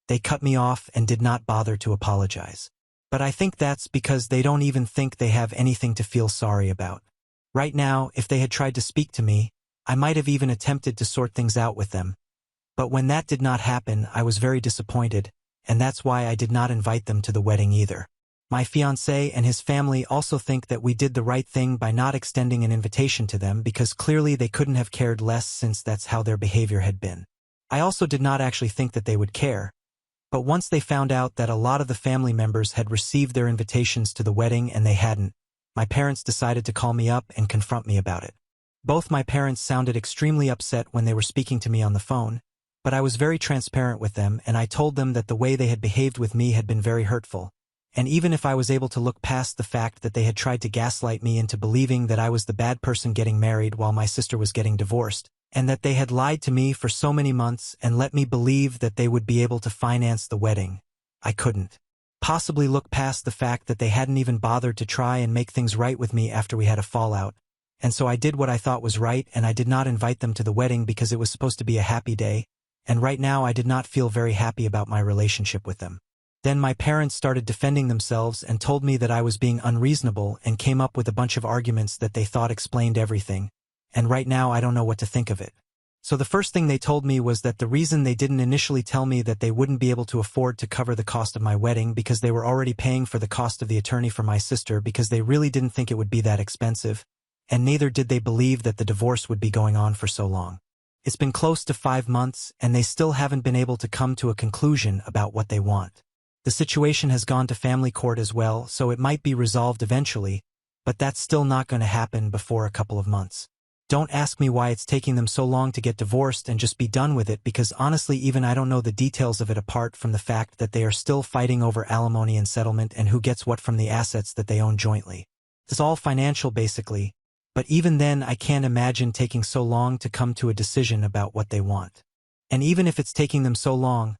they cut me off and did not bother to apologize. But I think that's because they don't even think they have anything to feel sorry about. Right now, if they had tried to speak to me, I might have even attempted to sort things out with them. But when that did not happen, I was very disappointed, and that's why I did not invite them to the wedding either. My fiancé and his family also think that we did the right thing by not extending an invitation to them because clearly they couldn't have cared less since that's how their behavior had been. I also did not actually think that they would care, but once they found out that a lot of the family members had received their invitations to the wedding and they hadn't, my parents decided to call me up and confront me about it. Both my parents sounded extremely upset when they were speaking to me on the phone, but I was very transparent with them and I told them that the way they had behaved with me had been very hurtful, and even if I was able to look past the fact that they had tried to gaslight me into believing that I was the bad person getting married while my sister was getting divorced, and that they had lied to me for so many months and let me believe that they would be able to finance the wedding, I couldn't possibly look past the fact that they hadn't even bothered to try and make things right with me after we had a fallout, and so I did what I thought was right and I did not invite them to the wedding because it was supposed to be a happy day, and right now I did not feel very happy about my relationship with them. Then my parents started defending themselves and told me that I was being unreasonable and came up with a bunch of arguments that they thought explained everything, and right now I don't know what to think of it. So the first thing they told me was that the reason they didn't initially tell me that they wouldn't be able to afford to cover the cost of my wedding because they were already paying for the cost of the attorney for my sister because they really didn't think it would be that expensive, and neither did they believe that the divorce would be going on for so long. It's been close to 5 months and they still haven't been able to come to a conclusion about what they want. The situation has gone to family court as well, so it might be resolved eventually, but that's still not going to happen before a couple of months. Don't ask me why it's taking them so long to get divorced and just be done with it because honestly even I don't know the details of it apart from the fact that they are still fighting over alimony and settlement and who gets what from the assets that they own jointly. It's all financial basically. But even then I can't imagine taking so long to come to a decision about what they want. And even if it's taking them so long,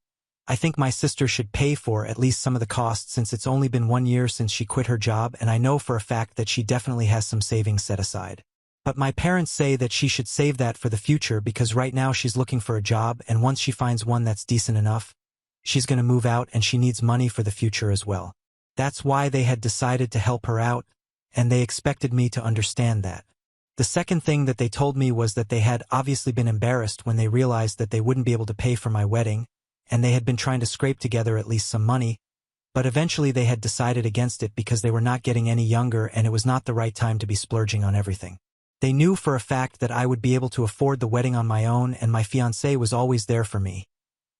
I think my sister should pay for at least some of the costs since it's only been 1 year since she quit her job and I know for a fact that she definitely has some savings set aside. But my parents say that she should save that for the future because right now she's looking for a job and once she finds one that's decent enough, she's going to move out and she needs money for the future as well. That's why they had decided to help her out, and they expected me to understand that. The second thing that they told me was that they had obviously been embarrassed when they realized that they wouldn't be able to pay for my wedding, and they had been trying to scrape together at least some money, but eventually they had decided against it because they were not getting any younger and it was not the right time to be splurging on everything. They knew for a fact that I would be able to afford the wedding on my own and my fiancé was always there for me.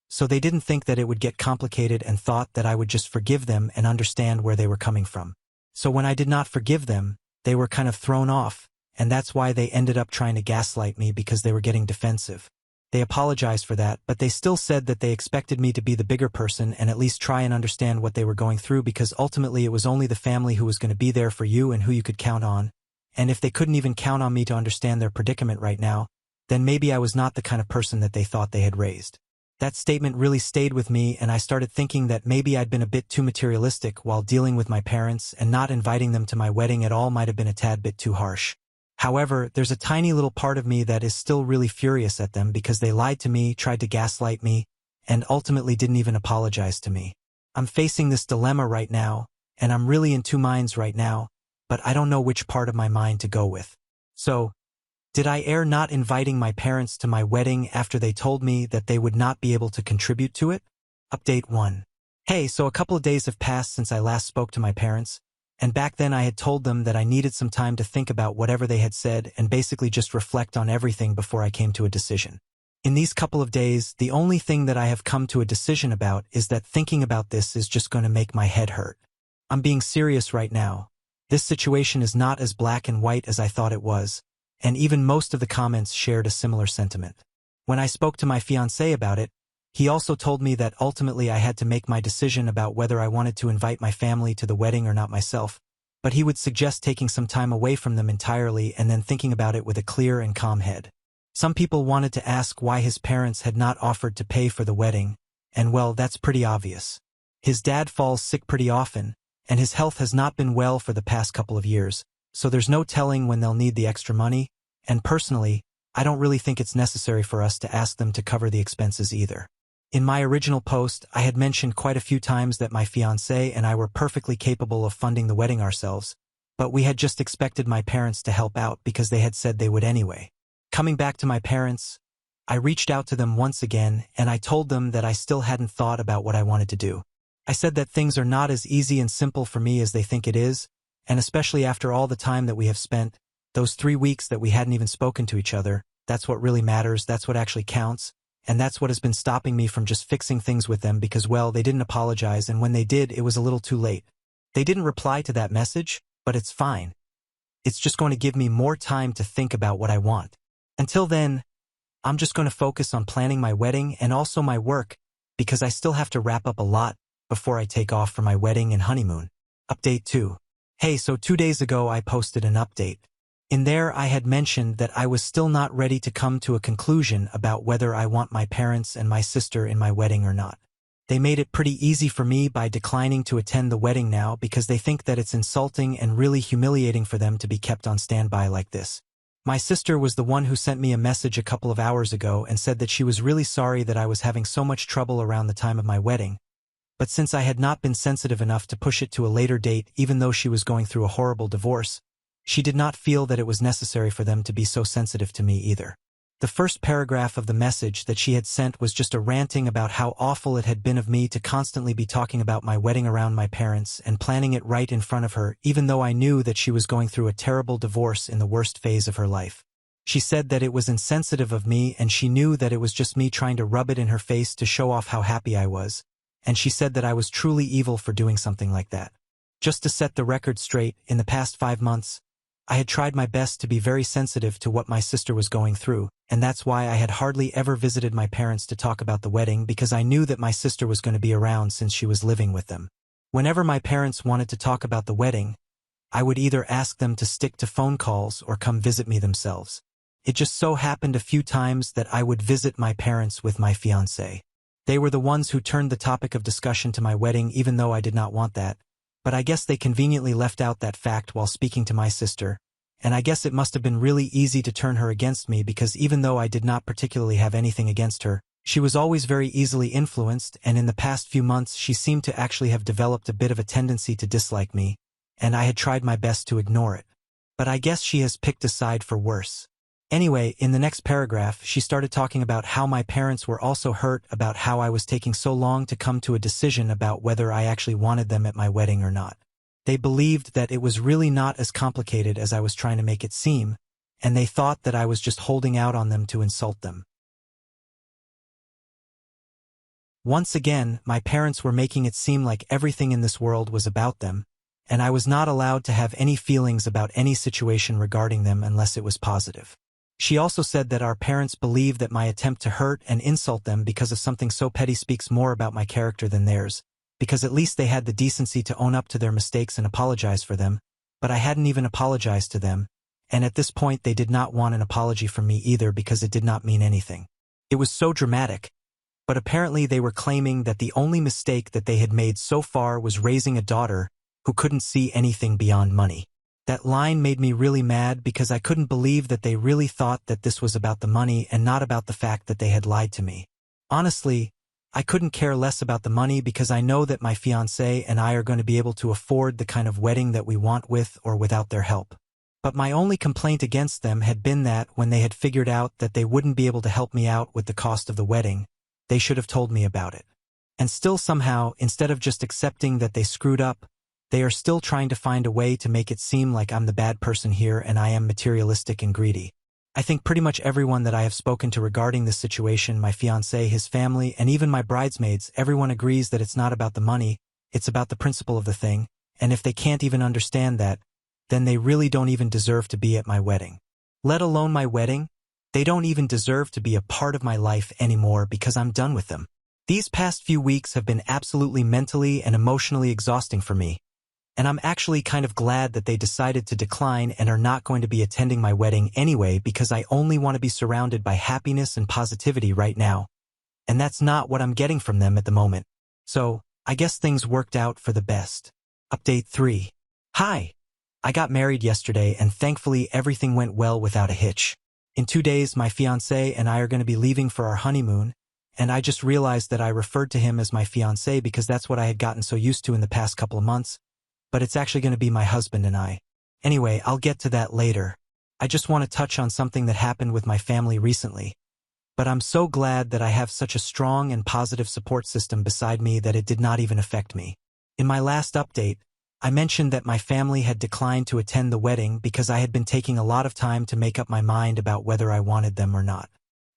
So they didn't think that it would get complicated and thought that I would just forgive them and understand where they were coming from. So when I did not forgive them, they were kind of thrown off, and that's why they ended up trying to gaslight me because they were getting defensive. They apologized for that, but they still said that they expected me to be the bigger person and at least try and understand what they were going through because ultimately it was only the family who was going to be there for you and who you could count on. And if they couldn't even count on me to understand their predicament right now, then maybe I was not the kind of person that they thought they had raised. That statement really stayed with me, and I started thinking that maybe I'd been a bit too materialistic while dealing with my parents, and not inviting them to my wedding at all might have been a tad bit too harsh. However, there's a tiny little part of me that is still really furious at them because they lied to me, tried to gaslight me, and ultimately didn't even apologize to me. I'm facing this dilemma right now, and I'm really in two minds right now, but I don't know which part of my mind to go with. So, did I err not inviting my parents to my wedding after they told me that they would not be able to contribute to it? Update 1. Hey, so a couple of days have passed since I last spoke to my parents, and back then I had told them that I needed some time to think about whatever they had said and basically just reflect on everything before I came to a decision. In these couple of days, the only thing that I have come to a decision about is that thinking about this is just going to make my head hurt. I'm being serious right now. This situation is not as black and white as I thought it was, and even most of the comments shared a similar sentiment. When I spoke to my fiancé about it, he also told me that ultimately I had to make my decision about whether I wanted to invite my family to the wedding or not myself, but he would suggest taking some time away from them entirely and then thinking about it with a clear and calm head. Some people wanted to ask why his parents had not offered to pay for the wedding, and well, that's pretty obvious. His dad falls sick pretty often, and his health has not been well for the past couple of years, so there's no telling when they'll need the extra money, and personally, I don't really think it's necessary for us to ask them to cover the expenses either. In my original post, I had mentioned quite a few times that my fiancé and I were perfectly capable of funding the wedding ourselves, but we had just expected my parents to help out because they had said they would anyway. Coming back to my parents, I reached out to them once again and I told them that I still hadn't thought about what I wanted to do. I said that things are not as easy and simple for me as they think it is, and especially after all the time that we have spent, those 3 weeks that we hadn't even spoken to each other, that's what really matters, that's what actually counts, and that's what has been stopping me from just fixing things with them because, well, they didn't apologize, and when they did, it was a little too late. They didn't reply to that message, but it's fine. It's just going to give me more time to think about what I want. Until then, I'm just going to focus on planning my wedding and also my work because I still have to wrap up a lot before I take off for my wedding and honeymoon. Update 2. Hey, so 2 days ago I posted an update. In there I had mentioned that I was still not ready to come to a conclusion about whether I want my parents and my sister in my wedding or not. They made it pretty easy for me by declining to attend the wedding now because they think that it's insulting and really humiliating for them to be kept on standby like this. My sister was the one who sent me a message a couple of hours ago and said that she was really sorry that I was having so much trouble around the time of my wedding. But since I had not been sensitive enough to push it to a later date even though she was going through a horrible divorce, she did not feel that it was necessary for them to be so sensitive to me either. The first paragraph of the message that she had sent was just a ranting about how awful it had been of me to constantly be talking about my wedding around my parents and planning it right in front of her, even though I knew that she was going through a terrible divorce in the worst phase of her life. She said that it was insensitive of me and she knew that it was just me trying to rub it in her face to show off how happy I was. And she said that I was truly evil for doing something like that. Just to set the record straight, in the past 5 months, I had tried my best to be very sensitive to what my sister was going through, and that's why I had hardly ever visited my parents to talk about the wedding because I knew that my sister was going to be around since she was living with them. Whenever my parents wanted to talk about the wedding, I would either ask them to stick to phone calls or come visit me themselves. It just so happened a few times that I would visit my parents with my fiancé. They were the ones who turned the topic of discussion to my wedding even though I did not want that, but I guess they conveniently left out that fact while speaking to my sister, and I guess it must have been really easy to turn her against me because even though I did not particularly have anything against her, she was always very easily influenced, and in the past few months she seemed to actually have developed a bit of a tendency to dislike me, and I had tried my best to ignore it. But I guess she has picked a side for worse. Anyway, in the next paragraph, she started talking about how my parents were also hurt about how I was taking so long to come to a decision about whether I actually wanted them at my wedding or not. They believed that it was really not as complicated as I was trying to make it seem, and they thought that I was just holding out on them to insult them. Once again, my parents were making it seem like everything in this world was about them, and I was not allowed to have any feelings about any situation regarding them unless it was positive. She also said that our parents believe that my attempt to hurt and insult them because of something so petty speaks more about my character than theirs, because at least they had the decency to own up to their mistakes and apologize for them, but I hadn't even apologized to them, and at this point they did not want an apology from me either because it did not mean anything. It was so dramatic, but apparently they were claiming that the only mistake that they had made so far was raising a daughter who couldn't see anything beyond money. That line made me really mad because I couldn't believe that they really thought that this was about the money and not about the fact that they had lied to me. Honestly, I couldn't care less about the money because I know that my fiancé and I are going to be able to afford the kind of wedding that we want with or without their help. But my only complaint against them had been that when they had figured out that they wouldn't be able to help me out with the cost of the wedding, they should have told me about it. And still somehow, instead of just accepting that they screwed up, they are still trying to find a way to make it seem like I'm the bad person here and I am materialistic and greedy. I think pretty much everyone that I have spoken to regarding this situation, my fiancé, his family, and even my bridesmaids, everyone agrees that it's not about the money, it's about the principle of the thing, and if they can't even understand that, then they really don't even deserve to be at my wedding. Let alone my wedding, they don't even deserve to be a part of my life anymore because I'm done with them. These past few weeks have been absolutely mentally and emotionally exhausting for me. And I'm actually kind of glad that they decided to decline and are not going to be attending my wedding anyway because I only want to be surrounded by happiness and positivity right now. And that's not what I'm getting from them at the moment. So, I guess things worked out for the best. Update 3. Hi! I got married yesterday and thankfully everything went well without a hitch. In 2 days, my fiancé and I are going to be leaving for our honeymoon, and I just realized that I referred to him as my fiancé because that's what I had gotten so used to in the past couple of months. But it's actually going to be my husband and I. Anyway, I'll get to that later. I just want to touch on something that happened with my family recently. But I'm so glad that I have such a strong and positive support system beside me that it did not even affect me. In my last update, I mentioned that my family had declined to attend the wedding because I had been taking a lot of time to make up my mind about whether I wanted them or not.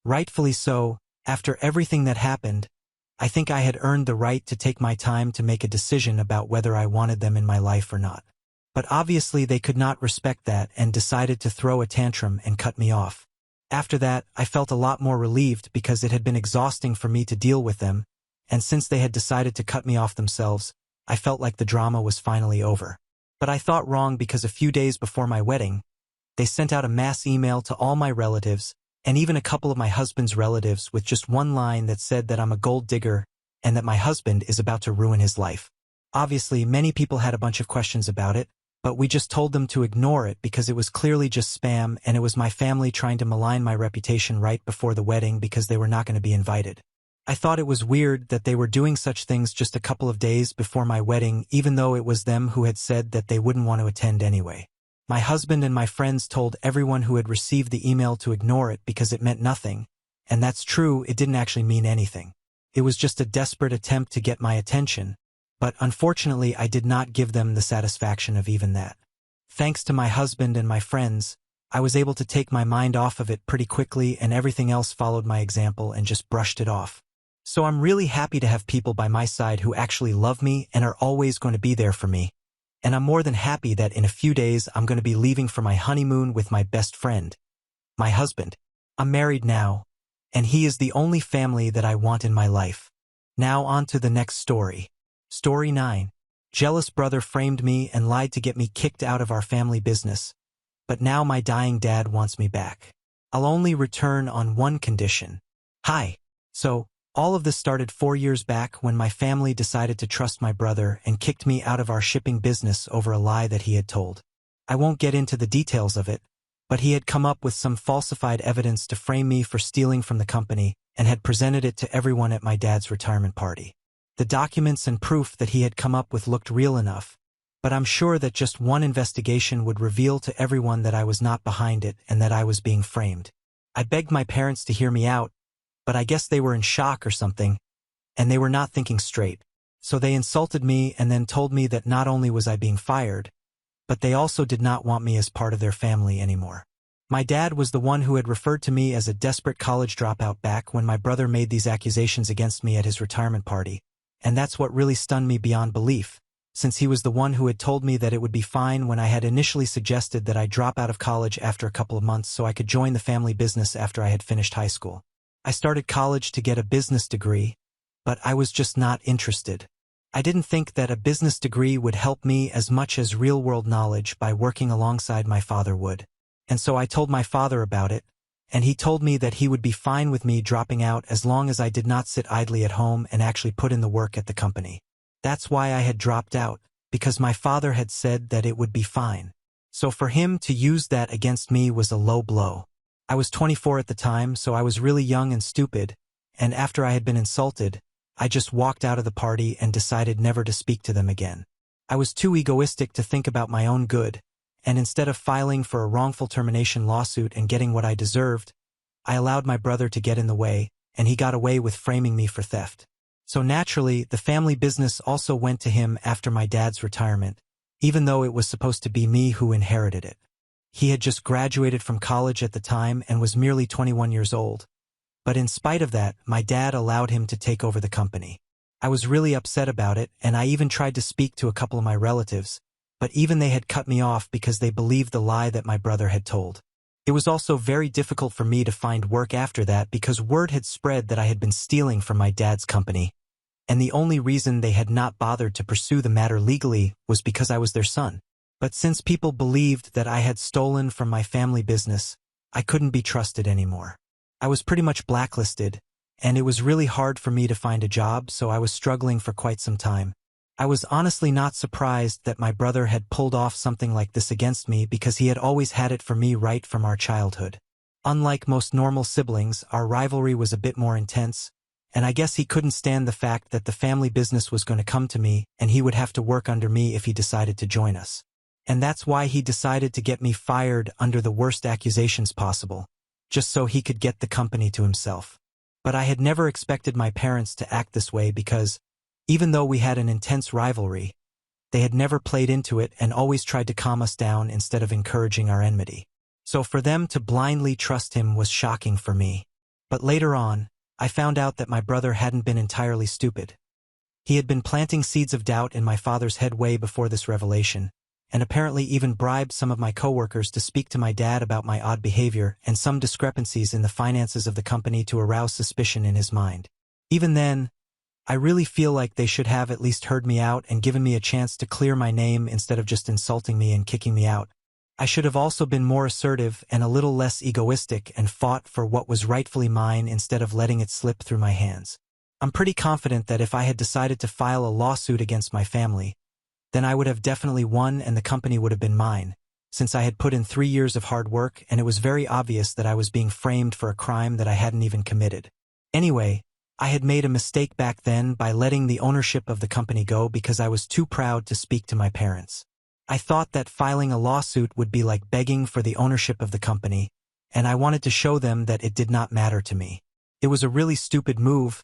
Rightfully so, after everything that happened, I think I had earned the right to take my time to make a decision about whether I wanted them in my life or not. But obviously they could not respect that and decided to throw a tantrum and cut me off. After that, I felt a lot more relieved because it had been exhausting for me to deal with them, and since they had decided to cut me off themselves, I felt like the drama was finally over. But I thought wrong because a few days before my wedding, they sent out a mass email to all my relatives, and even a couple of my husband's relatives with just one line that said that I'm a gold digger and that my husband is about to ruin his life. Obviously, many people had a bunch of questions about it, but we just told them to ignore it because it was clearly just spam and it was my family trying to malign my reputation right before the wedding because they were not going to be invited. I thought it was weird that they were doing such things just a couple of days before my wedding, even though it was them who had said that they wouldn't want to attend anyway. My husband and my friends told everyone who had received the email to ignore it because it meant nothing, and that's true, it didn't actually mean anything. It was just a desperate attempt to get my attention, but unfortunately I did not give them the satisfaction of even that. Thanks to my husband and my friends, I was able to take my mind off of it pretty quickly and everything else followed my example and just brushed it off. So I'm really happy to have people by my side who actually love me and are always going to be there for me. And I'm more than happy that in a few days I'm going to be leaving for my honeymoon with my best friend, my husband. I'm married now, and he is the only family that I want in my life. Now on to the next story. Story 9. Jealous brother framed me and lied to get me kicked out of our family business, but now my dying dad wants me back. I'll only return on one condition. Hi. So, all of this started 4 years back when my family decided to trust my brother and kicked me out of our shipping business over a lie that he had told. I won't get into the details of it, but he had come up with some falsified evidence to frame me for stealing from the company and had presented it to everyone at my dad's retirement party. The documents and proof that he had come up with looked real enough, but I'm sure that just one investigation would reveal to everyone that I was not behind it and that I was being framed. I begged my parents to hear me out, but I guess they were in shock or something, and they were not thinking straight. So they insulted me and then told me that not only was I being fired, but they also did not want me as part of their family anymore. My dad was the one who had referred to me as a desperate college dropout back when my brother made these accusations against me at his retirement party, and that's what really stunned me beyond belief, since he was the one who had told me that it would be fine when I had initially suggested that I drop out of college after a couple of months so I could join the family business after I had finished high school. I started college to get a business degree, but I was just not interested. I didn't think that a business degree would help me as much as real-world knowledge by working alongside my father would. And so I told my father about it, and he told me that he would be fine with me dropping out as long as I did not sit idly at home and actually put in the work at the company. That's why I had dropped out, because my father had said that it would be fine. So for him to use that against me was a low blow. I was 24 at the time, so I was really young and stupid, and after I had been insulted, I just walked out of the party and decided never to speak to them again. I was too egoistic to think about my own good, and instead of filing for a wrongful termination lawsuit and getting what I deserved, I allowed my brother to get in the way, and he got away with framing me for theft. So naturally, the family business also went to him after my dad's retirement, even though it was supposed to be me who inherited it. He had just graduated from college at the time and was merely 21 years old. But in spite of that, my dad allowed him to take over the company. I was really upset about it, and I even tried to speak to a couple of my relatives, but even they had cut me off because they believed the lie that my brother had told. It was also very difficult for me to find work after that because word had spread that I had been stealing from my dad's company, and the only reason they had not bothered to pursue the matter legally was because I was their son. But since people believed that I had stolen from my family business, I couldn't be trusted anymore. I was pretty much blacklisted, and it was really hard for me to find a job, so I was struggling for quite some time. I was honestly not surprised that my brother had pulled off something like this against me because he had always had it for me right from our childhood. Unlike most normal siblings, our rivalry was a bit more intense, and I guess he couldn't stand the fact that the family business was going to come to me and he would have to work under me if he decided to join us. And that's why he decided to get me fired under the worst accusations possible, just so he could get the company to himself. But I had never expected my parents to act this way because, even though we had an intense rivalry, they had never played into it and always tried to calm us down instead of encouraging our enmity. So for them to blindly trust him was shocking for me. But later on, I found out that my brother hadn't been entirely stupid. He had been planting seeds of doubt in my father's head way before this revelation, and apparently even bribed some of my coworkers to speak to my dad about my odd behavior and some discrepancies in the finances of the company to arouse suspicion in his mind. Even then, I really feel like they should have at least heard me out and given me a chance to clear my name instead of just insulting me and kicking me out. I should have also been more assertive and a little less egoistic and fought for what was rightfully mine instead of letting it slip through my hands. I'm pretty confident that if I had decided to file a lawsuit against my family, then I would have definitely won and the company would have been mine, since I had put in 3 years of hard work and it was very obvious that I was being framed for a crime that I hadn't even committed. Anyway, I had made a mistake back then by letting the ownership of the company go because I was too proud to speak to my parents. I thought that filing a lawsuit would be like begging for the ownership of the company, and I wanted to show them that it did not matter to me. It was a really stupid move,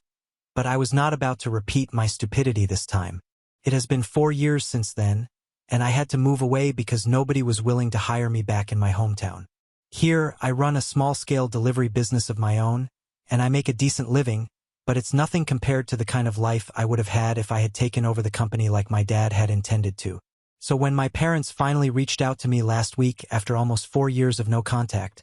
but I was not about to repeat my stupidity this time. It has been 4 years since then, and I had to move away because nobody was willing to hire me back in my hometown. Here, I run a small-scale delivery business of my own, and I make a decent living, but it's nothing compared to the kind of life I would have had if I had taken over the company like my dad had intended to. So when my parents finally reached out to me last week after almost 4 years of no contact,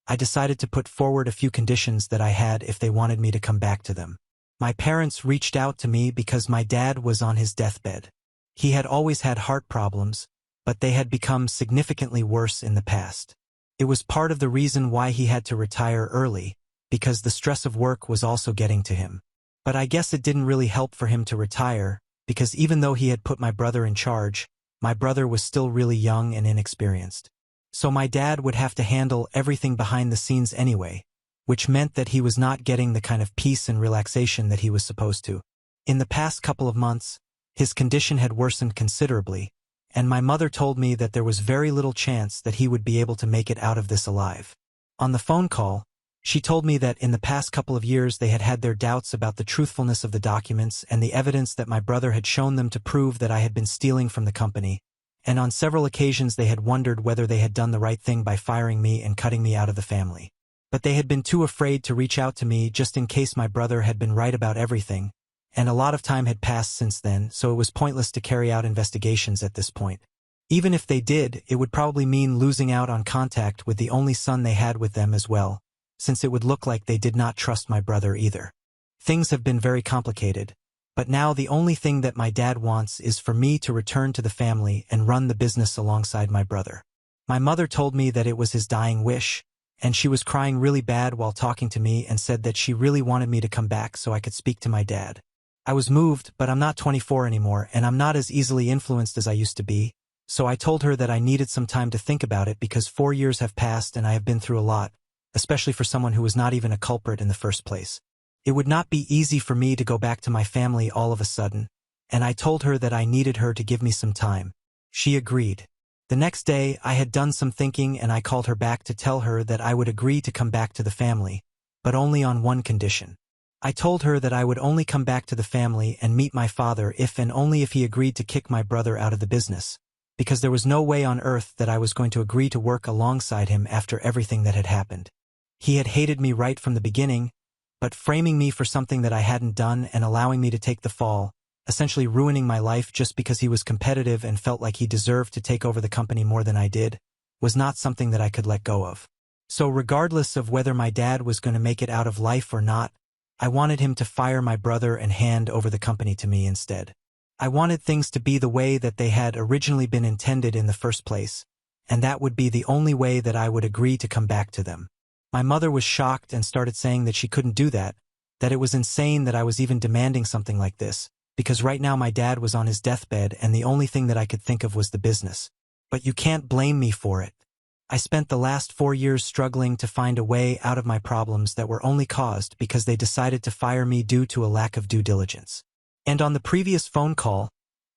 I decided to put forward a few conditions that I had if they wanted me to come back to them. My parents reached out to me because my dad was on his deathbed. He had always had heart problems, but they had become significantly worse in the past. It was part of the reason why he had to retire early, because the stress of work was also getting to him. But I guess it didn't really help for him to retire, because even though he had put my brother in charge, my brother was still really young and inexperienced. So my dad would have to handle everything behind the scenes anyway, which meant that he was not getting the kind of peace and relaxation that he was supposed to. In the past couple of months, his condition had worsened considerably, and my mother told me that there was very little chance that he would be able to make it out of this alive. On the phone call, she told me that in the past couple of years they had had their doubts about the truthfulness of the documents and the evidence that my brother had shown them to prove that I had been stealing from the company, and on several occasions they had wondered whether they had done the right thing by firing me and cutting me out of the family. But they had been too afraid to reach out to me just in case my brother had been right about everything, and a lot of time had passed since then, so it was pointless to carry out investigations at this point. Even if they did, it would probably mean losing out on contact with the only son they had with them as well, since it would look like they did not trust my brother either. Things have been very complicated, but now the only thing that my dad wants is for me to return to the family and run the business alongside my brother. My mother told me that it was his dying wish, and she was crying really bad while talking to me and said that she really wanted me to come back so I could speak to my dad. I was moved, but I'm not 24 anymore and I'm not as easily influenced as I used to be, so I told her that I needed some time to think about it because 4 years have passed and I have been through a lot, especially for someone who was not even a culprit in the first place. It would not be easy for me to go back to my family all of a sudden, and I told her that I needed her to give me some time. She agreed. The next day, I had done some thinking and I called her back to tell her that I would agree to come back to the family, but only on one condition. I told her that I would only come back to the family and meet my father if and only if he agreed to kick my brother out of the business, because there was no way on earth that I was going to agree to work alongside him after everything that had happened. He had hated me right from the beginning, but framing me for something that I hadn't done and allowing me to take the fall, essentially ruining my life just because he was competitive and felt like he deserved to take over the company more than I did, was not something that I could let go of. So regardless of whether my dad was going to make it out of life or not, I wanted him to fire my brother and hand over the company to me instead. I wanted things to be the way that they had originally been intended in the first place, and that would be the only way that I would agree to come back to them. My mother was shocked and started saying that she couldn't do that it was insane that I was even demanding something like this, because right now my dad was on his deathbed and the only thing that I could think of was the business. But you can't blame me for it. I spent the last 4 years struggling to find a way out of my problems that were only caused because they decided to fire me due to a lack of due diligence. And on the previous phone call,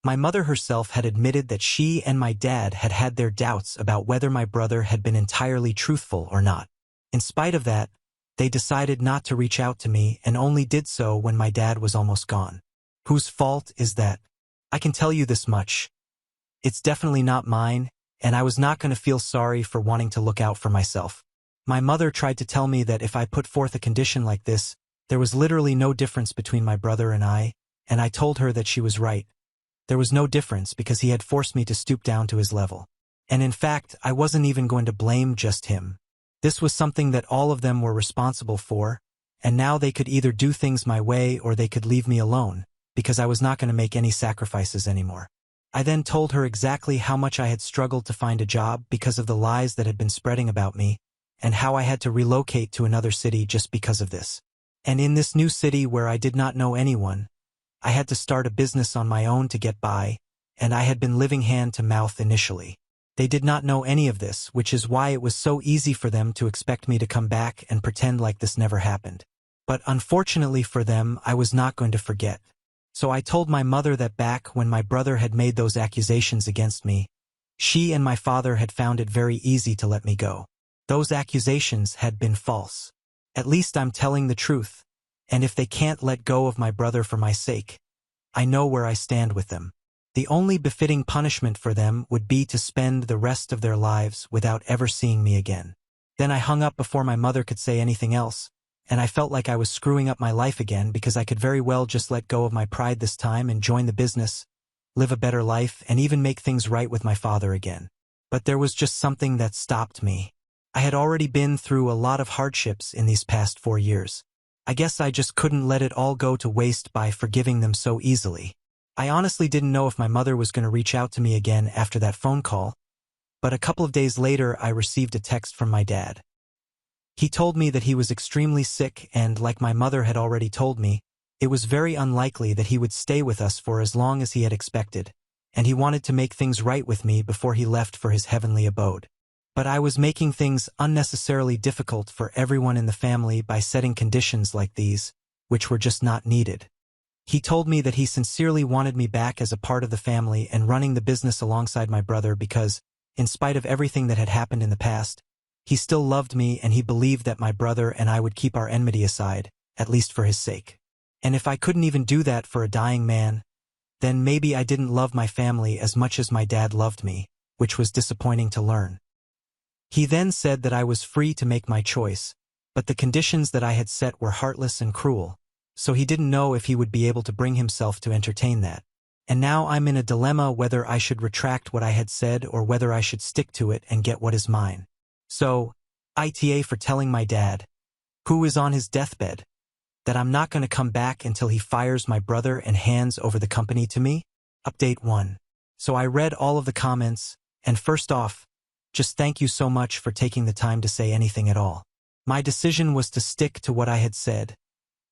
my mother herself had admitted that she and my dad had had their doubts about whether my brother had been entirely truthful or not. In spite of that, they decided not to reach out to me and only did so when my dad was almost gone. Whose fault is that? I can tell you this much. It's definitely not mine, and I was not going to feel sorry for wanting to look out for myself. My mother tried to tell me that if I put forth a condition like this, there was literally no difference between my brother and I told her that she was right. There was no difference because he had forced me to stoop down to his level. And in fact, I wasn't even going to blame just him. This was something that all of them were responsible for, and now they could either do things my way or they could leave me alone, because I was not going to make any sacrifices anymore. I then told her exactly how much I had struggled to find a job because of the lies that had been spreading about me, and how I had to relocate to another city just because of this. And in this new city where I did not know anyone, I had to start a business on my own to get by, and I had been living hand to mouth initially. They did not know any of this, which is why it was so easy for them to expect me to come back and pretend like this never happened. But unfortunately for them, I was not going to forget. So I told my mother that back when my brother had made those accusations against me, she and my father had found it very easy to let me go. Those accusations had been false. At least I'm telling the truth, and if they can't let go of my brother for my sake, I know where I stand with them. The only befitting punishment for them would be to spend the rest of their lives without ever seeing me again. Then I hung up before my mother could say anything else, and I felt like I was screwing up my life again because I could very well just let go of my pride this time and join the business, live a better life, and even make things right with my father again. But there was just something that stopped me. I had already been through a lot of hardships in these past 4 years. I guess I just couldn't let it all go to waste by forgiving them so easily. I honestly didn't know if my mother was going to reach out to me again after that phone call, but a couple of days later I received a text from my dad. He told me that he was extremely sick and, like my mother had already told me, it was very unlikely that he would stay with us for as long as he had expected, and he wanted to make things right with me before he left for his heavenly abode. But I was making things unnecessarily difficult for everyone in the family by setting conditions like these, which were just not needed. He told me that he sincerely wanted me back as a part of the family and running the business alongside my brother because, in spite of everything that had happened in the past, he still loved me and he believed that my brother and I would keep our enmity aside, at least for his sake. And if I couldn't even do that for a dying man, then maybe I didn't love my family as much as my dad loved me, which was disappointing to learn. He then said that I was free to make my choice, but the conditions that I had set were heartless and cruel, so he didn't know if he would be able to bring himself to entertain that. And now I'm in a dilemma whether I should retract what I had said or whether I should stick to it and get what is mine. So, ITA for telling my dad, who is on his deathbed, that I'm not going to come back until he fires my brother and hands over the company to me? Update 1. So I read all of the comments, and first off, just thank you so much for taking the time to say anything at all. My decision was to stick to what I had said,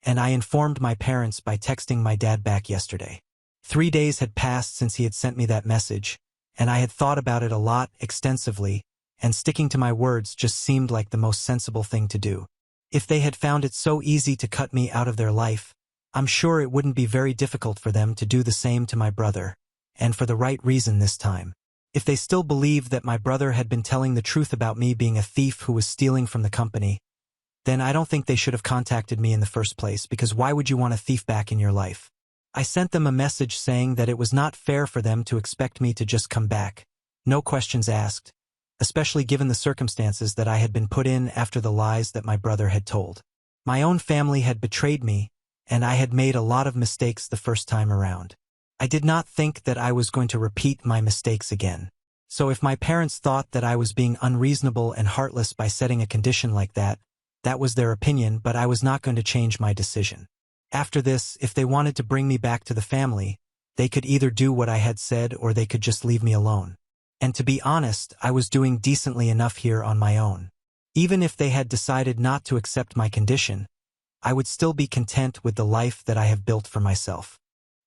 and I informed my parents by texting my dad back yesterday. 3 days had passed since he had sent me that message, and I had thought about it a lot, extensively, and sticking to my words just seemed like the most sensible thing to do. If they had found it so easy to cut me out of their life, I'm sure it wouldn't be very difficult for them to do the same to my brother, and for the right reason this time. If they still believed that my brother had been telling the truth about me being a thief who was stealing from the company, then I don't think they should have contacted me in the first place, because why would you want a thief back in your life? I sent them a message saying that it was not fair for them to expect me to just come back, no questions asked, especially given the circumstances that I had been put in after the lies that my brother had told. My own family had betrayed me, and I had made a lot of mistakes the first time around. I did not think that I was going to repeat my mistakes again. So if my parents thought that I was being unreasonable and heartless by setting a condition like that, that was their opinion, but I was not going to change my decision. After this, if they wanted to bring me back to the family, they could either do what I had said or they could just leave me alone. And to be honest, I was doing decently enough here on my own. Even if they had decided not to accept my condition, I would still be content with the life that I have built for myself.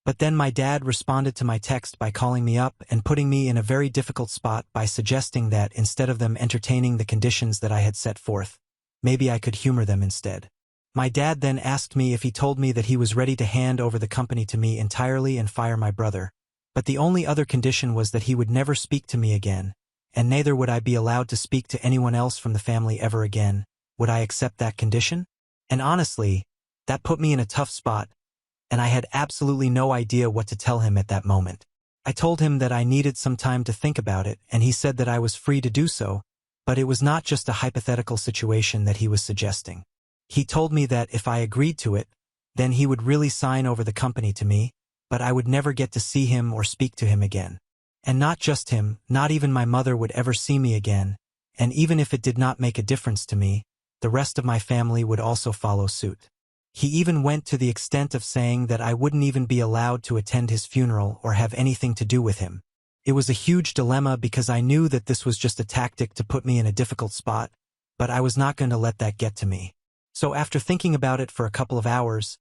But then my dad responded to my text by calling me up and putting me in a very difficult spot by suggesting that instead of them entertaining the conditions that I had set forth, maybe I could humor them instead. My dad then asked me if he told me that he was ready to hand over the company to me entirely and fire my brother, but the only other condition was that he would never speak to me again, and neither would I be allowed to speak to anyone else from the family ever again. Would I accept that condition? And honestly, that put me in a tough spot, and I had absolutely no idea what to tell him at that moment. I told him that I needed some time to think about it, and he said that I was free to do so, but it was not just a hypothetical situation that he was suggesting. He told me that if I agreed to it, then he would really sign over the company to me, but I would never get to see him or speak to him again. And not just him, not even my mother would ever see me again, and even if it did not make a difference to me, the rest of my family would also follow suit. He even went to the extent of saying that I wouldn't even be allowed to attend his funeral or have anything to do with him. It was a huge dilemma because I knew that this was just a tactic to put me in a difficult spot, but I was not going to let that get to me. So after thinking about it for a couple of hours,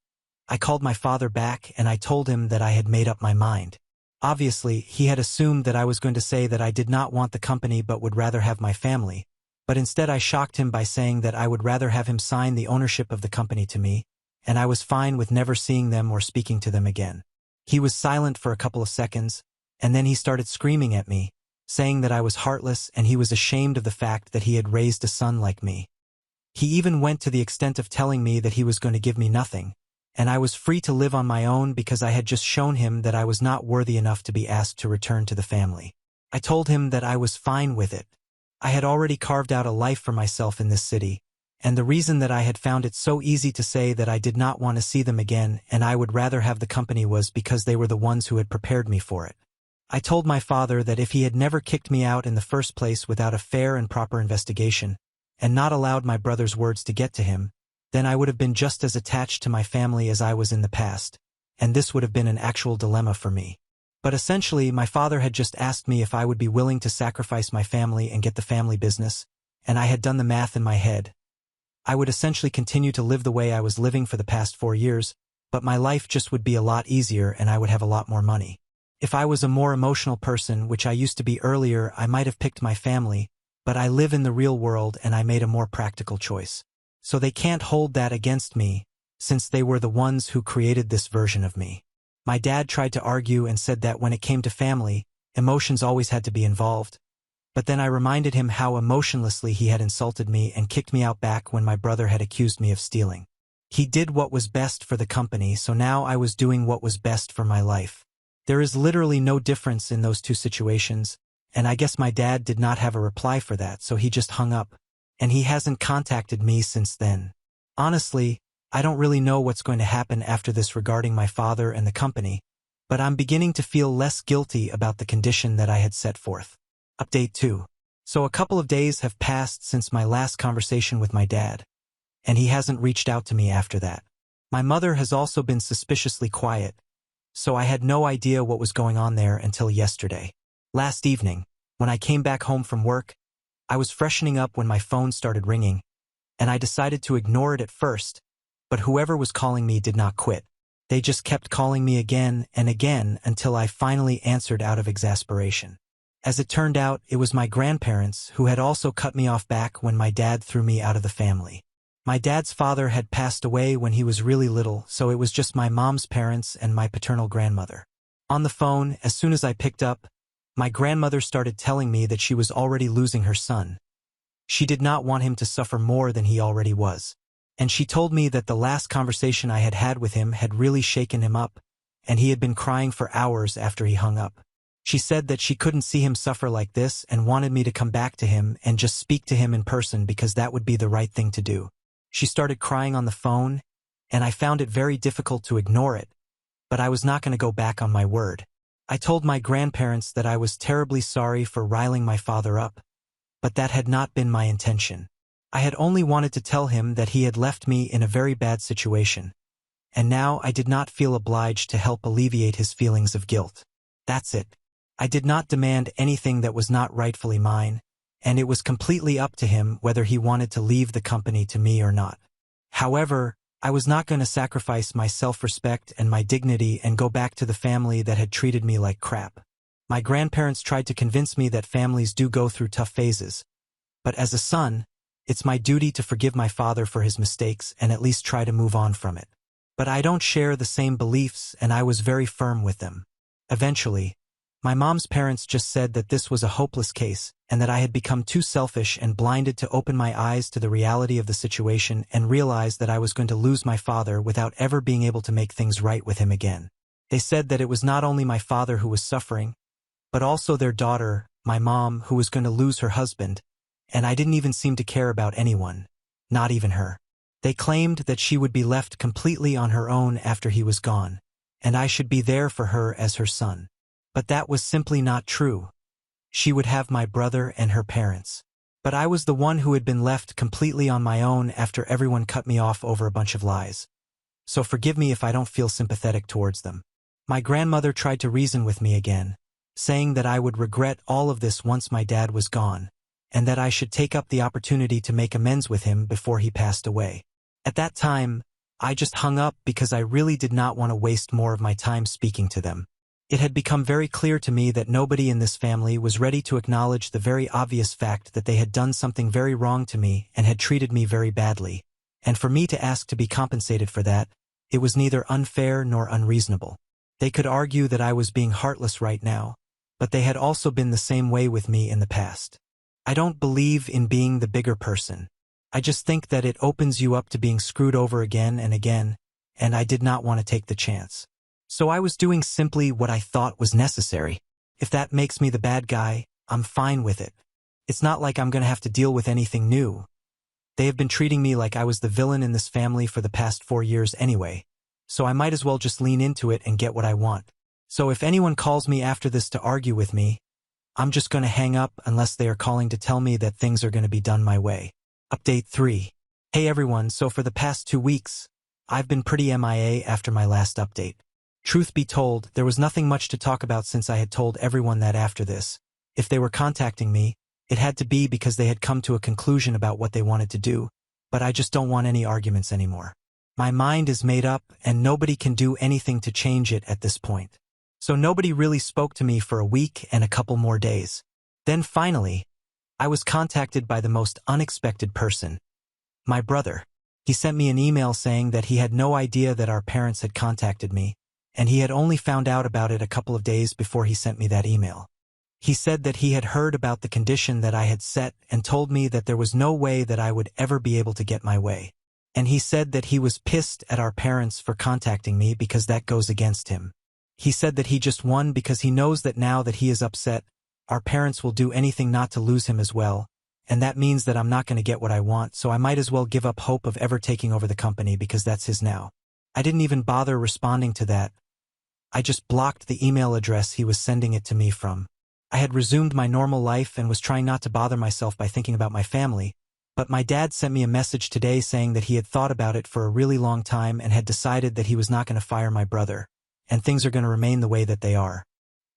I called my father back and I told him that I had made up my mind. Obviously, he had assumed that I was going to say that I did not want the company but would rather have my family, but instead I shocked him by saying that I would rather have him sign the ownership of the company to me, and I was fine with never seeing them or speaking to them again. He was silent for a couple of seconds, and then he started screaming at me, saying that I was heartless and he was ashamed of the fact that he had raised a son like me. He even went to the extent of telling me that he was going to give me nothing, and I was free to live on my own because I had just shown him that I was not worthy enough to be asked to return to the family. I told him that I was fine with it. I had already carved out a life for myself in this city, and the reason that I had found it so easy to say that I did not want to see them again and I would rather have the company was because they were the ones who had prepared me for it. I told my father that if he had never kicked me out in the first place without a fair and proper investigation, and not allowed my brother's words to get to him, then I would have been just as attached to my family as I was in the past, and this would have been an actual dilemma for me. But essentially, my father had just asked me if I would be willing to sacrifice my family and get the family business, and I had done the math in my head. I would essentially continue to live the way I was living for the past 4 years, but my life just would be a lot easier and I would have a lot more money. If I was a more emotional person, which I used to be earlier, I might have picked my family, but I live in the real world and I made a more practical choice. So they can't hold that against me, since they were the ones who created this version of me. My dad tried to argue and said that when it came to family, emotions always had to be involved. But then I reminded him how emotionlessly he had insulted me and kicked me out back when my brother had accused me of stealing. He did what was best for the company, so now I was doing what was best for my life. There is literally no difference in those two situations, and I guess my dad did not have a reply for that, so he just hung up, and he hasn't contacted me since then. Honestly, I don't really know what's going to happen after this regarding my father and the company, but I'm beginning to feel less guilty about the condition that I had set forth. Update 2. So a couple of days have passed since my last conversation with my dad, and he hasn't reached out to me after that. My mother has also been suspiciously quiet, so I had no idea what was going on there until yesterday. Last evening, when I came back home from work, I was freshening up when my phone started ringing, and I decided to ignore it at first, but whoever was calling me did not quit. They just kept calling me again and again until I finally answered out of exasperation. As it turned out, it was my grandparents who had also cut me off back when my dad threw me out of the family. My dad's father had passed away when he was really little, so it was just my mom's parents and my paternal grandmother. On the phone, as soon as I picked up, my grandmother started telling me that she was already losing her son. She did not want him to suffer more than he already was. And she told me that the last conversation I had had with him had really shaken him up, and he had been crying for hours after he hung up. She said that she couldn't see him suffer like this and wanted me to come back to him and just speak to him in person because that would be the right thing to do. She started crying on the phone, and I found it very difficult to ignore it, but I was not going to go back on my word. I told my grandparents that I was terribly sorry for riling my father up, but that had not been my intention. I had only wanted to tell him that he had left me in a very bad situation, and now I did not feel obliged to help alleviate his feelings of guilt. That's it. I did not demand anything that was not rightfully mine, and it was completely up to him whether he wanted to leave the company to me or not. However, I was not going to sacrifice my self-respect and my dignity and go back to the family that had treated me like crap. My grandparents tried to convince me that families do go through tough phases, but as a son, it's my duty to forgive my father for his mistakes and at least try to move on from it. But I don't share the same beliefs, and I was very firm with them. Eventually, my mom's parents just said that this was a hopeless case and that I had become too selfish and blinded to open my eyes to the reality of the situation and realize that I was going to lose my father without ever being able to make things right with him again. They said that it was not only my father who was suffering, but also their daughter, my mom, who was going to lose her husband, and I didn't even seem to care about anyone, not even her. They claimed that she would be left completely on her own after he was gone, and I should be there for her as her son. But that was simply not true. She would have my brother and her parents. But I was the one who had been left completely on my own after everyone cut me off over a bunch of lies. So forgive me if I don't feel sympathetic towards them. My grandmother tried to reason with me again, saying that I would regret all of this once my dad was gone, and that I should take up the opportunity to make amends with him before he passed away. At that time, I just hung up because I really did not want to waste more of my time speaking to them. It had become very clear to me that nobody in this family was ready to acknowledge the very obvious fact that they had done something very wrong to me and had treated me very badly, and for me to ask to be compensated for that, it was neither unfair nor unreasonable. They could argue that I was being heartless right now, but they had also been the same way with me in the past. I don't believe in being the bigger person. I just think that it opens you up to being screwed over again and again, and I did not want to take the chance. So I was doing simply what I thought was necessary. If that makes me the bad guy, I'm fine with it. It's not like I'm going to have to deal with anything new. They have been treating me like I was the villain in this family for the past 4 years anyway, so I might as well just lean into it and get what I want. So if anyone calls me after this to argue with me, I'm just going to hang up unless they are calling to tell me that things are going to be done my way. Update 3. Hey everyone, so for the past 2 weeks, I've been pretty MIA after my last update. Truth be told, there was nothing much to talk about since I had told everyone that after this, if they were contacting me, it had to be because they had come to a conclusion about what they wanted to do, but I just don't want any arguments anymore. My mind is made up and nobody can do anything to change it at this point. So nobody really spoke to me for a week and a couple more days. Then finally, I was contacted by the most unexpected person. My brother. He sent me an email saying that he had no idea that our parents had contacted me, and he had only found out about it a couple of days before he sent me that email. He said that he had heard about the condition that I had set and told me that there was no way that I would ever be able to get my way. And he said that he was pissed at our parents for contacting me because that goes against him. He said that he just won because he knows that now that he is upset, our parents will do anything not to lose him as well, and that means that I'm not going to get what I want, so I might as well give up hope of ever taking over the company because that's his now. I didn't even bother responding to that. I just blocked the email address he was sending it to me from. I had resumed my normal life and was trying not to bother myself by thinking about my family, but my dad sent me a message today saying that he had thought about it for a really long time and had decided that he was not going to fire my brother, and things are going to remain the way that they are.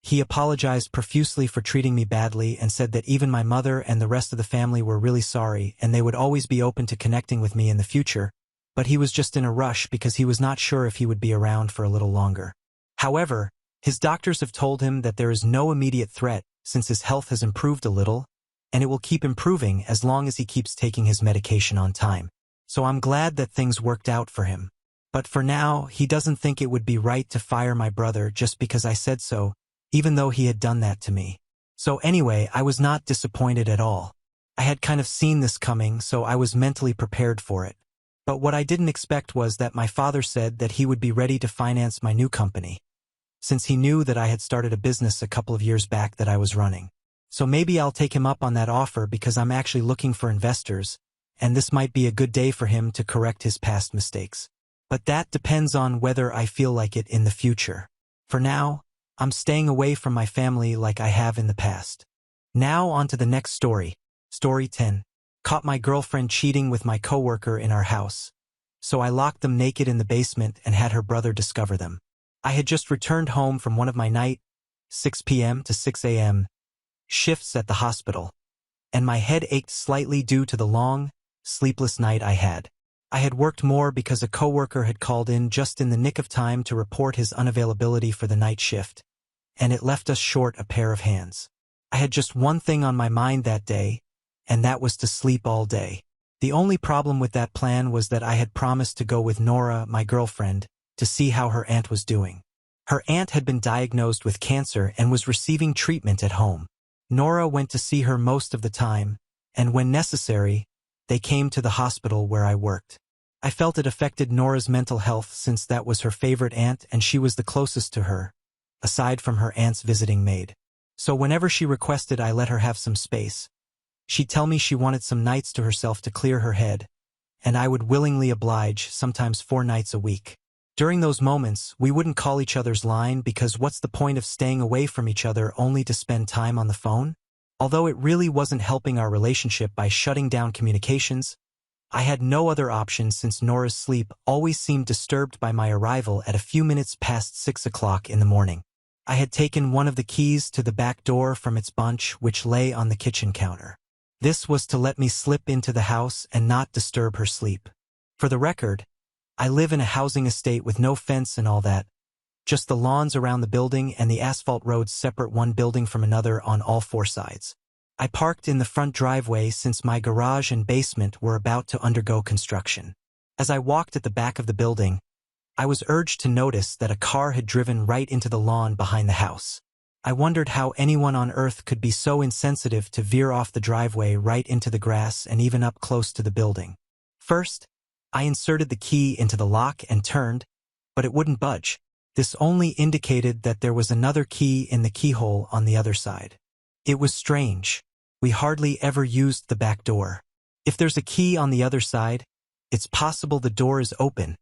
He apologized profusely for treating me badly and said that even my mother and the rest of the family were really sorry and they would always be open to connecting with me in the future, but he was just in a rush because he was not sure if he would be around for a little longer. However, his doctors have told him that there is no immediate threat since his health has improved a little, and it will keep improving as long as he keeps taking his medication on time. So I'm glad that things worked out for him. But for now, he doesn't think it would be right to fire my brother just because I said so, even though he had done that to me. So anyway, I was not disappointed at all. I had kind of seen this coming, so I was mentally prepared for it. But what I didn't expect was that my father said that he would be ready to finance my new company, since he knew that I had started a business a couple of years back that I was running. So maybe I'll take him up on that offer because I'm actually looking for investors, and this might be a good day for him to correct his past mistakes. But that depends on whether I feel like it in the future. For now, I'm staying away from my family like I have in the past. Now on to the next story. Story 10. Caught my girlfriend cheating with my coworker in our house. So I locked them naked in the basement and had her brother discover them. I had just returned home from one of my night, 6 p.m. to 6 a.m. shifts at the hospital, and my head ached slightly due to the long, sleepless night I had. I had worked more because a coworker had called in just in the nick of time to report his unavailability for the night shift, and it left us short a pair of hands. I had just one thing on my mind that day, and that was to sleep all day. The only problem with that plan was that I had promised to go with Nora, my girlfriend, to see how her aunt was doing. Her aunt had been diagnosed with cancer and was receiving treatment at home. Nora went to see her most of the time, and when necessary, they came to the hospital where I worked. I felt it affected Nora's mental health since that was her favorite aunt and she was the closest to her, aside from her aunt's visiting maid. So whenever she requested I let her have some space, she'd tell me she wanted some nights to herself to clear her head, and I would willingly oblige, sometimes 4 nights a week. During those moments, we wouldn't call each other's line because what's the point of staying away from each other only to spend time on the phone? Although it really wasn't helping our relationship by shutting down communications, I had no other option since Nora's sleep always seemed disturbed by my arrival at a few minutes past 6 o'clock in the morning. I had taken one of the keys to the back door from its bunch which lay on the kitchen counter. This was to let me slip into the house and not disturb her sleep. For the record, I live in a housing estate with no fence and all that, just the lawns around the building and the asphalt roads separate one building from another on all 4 sides. I parked in the front driveway since my garage and basement were about to undergo construction. As I walked at the back of the building, I was urged to notice that a car had driven right into the lawn behind the house. I wondered how anyone on earth could be so insensitive to veer off the driveway right into the grass and even up close to the building. First, I inserted the key into the lock and turned, but it wouldn't budge. This only indicated that there was another key in the keyhole on the other side. It was strange. We hardly ever used the back door. If there's a key on the other side, it's possible the door is open,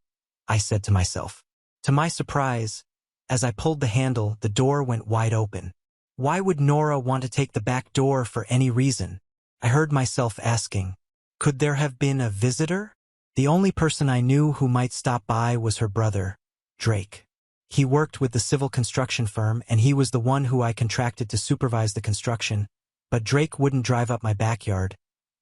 I said to myself. To my surprise, as I pulled the handle, the door went wide open. Why would Nora want to take the back door for any reason? I heard myself asking, could there have been a visitor? The only person I knew who might stop by was her brother, Drake. He worked with the civil construction firm and he was the one who I contracted to supervise the construction, but Drake wouldn't drive up my backyard,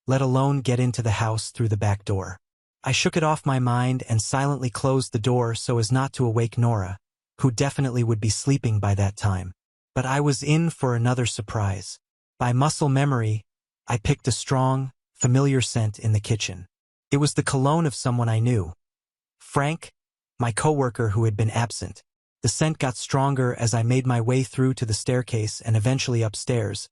let alone get into the house through the back door. I shook it off my mind and silently closed the door so as not to awake Nora, who definitely would be sleeping by that time. But I was in for another surprise. By muscle memory, I picked a strong, familiar scent in the kitchen. It was the cologne of someone I knew. Frank, my coworker who had been absent. The scent got stronger as I made my way through to the staircase and eventually upstairs,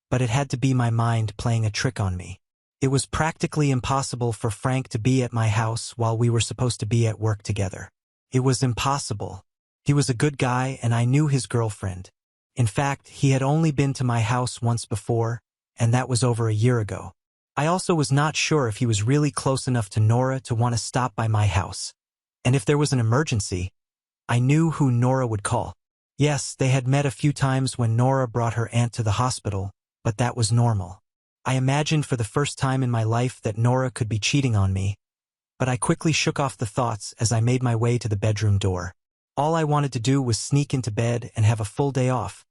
but it had to be my mind playing a trick on me. It was practically impossible for Frank to be at my house while we were supposed to be at work together. It was impossible. He was a good guy and I knew his girlfriend. In fact, he had only been to my house once before, and that was over a year ago. I also was not sure if he was really close enough to Nora to want to stop by my house. And if there was an emergency, I knew who Nora would call. Yes, they had met a few times when Nora brought her aunt to the hospital, but that was normal. I imagined for the first time in my life that Nora could be cheating on me, but I quickly shook off the thoughts as I made my way to the bedroom door. All I wanted to do was sneak into bed and have a full day off.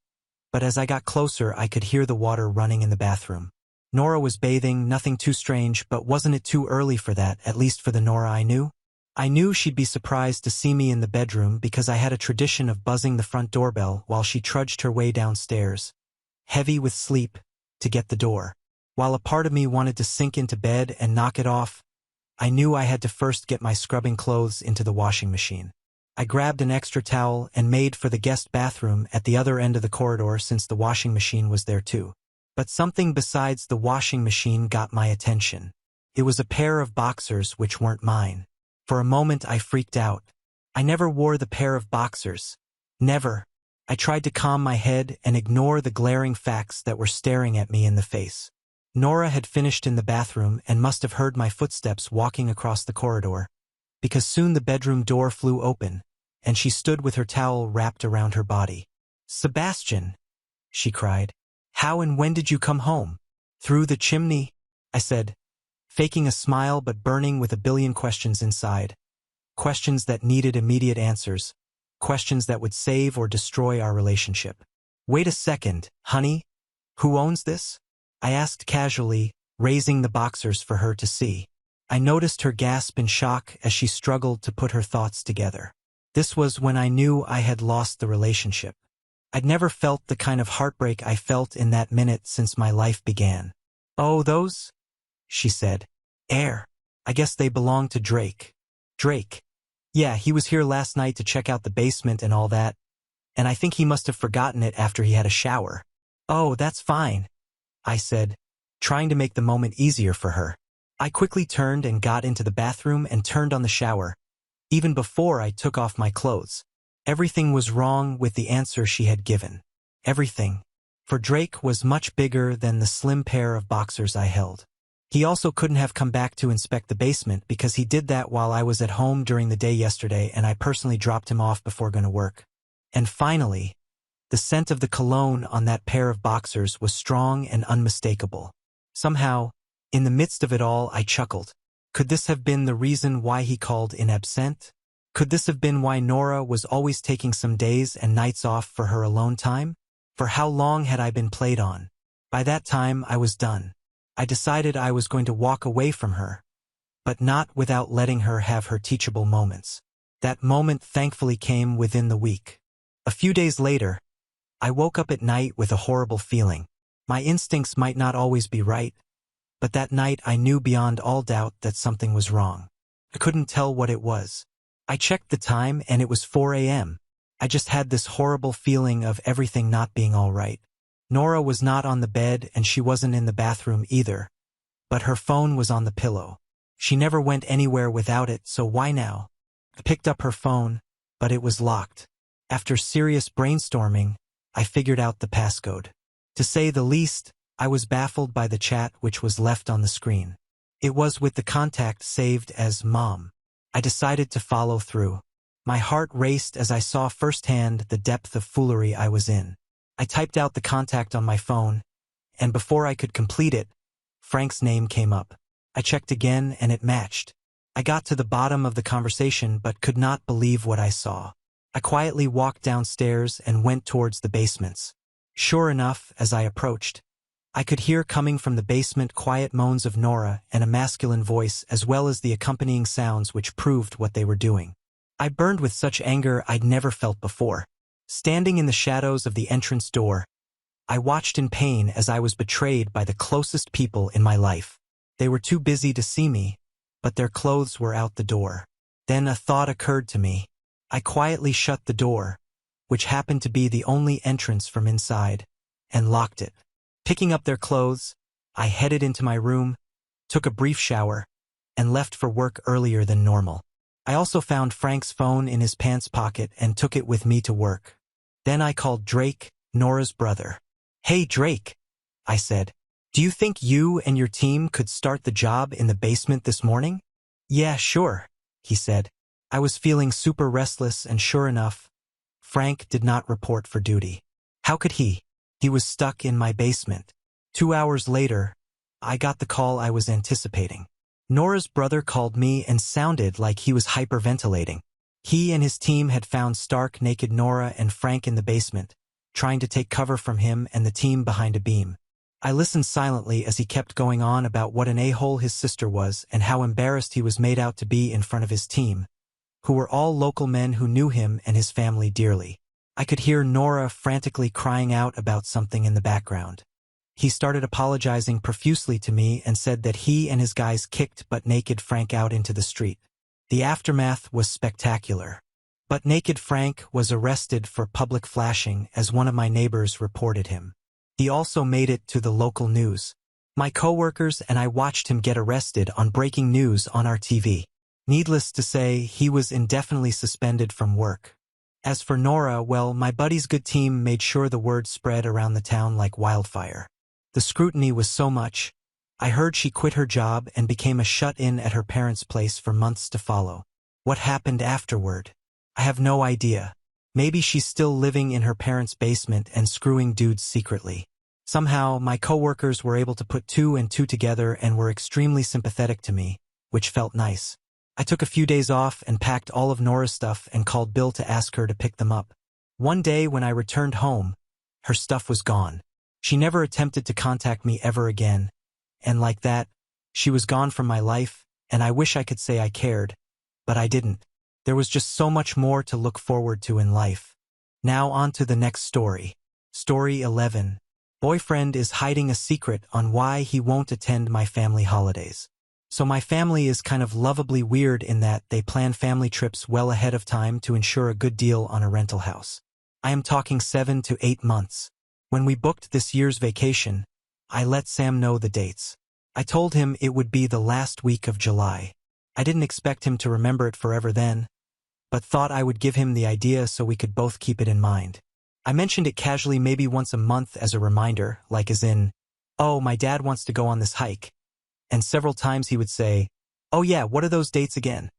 But as I got closer, I could hear the water running in the bathroom. Nora was bathing, nothing too strange, but wasn't it too early for that, at least for the Nora I knew? I knew she'd be surprised to see me in the bedroom because I had a tradition of buzzing the front doorbell while she trudged her way downstairs, heavy with sleep, to get the door. While a part of me wanted to sink into bed and knock it off, I knew I had to first get my scrubbing clothes into the washing machine. I grabbed an extra towel and made for the guest bathroom at the other end of the corridor since the washing machine was there too. But something besides the washing machine got my attention. It was a pair of boxers which weren't mine. For a moment I freaked out. I never wore the pair of boxers. Never. I tried to calm my head and ignore the glaring facts that were staring at me in the face. Nora had finished in the bathroom and must have heard my footsteps walking across the corridor, because soon the bedroom door flew open, and she stood with her towel wrapped around her body. "Sebastian," she cried. "How and when did you come home?" "Through the chimney," I said, faking a smile but burning with a billion questions inside. Questions that needed immediate answers. Questions that would save or destroy our relationship. "Wait a second, honey. Who owns this?" I asked casually, raising the boxers for her to see. I noticed her gasp in shock as she struggled to put her thoughts together. This was when I knew I had lost the relationship. I'd never felt the kind of heartbreak I felt in that minute since my life began. "Oh, those?" she said. I guess they belong to Drake." "Drake? Yeah, he was here last night to check out the basement and all that, and I think he must have forgotten it after he had a shower." "Oh, that's fine," I said, trying to make the moment easier for her. I quickly turned and got into the bathroom and turned on the shower, even before I took off my clothes. Everything was wrong with the answer she had given. Everything. For Drake was much bigger than the slim pair of boxers I held. He also couldn't have come back to inspect the basement because he did that while I was at home during the day yesterday and I personally dropped him off before going to work. And finally, the scent of the cologne on that pair of boxers was strong and unmistakable. Somehow, in the midst of it all, I chuckled. Could this have been the reason why he called in absent? Could this have been why Nora was always taking some days and nights off for her alone time? For how long had I been played on? By that time, I was done. I decided I was going to walk away from her, but not without letting her have her teachable moments. That moment thankfully came within the week. A few days later, I woke up at night with a horrible feeling. My instincts might not always be right, but that night I knew beyond all doubt that something was wrong. I couldn't tell what it was. I checked the time and it was 4 a.m. I just had this horrible feeling of everything not being all right. Nora was not on the bed and she wasn't in the bathroom either, but her phone was on the pillow. She never went anywhere without it, so why now? I picked up her phone, but it was locked. After serious brainstorming, I figured out the passcode. To say the least, I was baffled by the chat which was left on the screen. It was with the contact saved as Mom. I decided to follow through. My heart raced as I saw firsthand the depth of foolery I was in. I typed out the contact on my phone, and before I could complete it, Frank's name came up. I checked again and it matched. I got to the bottom of the conversation but could not believe what I saw. I quietly walked downstairs and went towards the basements. Sure enough, as I approached, I could hear coming from the basement quiet moans of Nora and a masculine voice as well as the accompanying sounds which proved what they were doing. I burned with such anger I'd never felt before. Standing in the shadows of the entrance door, I watched in pain as I was betrayed by the closest people in my life. They were too busy to see me, but their clothes were out the door. Then a thought occurred to me. I quietly shut the door, which happened to be the only entrance from inside, and locked it. Picking up their clothes, I headed into my room, took a brief shower, and left for work earlier than normal. I also found Frank's phone in his pants pocket and took it with me to work. Then I called Drake, Nora's brother. "Hey Drake," I said. "Do you think you and your team could start the job in the basement this morning?" "Yeah, sure," he said. I was feeling super restless, and sure enough, Frank did not report for duty. How could he? He was stuck in my basement. 2 hours later, I got the call I was anticipating. Nora's brother called me and sounded like he was hyperventilating. He and his team had found stark naked Nora and Frank in the basement, trying to take cover from him and the team behind a beam. I listened silently as he kept going on about what an a-hole his sister was and how embarrassed he was made out to be in front of his team, who were all local men who knew him and his family dearly. I could hear Nora frantically crying out about something in the background. He started apologizing profusely to me and said that he and his guys kicked but naked Frank out into the street. The aftermath was spectacular. But naked Frank was arrested for public flashing as one of my neighbors reported him. He also made it to the local news. My coworkers and I watched him get arrested on breaking news on our TV. Needless to say, he was indefinitely suspended from work. As for Nora, well, my buddy's good team made sure the word spread around the town like wildfire. The scrutiny was so much, I heard she quit her job and became a shut-in at her parents' place for months to follow. What happened afterward? I have no idea. Maybe she's still living in her parents' basement and screwing dudes secretly. Somehow, my coworkers were able to put two and two together and were extremely sympathetic to me, which felt nice. I took a few days off and packed all of Nora's stuff and called Bill to ask her to pick them up. One day when I returned home, her stuff was gone. She never attempted to contact me ever again, and like that, she was gone from my life, and I wish I could say I cared, but I didn't. There was just so much more to look forward to in life. Now on to the next story. Story 11. Boyfriend is hiding a secret on why he won't attend my family holidays. So my family is kind of lovably weird in that they plan family trips well ahead of time to ensure a good deal on a rental house. I am talking 7 to 8 months. When we booked this year's vacation, I let Sam know the dates. I told him it would be the last week of July. I didn't expect him to remember it forever then, but thought I would give him the idea so we could both keep it in mind. I mentioned it casually maybe once a month as a reminder, like as in, "Oh, my dad wants to go on this hike." And several times he would say, "Oh yeah, what are those dates again?"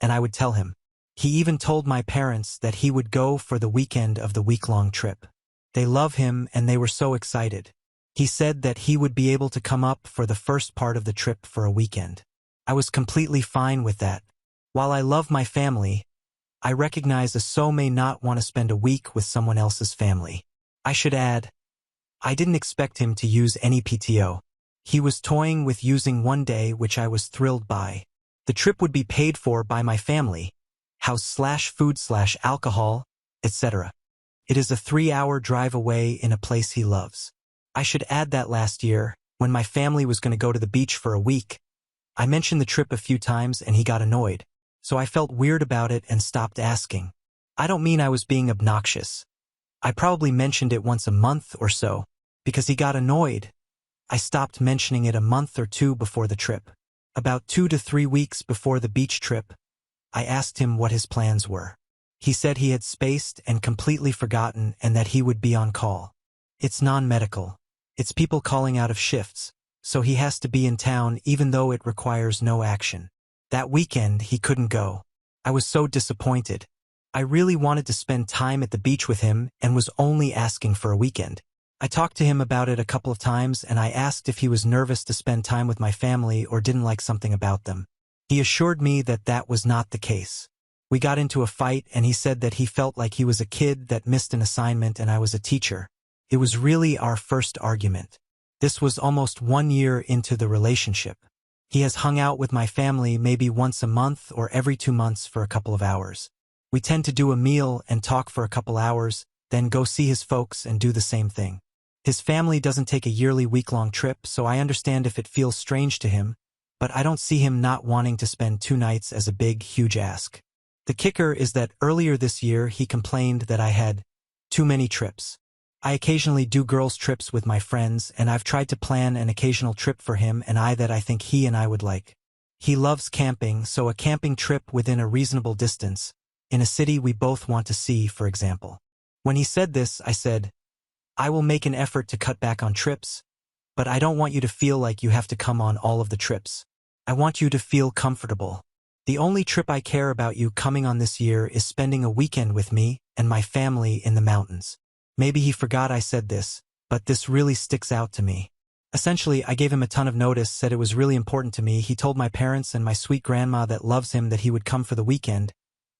And I would tell him. He even told my parents that he would go for the weekend of the week-long trip. They love him and they were so excited. He said that he would be able to come up for the first part of the trip for a weekend. I was completely fine with that. While I love my family, I recognize a so may not want to spend a week with someone else's family. I should add, I didn't expect him to use any PTO. He was toying with using one day, which I was thrilled by. The trip would be paid for by my family, house/food/alcohol, etc. It is a 3-hour drive away in a place he loves. I should add that last year, when my family was going to go to the beach for a week, I mentioned the trip a few times and he got annoyed, so I felt weird about it and stopped asking. I don't mean I was being obnoxious. I probably mentioned it once a month or so, because he got annoyed. I stopped mentioning it a month or two before the trip. About 2 to 3 weeks before the beach trip, I asked him what his plans were. He said he had spaced and completely forgotten and that he would be on call. It's non-medical. It's people calling out of shifts, so he has to be in town even though it requires no action. That weekend, he couldn't go. I was so disappointed. I really wanted to spend time at the beach with him and was only asking for a weekend. I talked to him about it a couple of times and I asked if he was nervous to spend time with my family or didn't like something about them. He assured me that that was not the case. We got into a fight and he said that he felt like he was a kid that missed an assignment and I was a teacher. It was really our first argument. This was almost 1 year into the relationship. He has hung out with my family maybe once a month or every 2 months for a couple of hours. We tend to do a meal and talk for a couple hours, then go see his folks and do the same thing. His family doesn't take a yearly week-long trip, so I understand if it feels strange to him, but I don't see him not wanting to spend 2 nights as a big, huge ask. The kicker is that earlier this year he complained that I had too many trips. I occasionally do girls' trips with my friends, and I've tried to plan an occasional trip for him and I that I think he and I would like. He loves camping, so a camping trip within a reasonable distance, in a city we both want to see, for example. When he said this, I said, I will make an effort to cut back on trips, but I don't want you to feel like you have to come on all of the trips. I want you to feel comfortable. The only trip I care about you coming on this year is spending a weekend with me and my family in the mountains. Maybe he forgot I said this, but this really sticks out to me. Essentially, I gave him a ton of notice, said it was really important to me. He told my parents and my sweet grandma that loves him that he would come for the weekend.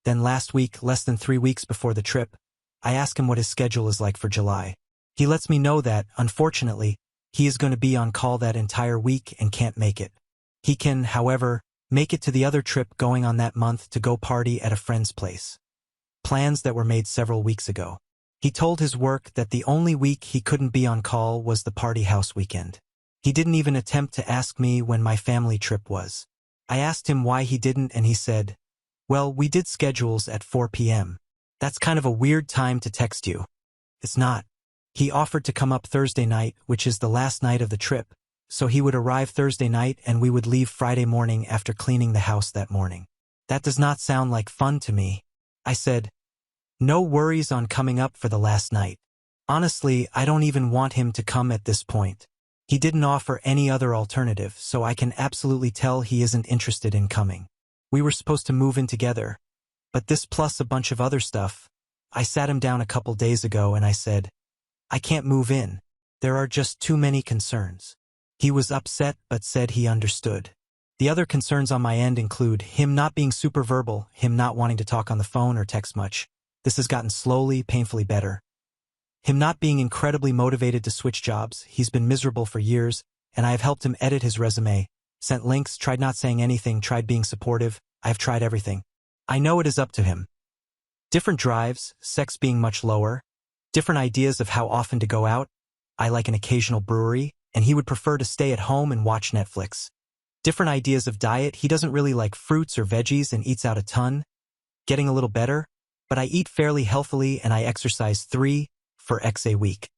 Then last week, less than 3 weeks before the trip, I ask him what his schedule is like for July. He lets me know that, unfortunately, he is going to be on call that entire week and can't make it. He can, however, make it to the other trip going on that month to go party at a friend's place. Plans that were made several weeks ago. He told his work that the only week he couldn't be on call was the party house weekend. He didn't even attempt to ask me when my family trip was. I asked him why he didn't and he said, well, we did schedules at 4 p.m. That's kind of a weird time to text you. It's not. He offered to come up Thursday night, which is the last night of the trip, so he would arrive Thursday night and we would leave Friday morning after cleaning the house that morning. That does not sound like fun to me. I said, no worries on coming up for the last night. Honestly, I don't even want him to come at this point. He didn't offer any other alternative, so I can absolutely tell he isn't interested in coming. We were supposed to move in together, but this plus a bunch of other stuff. I sat him down a couple days ago and I said, I can't move in. There are just too many concerns. He was upset but said he understood. The other concerns on my end include him not being super verbal, him not wanting to talk on the phone or text much. This has gotten slowly, painfully better. Him not being incredibly motivated to switch jobs. He's been miserable for years, and I have helped him edit his resume, sent links, tried not saying anything, tried being supportive. I have tried everything. I know it is up to him. Different drives, sex being much lower, different ideas of how often to go out. I like an occasional brewery, and he would prefer to stay at home and watch Netflix. Different ideas of diet. He doesn't really like fruits or veggies and eats out a ton. Getting a little better, but I eat fairly healthily and I exercise 3 for X a week.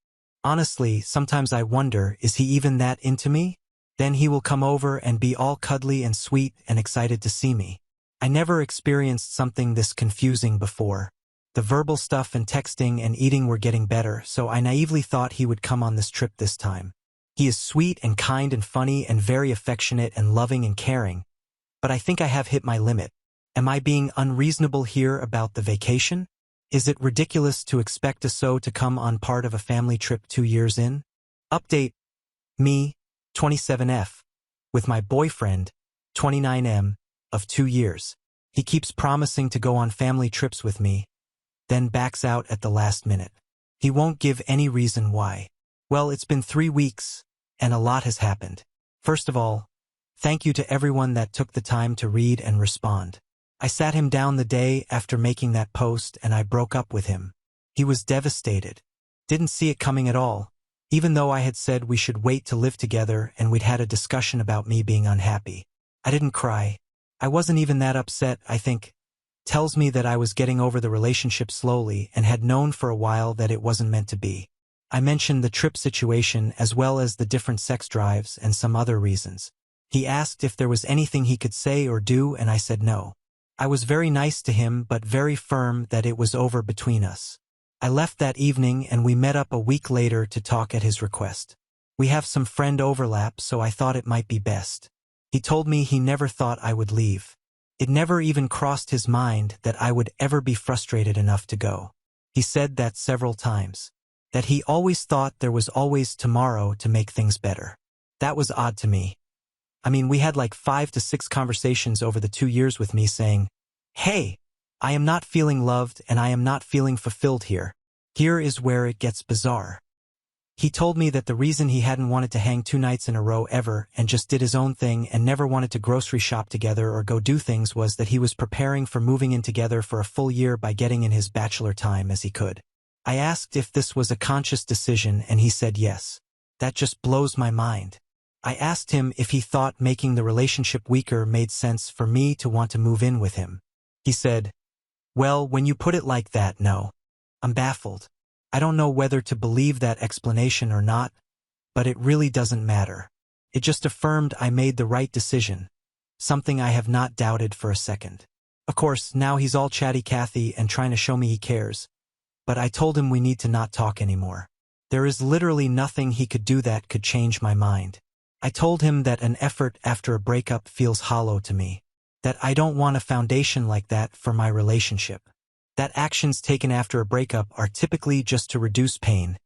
Honestly, sometimes I wonder, is he even that into me? Then he will come over and be all cuddly and sweet and excited to see me. I never experienced something this confusing before. The verbal stuff and texting and eating were getting better, so I naively thought he would come on this trip this time. He is sweet and kind and funny and very affectionate and loving and caring, but I think I have hit my limit. Am I being unreasonable here about the vacation? Is it ridiculous to expect a so to come on part of a family trip 2 years in? Update. Me, 27F, with my boyfriend, 29M, of 2 years. He keeps promising to go on family trips with me, then backs out at the last minute. He won't give any reason why. Well, it's been 3 weeks, and a lot has happened. First of all, thank you to everyone that took the time to read and respond. I sat him down the day after making that post and I broke up with him. He was devastated. Didn't see it coming at all, even though I had said we should wait to live together and we'd had a discussion about me being unhappy. I didn't cry. I wasn't even that upset, I think. Tells me that I was getting over the relationship slowly and had known for a while that it wasn't meant to be. I mentioned the trip situation as well as the different sex drives and some other reasons. He asked if there was anything he could say or do and I said no. I was very nice to him but very firm that it was over between us. I left that evening and we met up a week later to talk at his request. We have some friend overlap, so I thought it might be best. He told me he never thought I would leave. It never even crossed his mind that I would ever be frustrated enough to go. He said that several times. That he always thought there was always tomorrow to make things better. That was odd to me. I mean, we had like 5 to 6 conversations over the 2 years with me saying, hey, I am not feeling loved and I am not feeling fulfilled here. Here is where it gets bizarre. He told me that the reason he hadn't wanted to hang 2 nights in a row ever and just did his own thing and never wanted to grocery shop together or go do things was that he was preparing for moving in together for a full year by getting in his bachelor time as he could. I asked if this was a conscious decision and he said yes. That just blows my mind. I asked him if he thought making the relationship weaker made sense for me to want to move in with him. He said, well, when you put it like that, no. I'm baffled. I don't know whether to believe that explanation or not, but it really doesn't matter. It just affirmed I made the right decision. something I have not doubted for a second. Of course, now he's all chatty Cathy and trying to show me he cares, but I told him we need to not talk anymore. There is literally nothing he could do that could change my mind. I told him that an effort after a breakup feels hollow to me, that I don't want a foundation like that for my relationship, that actions taken after a breakup are typically just to reduce pain.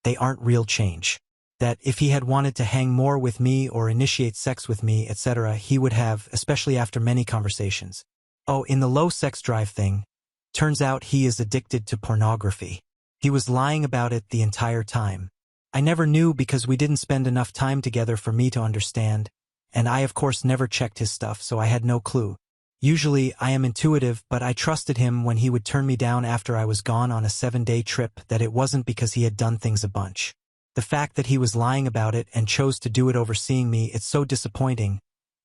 They aren't real change. That if he had wanted to hang more with me or initiate sex with me, etc., he would have, especially after many conversations. Oh, in the low sex drive thing, turns out he is addicted to pornography. He was lying about it the entire time. I never knew because we didn't spend enough time together for me to understand, and I of course never checked his stuff, so I had no clue. Usually I am intuitive, but I trusted him when he would turn me down after I was gone on a 7-day trip that it wasn't because he had done things a bunch. The fact that he was lying about it and chose to do it overseeing me, it's so disappointing,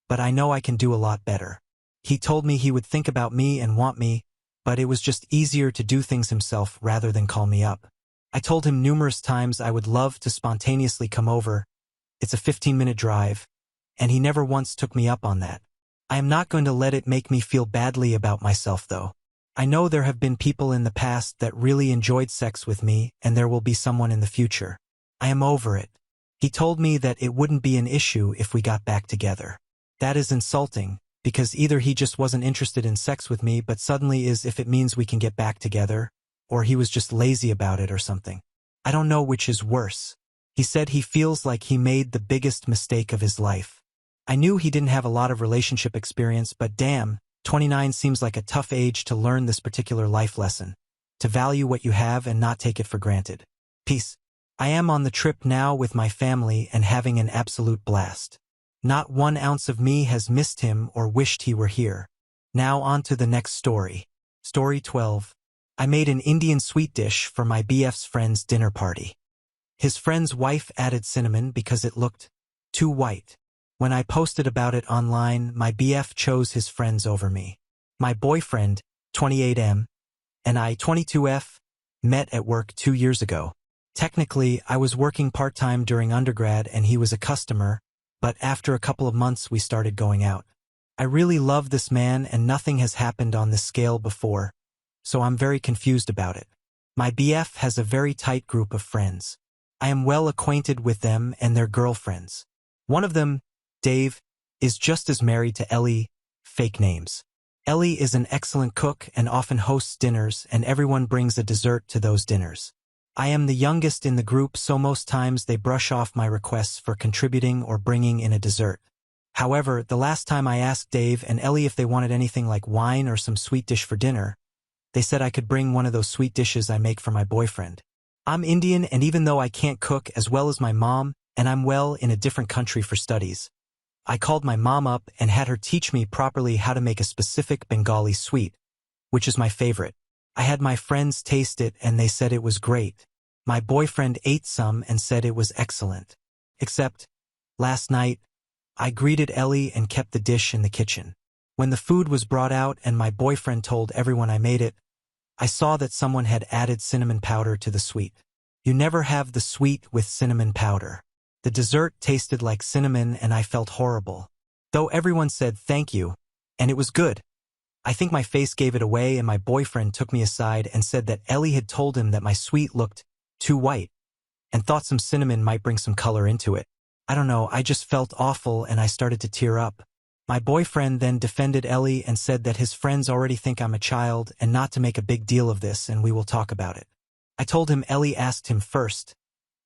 but I know I can do a lot better. He told me he would think about me and want me, but it was just easier to do things himself rather than call me up. I told him numerous times I would love to spontaneously come over. It's a 15-minute drive, and he never once took me up on that. I am not going to let it make me feel badly about myself though. I know there have been people in the past that really enjoyed sex with me, and there will be someone in the future. I am over it. He told me that it wouldn't be an issue if we got back together. That is insulting, because either he just wasn't interested in sex with me but suddenly is if it means we can get back together, or he was just lazy about it or something. I don't know which is worse. He said he feels like he made the biggest mistake of his life. I knew he didn't have a lot of relationship experience, but damn, 29 seems like a tough age to learn this particular life lesson. To value what you have and not take it for granted. Peace. I am on the trip now with my family and having an absolute blast. Not 1 ounce of me has missed him or wished he were here. Now on to the next story. Story 12. I made an Indian sweet dish for my BF's friend's dinner party. His friend's wife added cinnamon because it looked too white. When I posted about it online, my BF chose his friends over me. My boyfriend, 28M, and I, 22F, met at work 2 years ago. Technically, I was working part-time during undergrad and he was a customer, but after a couple of months we started going out. I really love this man and nothing has happened on this scale before, so I'm very confused about it. My BF has a very tight group of friends. I am well acquainted with them and their girlfriends. One of them, Dave, is just as married to Ellie, fake names. Ellie is an excellent cook and often hosts dinners, and everyone brings a dessert to those dinners. I am the youngest in the group, so most times they brush off my requests for contributing or bringing in a dessert. However, the last time I asked Dave and Ellie if they wanted anything like wine or some sweet dish for dinner, they said I could bring one of those sweet dishes I make for my boyfriend. I'm Indian, and even though I can't cook as well as my mom, and I'm well in a different country for studies, I called my mom up and had her teach me properly how to make a specific Bengali sweet, which is my favorite. I had my friends taste it and they said it was great. My boyfriend ate some and said it was excellent. Except, last night, I greeted Ellie and kept the dish in the kitchen. When the food was brought out and my boyfriend told everyone I made it, I saw that someone had added cinnamon powder to the sweet. You never have the sweet with cinnamon powder. The dessert tasted like cinnamon and I felt horrible. Though everyone said thank you, and it was good. I think my face gave it away and my boyfriend took me aside and said that Ellie had told him that my sweet looked too white and thought some cinnamon might bring some color into it. I don't know, I just felt awful and I started to tear up. My boyfriend then defended Ellie and said that his friends already think I'm a child and not to make a big deal of this and we will talk about it. I told him Ellie asked him first.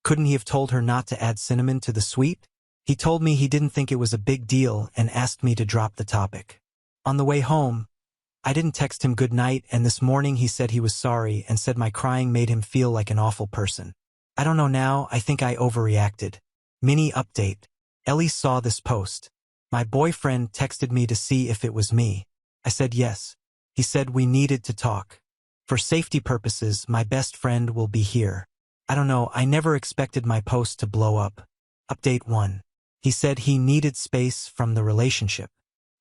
Couldn't he have told her not to add cinnamon to the sweet? He told me he didn't think it was a big deal and asked me to drop the topic. On the way home, I didn't text him good night, and this morning he said he was sorry and said my crying made him feel like an awful person. I don't know now, I think I overreacted. Mini update. Ellie saw this post. My boyfriend texted me to see if it was me. I said yes. He said we needed to talk. For safety purposes, my best friend will be here. I don't know, I never expected my post to blow up. Update 1. He said he needed space from the relationship.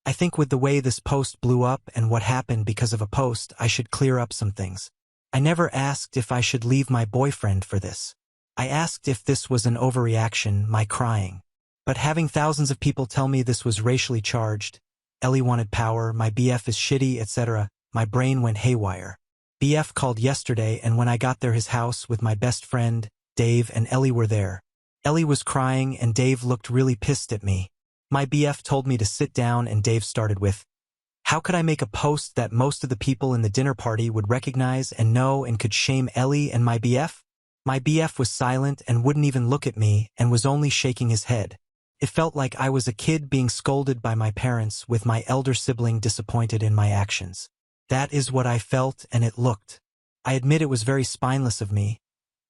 I think with the way this post blew up and what happened because of a post, I should clear up some things. I never asked if I should leave my boyfriend for this. I asked if this was an overreaction, my crying. But having thousands of people tell me this was racially charged, Ellie wanted power, my BF is shitty, etc. My brain went haywire. BF called yesterday, and when I got there, his house with my best friend, Dave, and Ellie were there. Ellie was crying and Dave looked really pissed at me. My BF told me to sit down and Dave started with, "How could I make a post that most of the people in the dinner party would recognize and know and could shame Ellie and my BF?" My BF was silent and wouldn't even look at me and was only shaking his head. It felt like I was a kid being scolded by my parents with my elder sibling disappointed in my actions. That is what I felt, and it looked. I admit it was very spineless of me,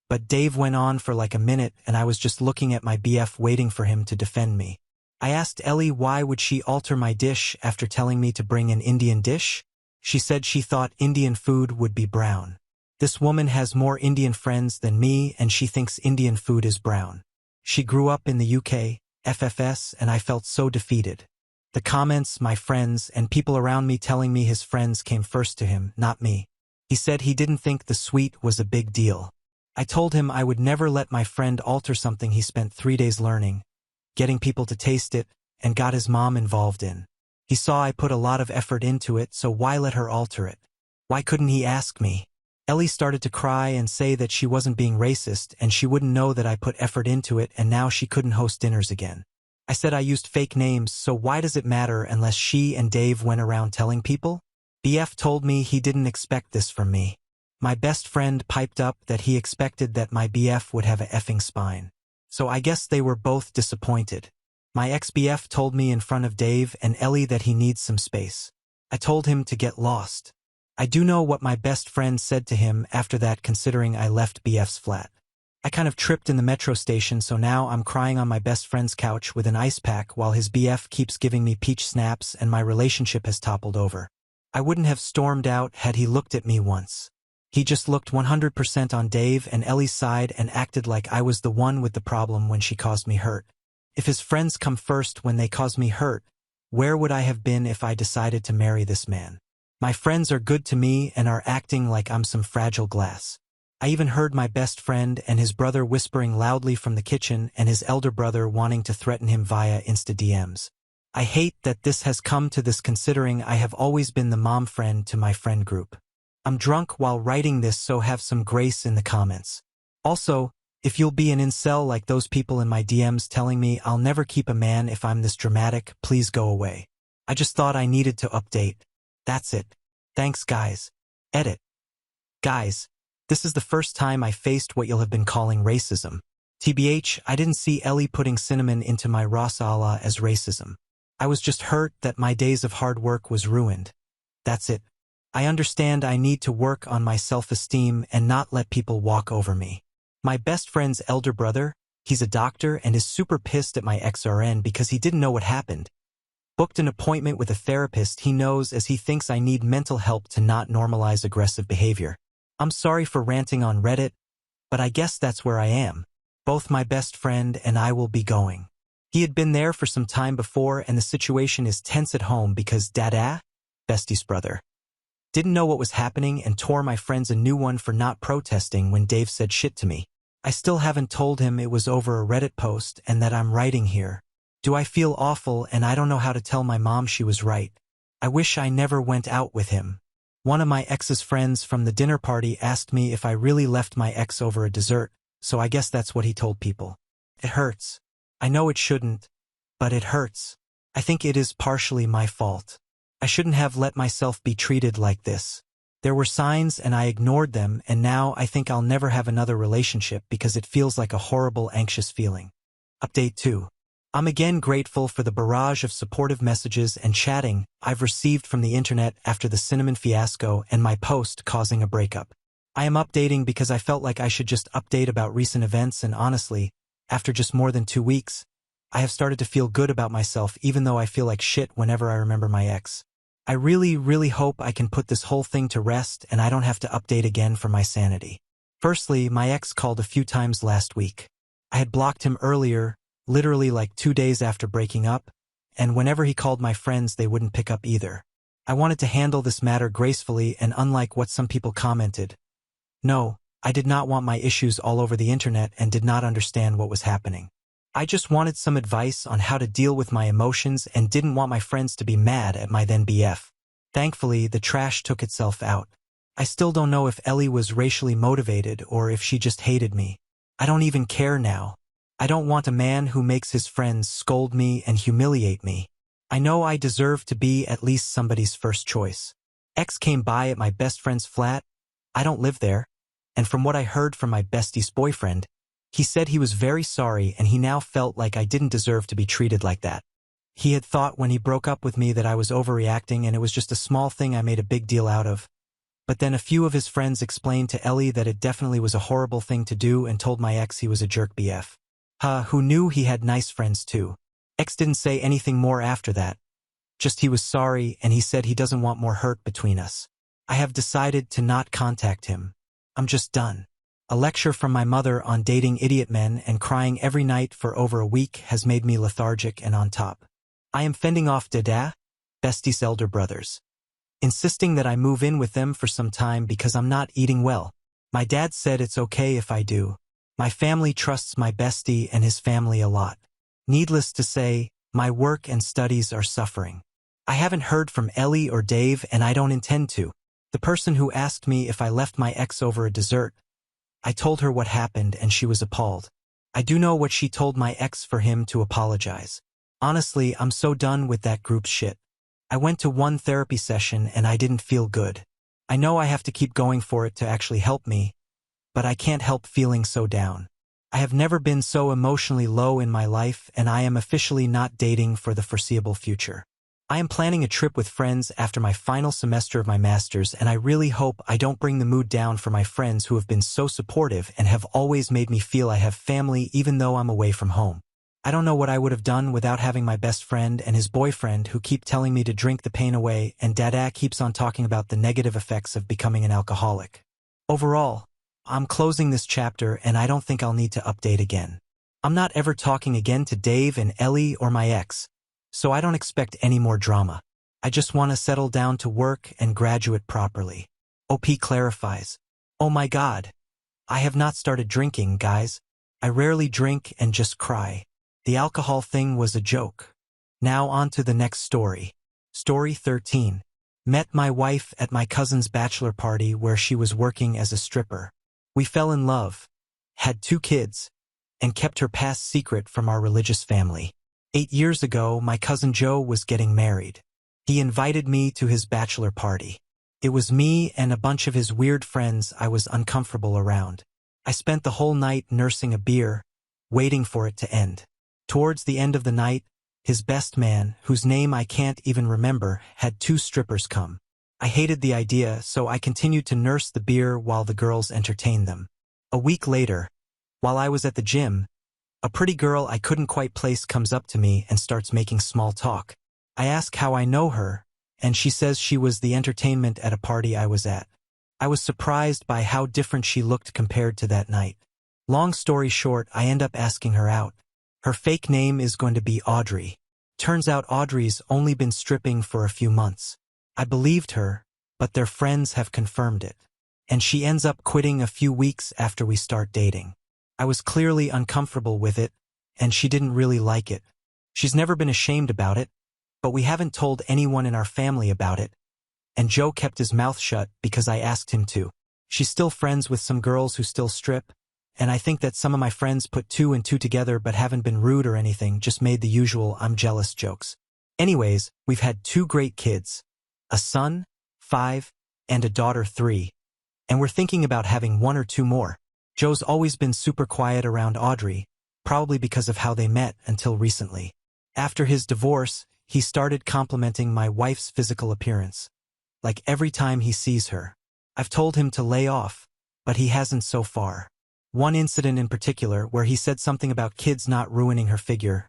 but Dave went on for like a minute and I was just looking at my BF waiting for him to defend me. I asked Ellie why would she alter my dish after telling me to bring an Indian dish? She said she thought Indian food would be brown. This woman has more Indian friends than me and she thinks Indian food is brown. She grew up in the UK, FFS, and I felt so defeated. The comments, my friends, and people around me telling me his friends came first to him, not me. He said he didn't think the sweet was a big deal. I told him I would never let my friend alter something he spent 3 days learning, getting people to taste it, and got his mom involved in. He saw I put a lot of effort into it, so why let her alter it? Why couldn't he ask me? Ellie started to cry and say that she wasn't being racist and she wouldn't know that I put effort into it and now she couldn't host dinners again. I said I used fake names, so why does it matter unless she and Dave went around telling people? BF told me he didn't expect this from me. My best friend piped up that he expected that my BF would have a effing spine. So I guess they were both disappointed. My ex-BF told me in front of Dave and Ellie that he needs some space. I told him to get lost. I do know what my best friend said to him after that, considering I left BF's flat. I kind of tripped in the metro station, so now I'm crying on my best friend's couch with an ice pack while his BF keeps giving me peach snaps and my relationship has toppled over. I wouldn't have stormed out had he looked at me once. He just looked 100% on Dave and Ellie's side and acted like I was the one with the problem when she caused me hurt. If his friends come first when they cause me hurt, where would I have been if I decided to marry this man? My friends are good to me and are acting like I'm some fragile glass. I even heard my best friend and his brother whispering loudly from the kitchen and his elder brother wanting to threaten him via Insta DMs. I hate that this has come to this, considering I have always been the mom friend to my friend group. I'm drunk while writing this, so have some grace in the comments. Also, if you'll be an incel like those people in my DMs telling me I'll never keep a man if I'm this dramatic, please go away. I just thought I needed to update. That's it. Thanks, guys. Edit. Guys, this is the first time I faced what you'll have been calling racism. TBH, I didn't see Ellie putting cinnamon into my rasala as racism. I was just hurt that my days of hard work was ruined. That's it. I understand I need to work on my self-esteem and not let people walk over me. My best friend's elder brother, he's a doctor and is super pissed at my ex-RN because he didn't know what happened. Booked an appointment with a therapist he knows as he thinks I need mental help to not normalize aggressive behavior. I'm sorry for ranting on Reddit, but I guess that's where I am. Both my best friend and I will be going. He had been there for some time before and the situation is tense at home because Dada, bestie's brother, didn't know what was happening and tore my friends a new one for not protesting when Dave said shit to me. I still haven't told him it was over a Reddit post and that I'm writing here. Do I feel awful and I don't know how to tell my mom she was right. I wish I never went out with him. One of my ex's friends from the dinner party asked me if I really left my ex over a dessert, so I guess that's what he told people. It hurts. I know it shouldn't, but it hurts. I think it is partially my fault. I shouldn't have let myself be treated like this. There were signs and I ignored them, and now I think I'll never have another relationship because it feels like a horrible, anxious feeling. Update 2. I'm again grateful for the barrage of supportive messages and chatting I've received from the internet after the cinnamon fiasco and my post causing a breakup. I am updating because I felt like I should just update about recent events, and honestly, after just more than 2 weeks, I have started to feel good about myself even though I feel like shit whenever I remember my ex. I really hope I can put this whole thing to rest and I don't have to update again for my sanity. Firstly, my ex called a few times last week. I had blocked him earlier, literally like 2 days after breaking up, and whenever he called my friends they wouldn't pick up either. I wanted to handle this matter gracefully, and unlike what some people commented, no, I did not want my issues all over the internet and did not understand what was happening. I just wanted some advice on how to deal with my emotions and didn't want my friends to be mad at my then BF. Thankfully, the trash took itself out. I still don't know if Ellie was racially motivated or if she just hated me. I don't even care now. I don't want a man who makes his friends scold me and humiliate me. I know I deserve to be at least somebody's first choice. X came by at my best friend's flat. I don't live there. And from what I heard from my bestie's boyfriend, he said he was very sorry and he now felt like I didn't deserve to be treated like that. He had thought when he broke up with me that I was overreacting and it was just a small thing I made a big deal out of. But then a few of his friends explained to Ellie that it definitely was a horrible thing to do and told my ex he was a jerk BF. Who knew he had nice friends too. X didn't say anything more after that. Just he was sorry and he said he doesn't want more hurt between us. I have decided to not contact him. I'm just done. A lecture from my mother on dating idiot men and crying every night for over a week has made me lethargic and on top. I am fending off Dada, bestie's elder brothers, insisting that I move in with them for some time because I'm not eating well. My dad said it's okay if I do. My family trusts my bestie and his family a lot. Needless to say, my work and studies are suffering. I haven't heard from Ellie or Dave and I don't intend to. The person who asked me if I left my ex over a dessert, I told her what happened and she was appalled. I do know what she told my ex for him to apologize. Honestly, I'm so done with that group shit. I went to one therapy session and I didn't feel good. I know I have to keep going for it to actually help me, but I can't help feeling so down. I have never been so emotionally low in my life and I am officially not dating for the foreseeable future. I am planning a trip with friends after my final semester of my master's and I really hope I don't bring the mood down for my friends who have been so supportive and have always made me feel I have family even though I'm away from home. I don't know what I would have done without having my best friend and his boyfriend who keep telling me to drink the pain away and Dada keeps on talking about the negative effects of becoming an alcoholic. Overall, I'm closing this chapter and I don't think I'll need to update again. I'm not ever talking again to Dave and Ellie or my ex, so I don't expect any more drama. I just want to settle down to work and graduate properly. OP clarifies. Oh my God. I have not started drinking, guys. I rarely drink and just cry. The alcohol thing was a joke. Now on to the next story. Story 13. Met my wife at my cousin's bachelor party where she was working as a stripper. We fell in love, had 2 kids, and kept her past secret from our religious family. 8 years ago, my cousin Joe was getting married. He invited me to his bachelor party. It was me and a bunch of his weird friends I was uncomfortable around. I spent the whole night nursing a beer, waiting for it to end. Towards the end of the night, his best man, whose name I can't even remember, had 2 strippers come. I hated the idea, so I continued to nurse the beer while the girls entertained them. A week later, while I was at the gym, a pretty girl I couldn't quite place comes up to me and starts making small talk. I ask how I know her, and she says she was the entertainment at a party I was at. I was surprised by how different she looked compared to that night. Long story short, I end up asking her out. Her fake name is going to be Audrey. Turns out Audrey's only been stripping for a few months. I believed her, but their friends have confirmed it. And she ends up quitting a few weeks after we start dating. I was clearly uncomfortable with it, and she didn't really like it. She's never been ashamed about it, but we haven't told anyone in our family about it, and Joe kept his mouth shut because I asked him to. She's still friends with some girls who still strip, and I think that some of my friends put 2 and 2 together but haven't been rude or anything, just made the usual I'm jealous jokes. Anyways, we've had 2 great kids, a son, 5, and a daughter, 3, and we're thinking about having 1 or 2 more. Joe's always been super quiet around Audrey, probably because of how they met until recently. After his divorce, he started complimenting my wife's physical appearance, like every time he sees her. I've told him to lay off, but he hasn't so far. One incident in particular, where he said something about kids not ruining her figure,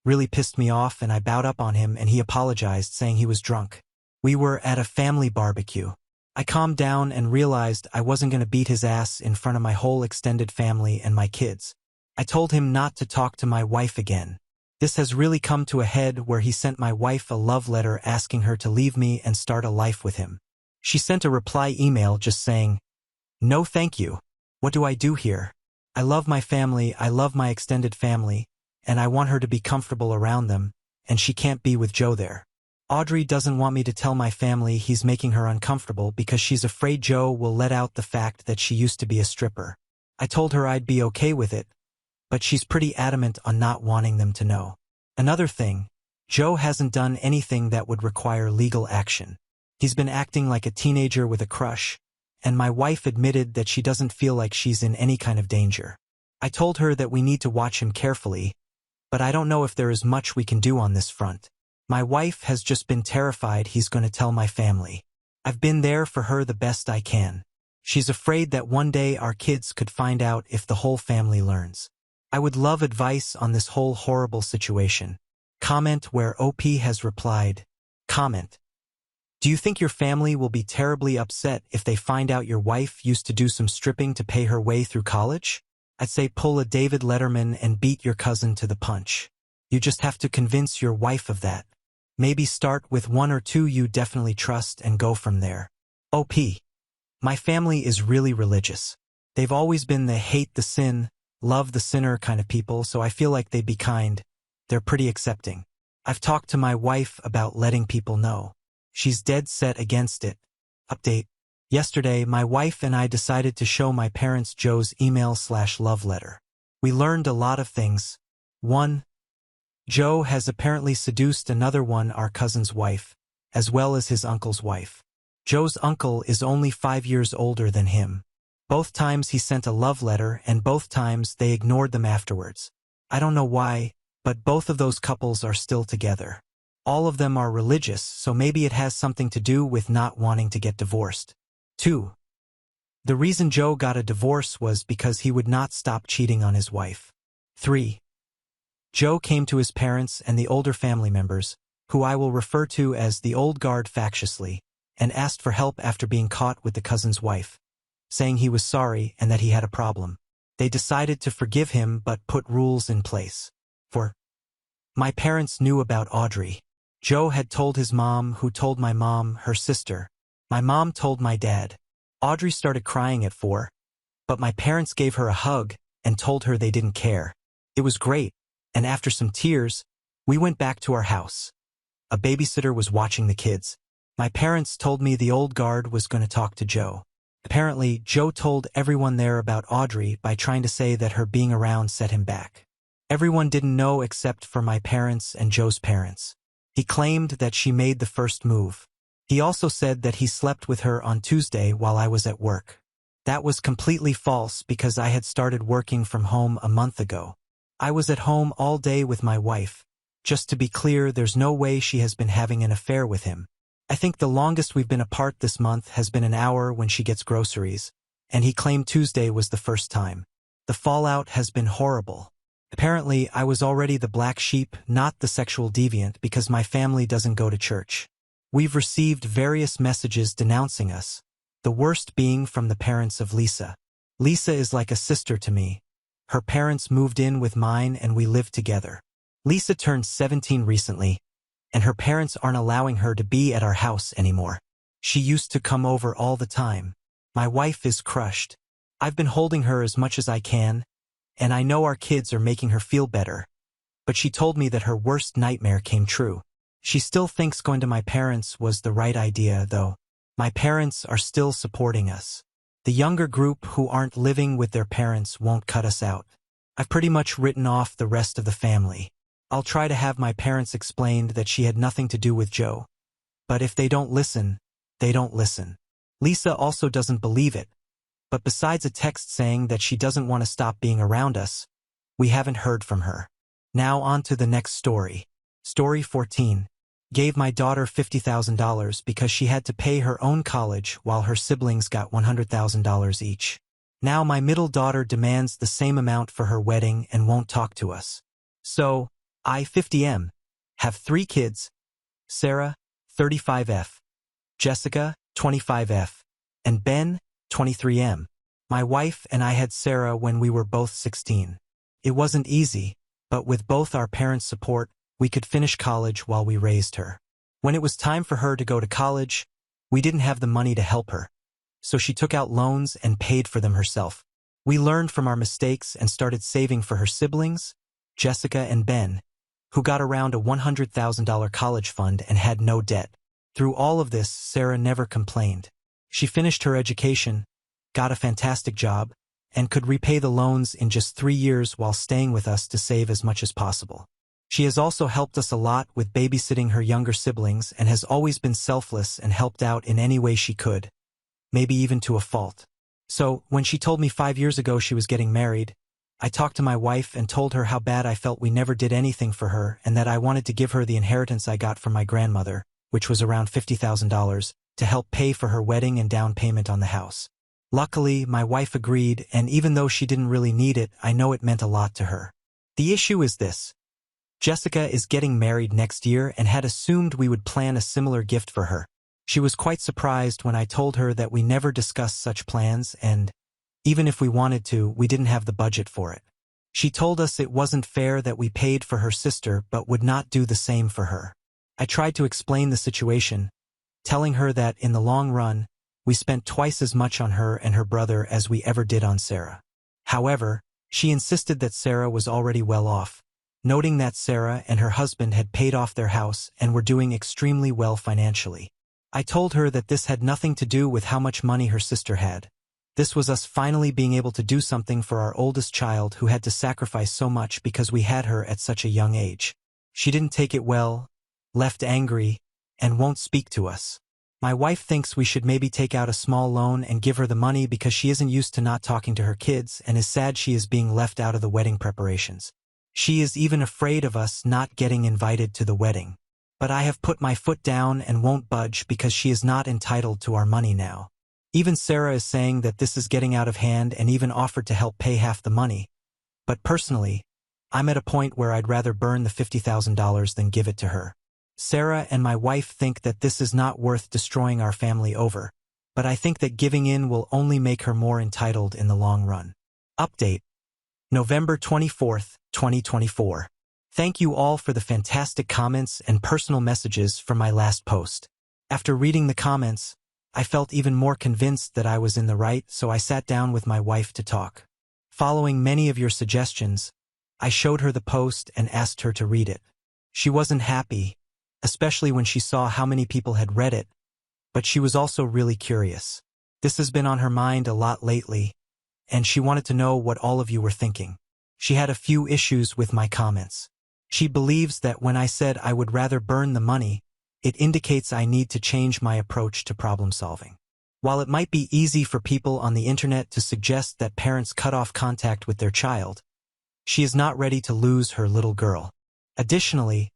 really pissed me off and I bowed up on him and he apologized, saying he was drunk. We were at a family barbecue. I calmed down and realized I wasn't going to beat his ass in front of my whole extended family and my kids. I told him not to talk to my wife again. This has really come to a head where he sent my wife a love letter asking her to leave me and start a life with him. She sent a reply email just saying, "No thank you. What do I do here? I love my family, I love my extended family, and I want her to be comfortable around them, and she can't be with Joe there. Audrey doesn't want me to tell my family he's making her uncomfortable because she's afraid Joe will let out the fact that she used to be a stripper. I told her I'd be okay with it, but she's pretty adamant on not wanting them to know. Another thing, Joe hasn't done anything that would require legal action. He's been acting like a teenager with a crush, and my wife admitted that she doesn't feel like she's in any kind of danger. I told her that we need to watch him carefully, but I don't know if there is much we can do on this front. My wife has just been terrified he's going to tell my family. I've been there for her the best I can. She's afraid that one day our kids could find out if the whole family learns. I would love advice on this whole horrible situation. Comment where OP has replied. Comment. Do you think your family will be terribly upset if they find out your wife used to do some stripping to pay her way through college? I'd say pull a David Letterman and beat your cousin to the punch. You just have to convince your wife of that. Maybe start with one or two you definitely trust and go from there. OP. My family is really religious. They've always been the hate the sin, love the sinner kind of people, so I feel like they'd be kind. They're pretty accepting. I've talked to my wife about letting people know. She's dead set against it. Update. Yesterday, my wife and I decided to show my parents Joe's email/love letter. We learned a lot of things. 1. Joe has apparently seduced another one, our cousin's wife, as well as his uncle's wife. Joe's uncle is only 5 years older than him. Both times he sent a love letter and both times they ignored them afterwards. I don't know why, but both of those couples are still together. All of them are religious, so maybe it has something to do with not wanting to get divorced. 2. The reason Joe got a divorce was because he would not stop cheating on his wife. 3. Joe came to his parents and the older family members, who I will refer to as the old guard factiously, and asked for help after being caught with the cousin's wife, saying he was sorry and that he had a problem. They decided to forgive him but put rules in place. 4. My parents knew about Audrey. Joe had told his mom, who told my mom, her sister. My mom told my dad. Audrey started crying at 4, but my parents gave her a hug and told her they didn't care. It was great, and after some tears, we went back to our house. A babysitter was watching the kids. My parents told me the old guard was going to talk to Joe. Apparently, Joe told everyone there about Audrey by trying to say that her being around set him back. Everyone didn't know except for my parents and Joe's parents. He claimed that she made the first move. He also said that he slept with her on Tuesday while I was at work. That was completely false because I had started working from home a month ago. I was at home all day with my wife. Just to be clear, there's no way she has been having an affair with him. I think the longest we've been apart this month has been an hour when she gets groceries, and he claimed Tuesday was the first time. The fallout has been horrible. Apparently, I was already the black sheep, not the sexual deviant, because my family doesn't go to church. We've received various messages denouncing us, the worst being from the parents of Lisa. Lisa is like a sister to me. Her parents moved in with mine and we lived together. Lisa turned 17 recently, and her parents aren't allowing her to be at our house anymore. She used to come over all the time. My wife is crushed. I've been holding her as much as I can, and I know our kids are making her feel better, but she told me that her worst nightmare came true. She still thinks going to my parents was the right idea, though. My parents are still supporting us. The younger group who aren't living with their parents won't cut us out. I've pretty much written off the rest of the family. I'll try to have my parents explained that she had nothing to do with Joe. But if they don't listen, they don't listen. Lisa also doesn't believe it. But besides a text saying that she doesn't want to stop being around us, we haven't heard from her. Now on to the next story. Story 14. Gave my daughter $50,000 because she had to pay her own college while her siblings got $100,000 each. Now my middle daughter demands the same amount for her wedding and won't talk to us. So, I, 50M, have 3 kids, Sarah, 35F, Jessica, 25F, and Ben, 23M. My wife and I had Sarah when we were both 16. It wasn't easy, but with both our parents' support, we could finish college while we raised her. When it was time for her to go to college, we didn't have the money to help her, so she took out loans and paid for them herself. We learned from our mistakes and started saving for her siblings, Jessica and Ben, who got around a $100,000 college fund and had no debt. Through all of this, Sarah never complained. She finished her education, got a fantastic job, and could repay the loans in just 3 years while staying with us to save as much as possible. She has also helped us a lot with babysitting her younger siblings and has always been selfless and helped out in any way she could, maybe even to a fault. So, when she told me 5 years ago she was getting married, I talked to my wife and told her how bad I felt we never did anything for her and that I wanted to give her the inheritance I got from my grandmother, which was around $50,000, to help pay for her wedding and down payment on the house. Luckily, my wife agreed, and even though she didn't really need it, I know it meant a lot to her. The issue is this. Jessica is getting married next year and had assumed we would plan a similar gift for her. She was quite surprised when I told her that we never discussed such plans and, even if we wanted to, we didn't have the budget for it. She told us it wasn't fair that we paid for her sister but would not do the same for her. I tried to explain the situation, telling her that in the long run, we spent twice as much on her and her brother as we ever did on Sarah. However, she insisted that Sarah was already well off, noting that Sarah and her husband had paid off their house and were doing extremely well financially. I told her that this had nothing to do with how much money her sister had. This was us finally being able to do something for our oldest child who had to sacrifice so much because we had her at such a young age. She didn't take it well, left angry, and won't speak to us. My wife thinks we should maybe take out a small loan and give her the money because she isn't used to not talking to her kids and is sad she is being left out of the wedding preparations. She is even afraid of us not getting invited to the wedding. But I have put my foot down and won't budge because she is not entitled to our money now. Even Sarah is saying that this is getting out of hand and even offered to help pay half the money. But personally, I'm at a point where I'd rather burn the $50,000 than give it to her. Sarah and my wife think that this is not worth destroying our family over, but I think that giving in will only make her more entitled in the long run. Update: November 24th, 2024. Thank you all for the fantastic comments and personal messages from my last post. After reading the comments, I felt even more convinced that I was in the right, so I sat down with my wife to talk. Following many of your suggestions, I showed her the post and asked her to read it. She wasn't happy, especially when she saw how many people had read it, but she was also really curious. This has been on her mind a lot lately, and she wanted to know what all of you were thinking. She had a few issues with my comments. She believes that when I said I would rather burn the money, it indicates I need to change my approach to problem solving. While it might be easy for people on the internet to suggest that parents cut off contact with their child, she is not ready to lose her little girl. Additionally,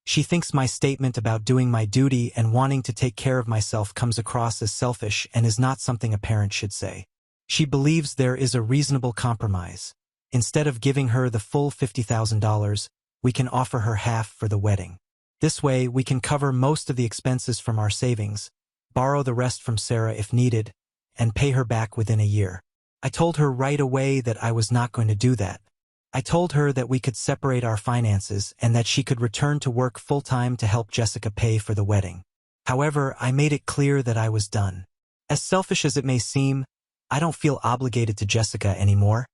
she thinks my statement about doing my duty and wanting to take care of myself comes across as selfish and is not something a parent should say. She believes there is a reasonable compromise. Instead of giving her the full $50,000, we can offer her half for the wedding. This way, we can cover most of the expenses from our savings, borrow the rest from Sarah if needed, and pay her back within a year. I told her right away that I was not going to do that. I told her that we could separate our finances and that she could return to work full-time to help Jessica pay for the wedding. However, I made it clear that I was done. As selfish as it may seem, I don't feel obligated to Jessica anymore,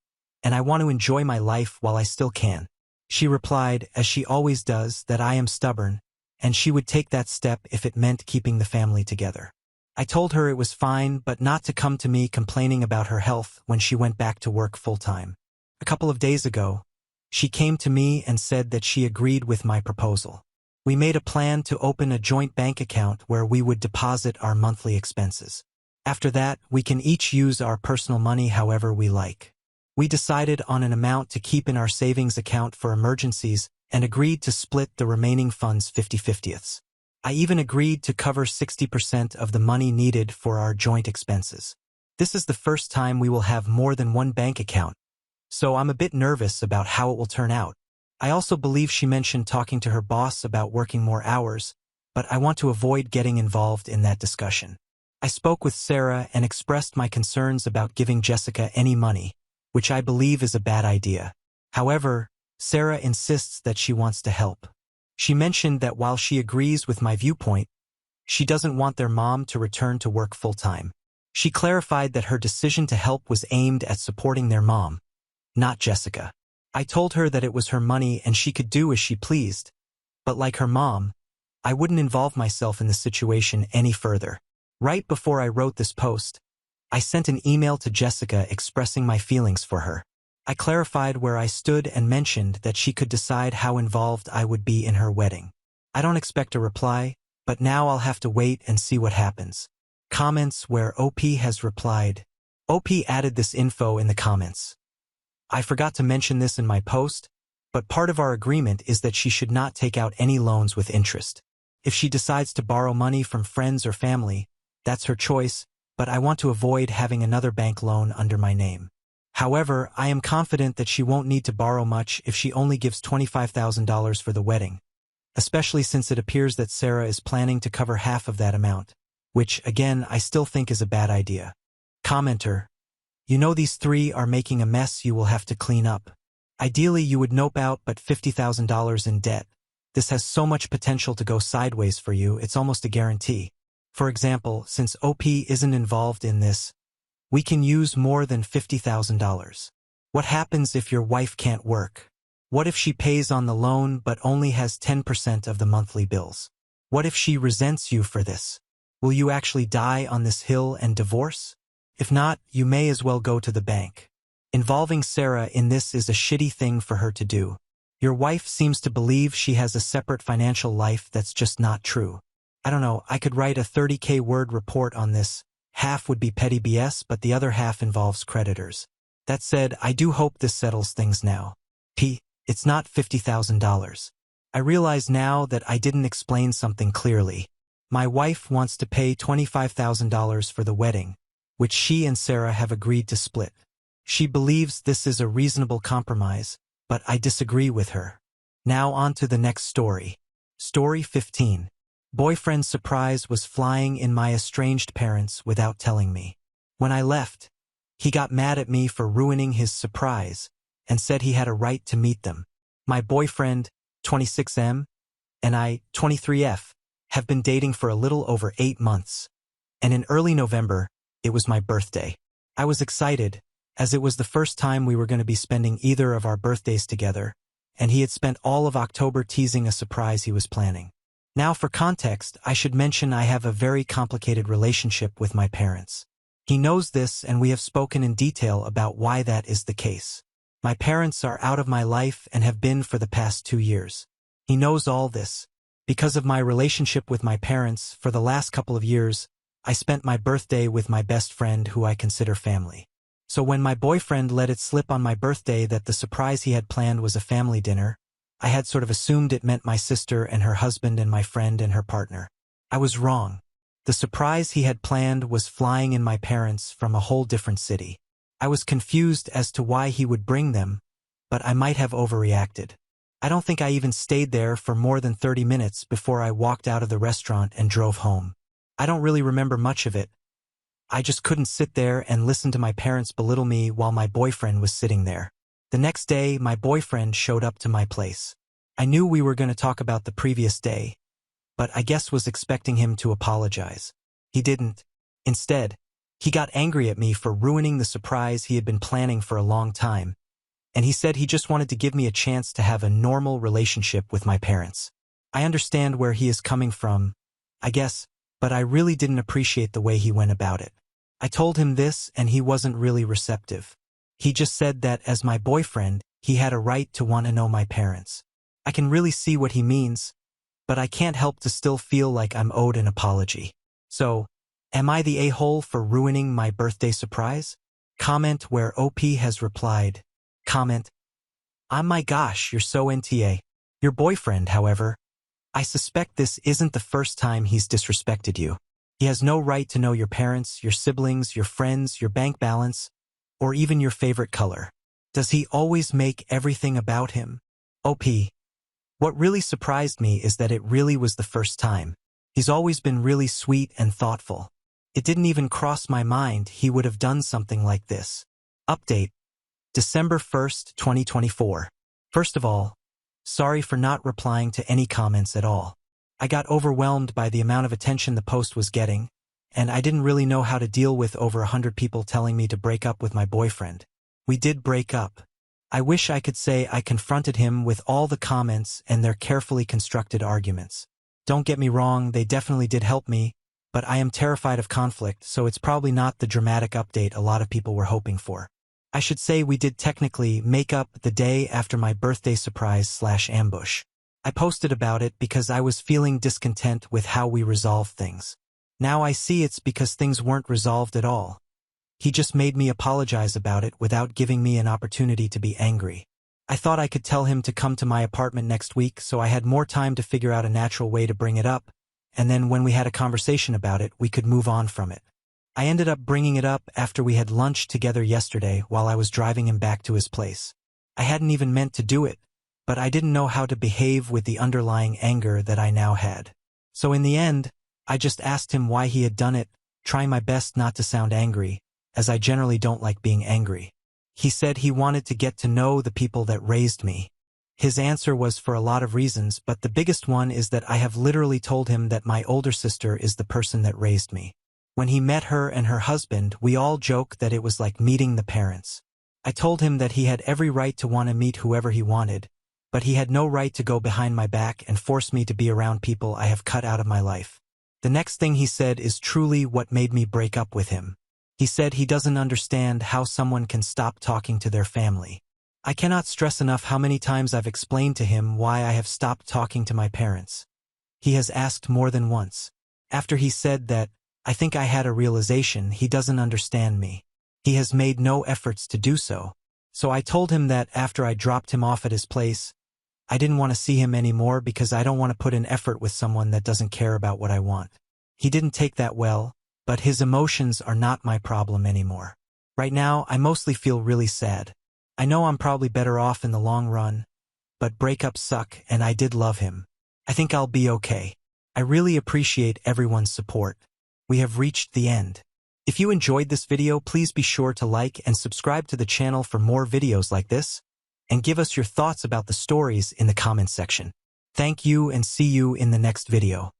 and I want to enjoy my life while I still can. She replied, as she always does, that I am stubborn, and she would take that step if it meant keeping the family together. I told her it was fine, but not to come to me complaining about her health when she went back to work full-time. A couple of days ago, she came to me and said that she agreed with my proposal. We made a plan to open a joint bank account where we would deposit our monthly expenses. After that, we can each use our personal money however we like. We decided on an amount to keep in our savings account for emergencies and agreed to split the remaining funds 50/50. I even agreed to cover 60% of the money needed for our joint expenses. This is the first time we will have more than one bank account, so I'm a bit nervous about how it will turn out. I also believe she mentioned talking to her boss about working more hours, but I want to avoid getting involved in that discussion. I spoke with Sarah and expressed my concerns about giving Jessica any money, which I believe is a bad idea. However, Sarah insists that she wants to help. She mentioned that while she agrees with my viewpoint, she doesn't want their mom to return to work full-time. She clarified that her decision to help was aimed at supporting their mom, not Jessica. I told her that it was her money and she could do as she pleased, but like her mom, I wouldn't involve myself in the situation any further. Right before I wrote this post, I sent an email to Jessica expressing my feelings for her. I clarified where I stood and mentioned that she could decide how involved I would be in her wedding. I don't expect a reply, but now I'll have to wait and see what happens. Comments where OP has replied. OP added this info in the comments. I forgot to mention this in my post, but part of our agreement is that she should not take out any loans with interest. If she decides to borrow money from friends or family, that's her choice, but I want to avoid having another bank loan under my name. However, I am confident that she won't need to borrow much if she only gives $25,000 for the wedding, especially since it appears that Sarah is planning to cover half of that amount, which, again, I still think is a bad idea. Commenter: you know these three are making a mess you will have to clean up. Ideally, you would nope out, but $50,000 in debt. This has so much potential to go sideways for you, it's almost a guarantee. For example, since OP isn't involved in this, we can use more than $50,000. What happens if your wife can't work? What if she pays on the loan but only has 10% of the monthly bills? What if she resents you for this? Will you actually die on this hill and divorce? If not, you may as well go to the bank. Involving Sarah in this is a shitty thing for her to do. Your wife seems to believe she has a separate financial life that's just not true. I don't know, I could write a 30K word report on this. Half would be petty BS, but the other half involves creditors. That said, I do hope this settles things now. It's not $50,000. I realize now that I didn't explain something clearly. My wife wants to pay $25,000 for the wedding, which she and Sarah have agreed to split. She believes this is a reasonable compromise, but I disagree with her. Now on to the next story. Story 15. Boyfriend's surprise was flying in my estranged parents without telling me. When I left, he got mad at me for ruining his surprise and said he had a right to meet them. My boyfriend, 26M, and I, 23F, have been dating for a little over 8 months. And in early November, it was my birthday. I was excited, as it was the first time we were going to be spending either of our birthdays together, and he had spent all of October teasing a surprise he was planning. Now for context, I should mention I have a very complicated relationship with my parents. He knows this, and we have spoken in detail about why that is the case. My parents are out of my life and have been for the past 2 years. He knows all this. Because of my relationship with my parents, for the last couple of years, I spent my birthday with my best friend who I consider family. So when my boyfriend let it slip on my birthday that the surprise he had planned was a family dinner, I had sort of assumed it meant my sister and her husband and my friend and her partner. I was wrong. The surprise he had planned was flying in my parents from a whole different city. I was confused as to why he would bring them, but I might have overreacted. I don't think I even stayed there for more than 30 minutes before I walked out of the restaurant and drove home. I don't really remember much of it. I just couldn't sit there and listen to my parents belittle me while my boyfriend was sitting there. The next day, my boyfriend showed up to my place. I knew we were going to talk about the previous day, but I guess was expecting him to apologize. He didn't. Instead, he got angry at me for ruining the surprise he had been planning for a long time, and he said he just wanted to give me a chance to have a normal relationship with my parents. I understand where he is coming from, I guess, but I really didn't appreciate the way he went about it. I told him this, and he wasn't really receptive. He just said that as my boyfriend, he had a right to want to know my parents. I can really see what he means, but I can't help to still feel like I'm owed an apology. So, am I the a-hole for ruining my birthday surprise? Comment where OP has replied. Comment: oh my gosh, you're so NTA. Your boyfriend, however, I suspect this isn't the first time he's disrespected you. He has no right to know your parents, your siblings, your friends, your bank balance, or even your favorite color. Does he always make everything about him? OP. What really surprised me is that it really was the first time. He's always been really sweet and thoughtful. It didn't even cross my mind he would have done something like this. Update: December 1st, 2024. First of all, sorry for not replying to any comments at all. I got overwhelmed by the amount of attention the post was getting, and I didn't really know how to deal with over 100 people telling me to break up with my boyfriend. We did break up. I wish I could say I confronted him with all the comments and their carefully constructed arguments. Don't get me wrong, they definitely did help me, but I am terrified of conflict, so it's probably not the dramatic update a lot of people were hoping for. I should say we did technically make up the day after my birthday surprise/ambush. I posted about it because I was feeling discontent with how we resolved things. Now I see it's because things weren't resolved at all. He just made me apologize about it without giving me an opportunity to be angry. I thought I could tell him to come to my apartment next week so I had more time to figure out a natural way to bring it up, and then when we had a conversation about it, we could move on from it. I ended up bringing it up after we had lunch together yesterday while I was driving him back to his place. I hadn't even meant to do it, but I didn't know how to behave with the underlying anger that I now had. So in the end, I just asked him why he had done it, trying my best not to sound angry, as I generally don't like being angry. He said he wanted to get to know the people that raised me. His answer was for a lot of reasons, but the biggest one is that I have literally told him that my older sister is the person that raised me. When he met her and her husband, we all joke that it was like meeting the parents. I told him that he had every right to want to meet whoever he wanted, but he had no right to go behind my back and force me to be around people I have cut out of my life. The next thing he said is truly what made me break up with him. He said he doesn't understand how someone can stop talking to their family. I cannot stress enough how many times I've explained to him why I have stopped talking to my parents. He has asked more than once. After he said that, I think I had a realization he doesn't understand me. He has made no efforts to do so. So I told him that after I dropped him off at his place, I didn't want to see him anymore because I don't want to put in effort with someone that doesn't care about what I want. He didn't take that well, but his emotions are not my problem anymore. Right now, I mostly feel really sad. I know I'm probably better off in the long run, but breakups suck and I did love him. I think I'll be okay. I really appreciate everyone's support. We have reached the end. If you enjoyed this video, please be sure to like and subscribe to the channel for more videos like this, and give us your thoughts about the stories in the comments section. Thank you and see you in the next video.